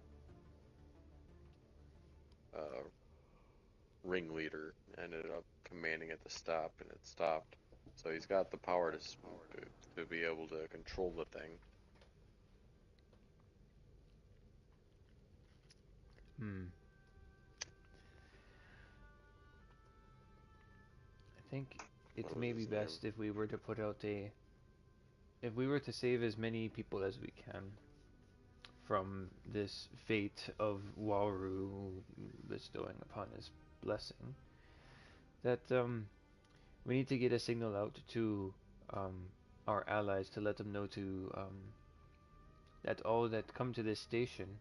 ringleader ended up commanding it to stop, and it stopped. So he's got the power to be able to control the thing. Hmm. I think it What was may be his name? best if we were to put out if we were to save as many people as we can from this fate of Waru bestowing upon his blessing, that we need to get a signal out to um, our allies to let them know that all that come to this station,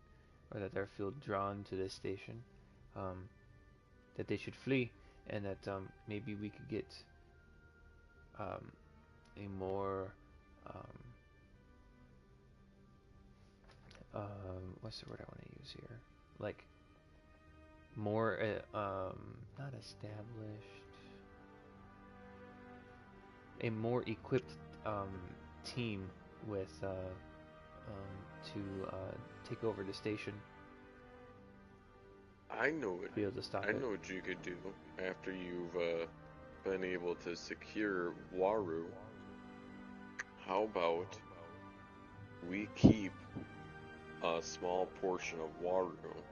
or that are feel drawn to this station, um, that they should flee, and that maybe we could get um, a more what's the word I want to use here? Like more not established, a more equipped team with to take over the station I know to it. be able to stop I it. know what you could do after you've been able to secure Waru. How about we keep a small portion of Waru,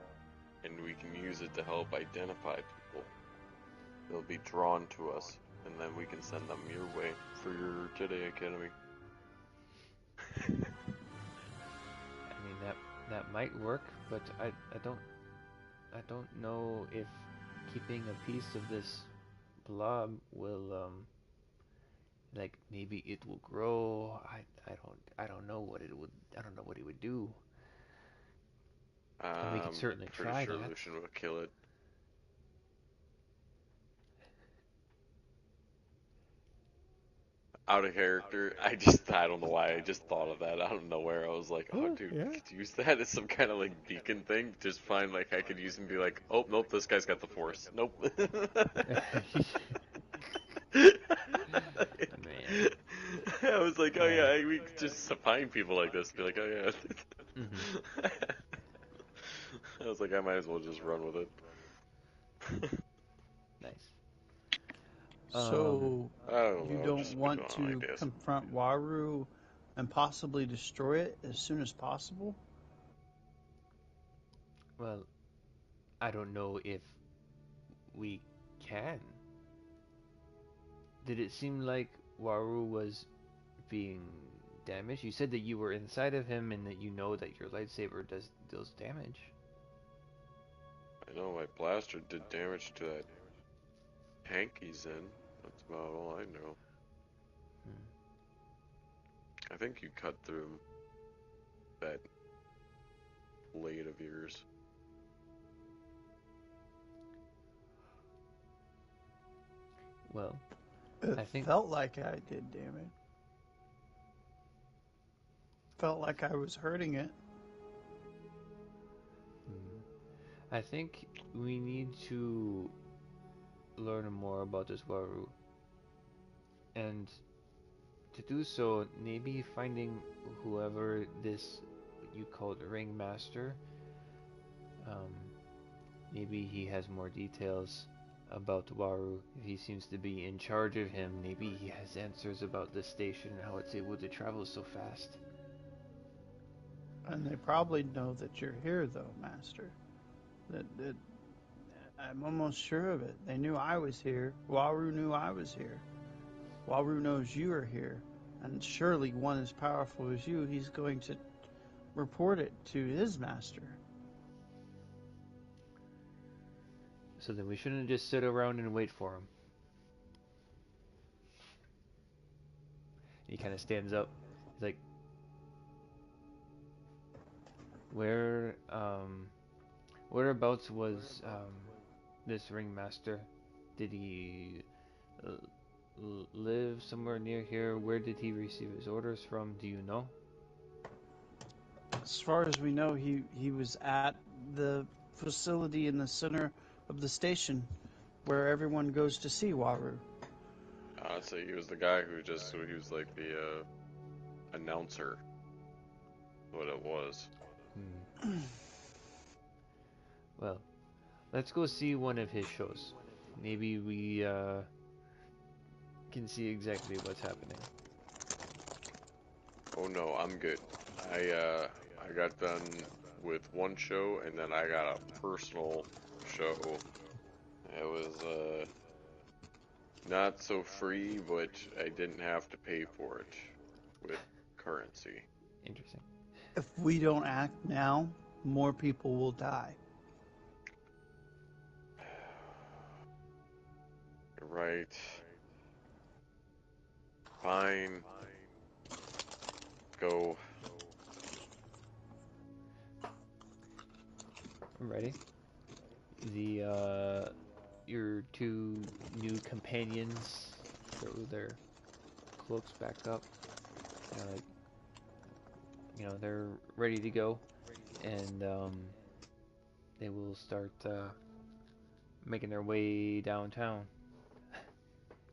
and we can use it to help identify people. They'll be drawn to us, and then we can send them your way for your Jedi Academy. I mean that might work, but I don't know if keeping a piece of this blob will like maybe it will grow. I don't know what it would I don't know what it would do. And we could certainly Pretty try sure that. Lucian will kill it. Out of character, I don't know why, I just thought of that out of nowhere. I was like, oh, dude, Yeah. we could use that as some kind of like beacon thing. Just find like I could use and be like, oh, nope, this guy's got the force. Nope. Man. I was like, oh yeah, we could just find people like this. Be like, oh yeah. Mhm. I was like, I might as well just run with it. Nice. So I don't you know, don't just want spitballing to ideas. confront Waru and possibly destroy it as soon as possible? Well, I don't know if we can. Did it seem like Waru was being damaged? You said that you were inside of him and that you know that your lightsaber deals damage. I know my blaster did damage to that tank he's in. That's about all I know. I think you cut through that blade of yours. Well, It I think felt like I did damage. Felt like I was hurting it. I think we need to learn more about this Waru. And to do so, maybe finding whoever this you called Ringmaster. Um, maybe he has more details about Waru. If he seems to be in charge of him, maybe he has answers about this station and how it's able to travel so fast. And they probably know that you're here, though, Master. That I'm almost sure of it. They knew I was here. Waru knew I was here. Waru knows you are here. And surely one as powerful as you, he's going to report it to his master. So then we shouldn't just sit around and wait for him. He kind of stands up. He's like, whereabouts was this ringmaster? Did he uh, live somewhere near here? Where did he receive his orders from? Do you know? As far as we know, he was at the facility in the center of the station where everyone goes to see Waru. Honestly, he was the guy who he was like the announcer. What it was. Well, let's go see one of his shows. Maybe we can see exactly what's happening. Oh no, I'm good. I got done with one show and then I got a personal show. It was not so free, but I didn't have to pay for it with currency. Interesting. If we don't act now, more people will die. You're right. Fine. Go. I'm ready. The your two new companions throw their cloaks back up. Like, they're ready to go, and they will start making their way downtown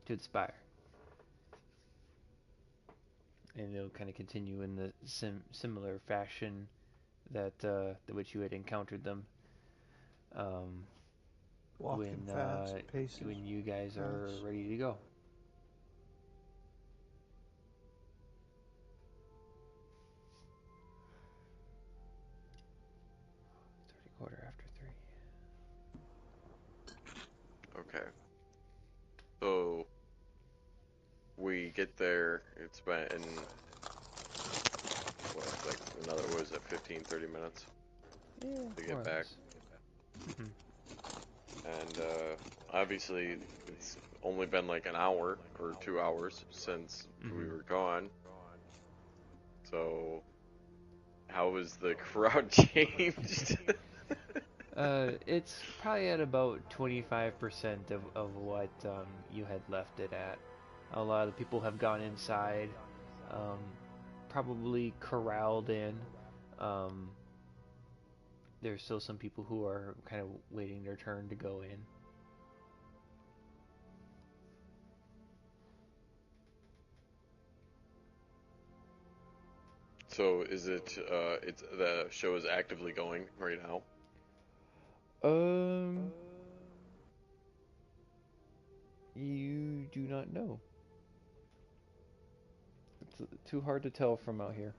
to the spire. And they'll kind of continue in the similar fashion that which you had encountered them Walking fast, pacing. when you guys are fast. ready to go. Quarter after 3. Okay. So we get there. It's been what is it, 15, 30 minutes to get back. Mm-hmm. And obviously it's only been like an hour or 2 hours since we were gone. So, how has the crowd changed? It's probably at about 25% of what you had left it at. A lot of people have gone inside, um, probably corralled in. Um, there's still some people who are kind of waiting their turn to go in. So is it, it's the show is actively going right now? You do not know. It's too hard to tell from out here.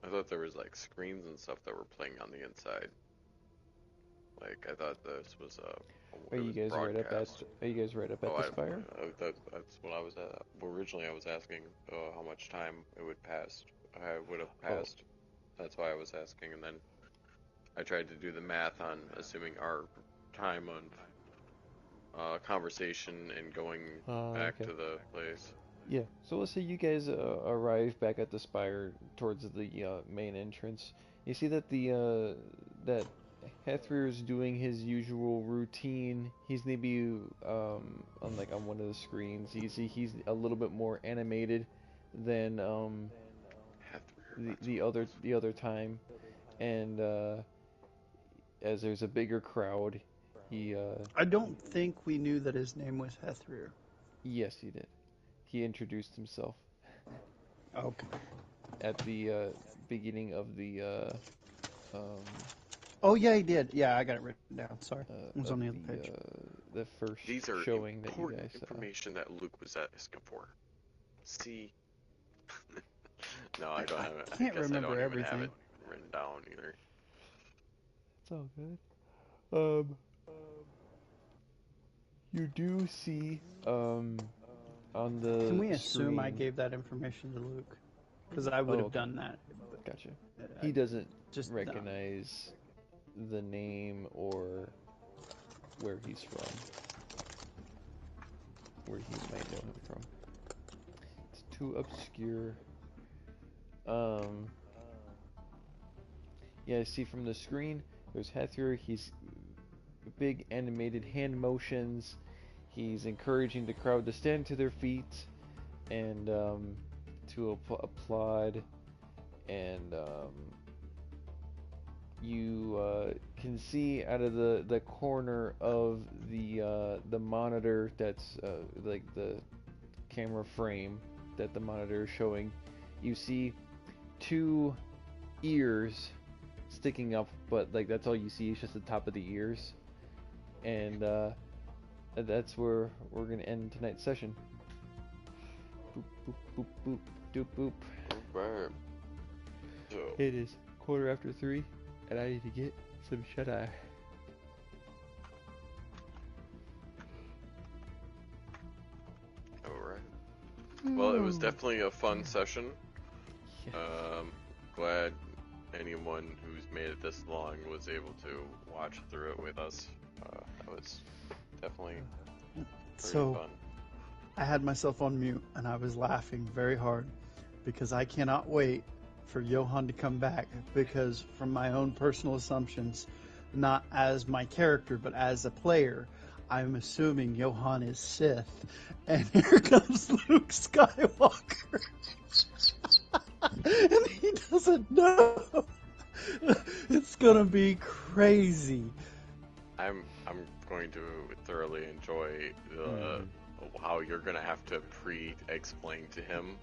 I thought there was like screens and stuff that were playing on the inside. Like I thought this was Are you guys right up at? broadcast. Are you guys right up at the spire? That's what I was at. Originally, I was asking how much time it would pass. I would have passed. That's why I was asking, and then I tried to do the math on assuming our time on conversation and going back Okay. to the place. Yeah. So let's say you guys arrive back at the spire towards the main entrance. You see that the that Hethrir is doing his usual routine. He's maybe on one of the screens. You see he's a little bit more animated than the other time, and as there's a bigger crowd, he I don't think we knew that his name was Hethrir. yes, he did. He introduced himself Okay. at the beginning of the Oh yeah, he did. Yeah, I got it written down. Sorry, it was of on the other page. the first These are showing that you important guys saw. information that Luke was asking for. See? No, I don't have it. Can't I guess I remember don't even have everything. it written down either. It's all good. You do see on the Can we assume I screen- gave that information to Luke? Because I would have okay. done that. Gotcha. I He doesn't just recognize the name or where he's from. Where he might know him from. It's too obscure. Yeah, see from the screen, there's Hethrir. He's big animated hand motions. He's encouraging the crowd to stand to their feet and to applaud. And you can see out of the corner of the monitor that's like the camera frame that the monitor is showing, you see two ears sticking up, but like that's all you see is just the top of the ears. And that's where we're gonna end tonight's session. Boop boop boop boop doop boop. Right. So, It is 3:15, and I need to get some shut-eye. alright. Well, it was definitely a fun session. Yes. Glad anyone who's made it this long was able to watch through it with us. That was definitely pretty So fun. I had myself on mute and I was laughing very hard because I cannot wait for Johan to come back, because from my own personal assumptions, not as my character but as a player, I'm assuming Johan is Sith, and here comes Luke Skywalker. And he doesn't know. It's gonna be crazy. I'm going to thoroughly enjoy how you're gonna have to explain to him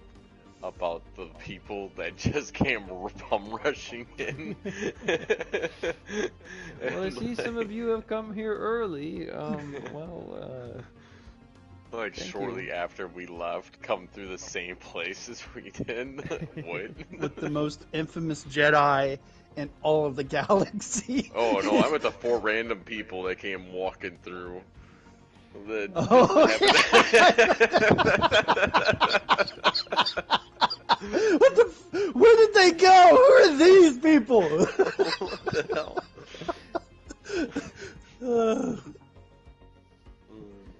about the people that just came bum rushing in. Well, I see some of you have come here early. Like Thank shortly you. after we left, come through the same place as we did. What? With the most infamous Jedi in all of the galaxy. Oh no, I'm with the 4 random people that came walking through. That Oh, where did they go? Who are these people? What the hell?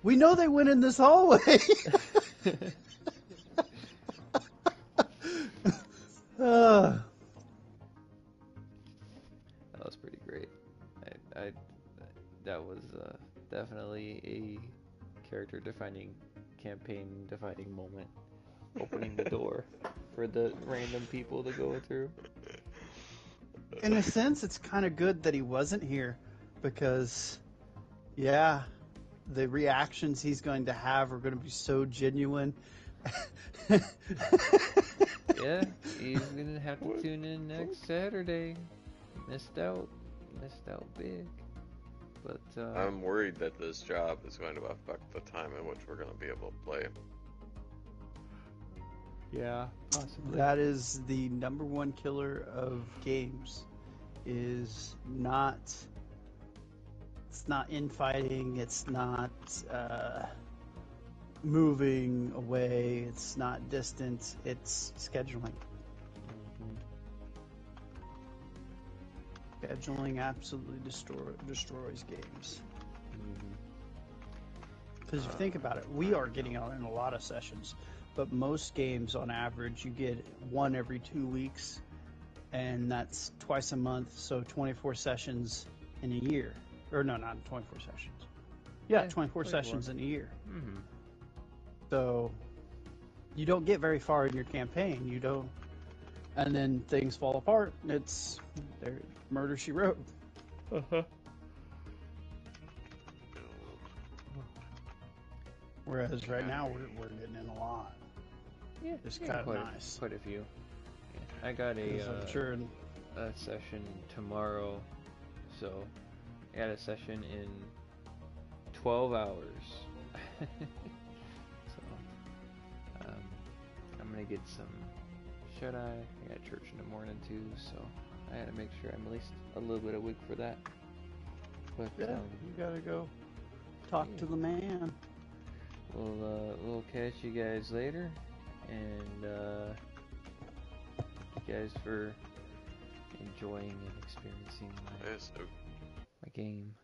We know they went in this hallway. uh, That was pretty great. I that was definitely a character-defining, campaign-defining moment. Opening the door for the random people to go through. in a sense, it's kind of good that he wasn't here because, yeah, the reactions he's going to have are going to be so genuine. Yeah, he's gonna have to tune in next Saturday. Missed out big. But I'm worried that this job is going to affect the time in which we're going to be able to play. yeah, possibly. That is the number one killer of games. Is not. It's not infighting. It's not moving away. It's not distance. It's scheduling. Scheduling absolutely destroys games. Because if you think about it, we are getting out in a lot of sessions, but most games on average you get one every 2 weeks, and that's twice a month, so 24 sessions in a year. Or no, not 24 sessions. Yeah, 24 sessions in a year. Mm-hmm. So you don't get very far in your campaign. You don't, and then things fall apart. It's there, murder she wrote. Whereas right now we're getting in a lot. Yeah, It's yeah, kind of quite nice. quite a few. Yeah. I got I'm sure. a session tomorrow, so I got a session in 12 hours. So I'm gonna get some shut-eye. I got church in the morning too, so I had to make sure I'm at least a little bit awake for that. But Yeah, you gotta go talk to the man. we'll catch you guys later, and thank you guys for enjoying and experiencing my game.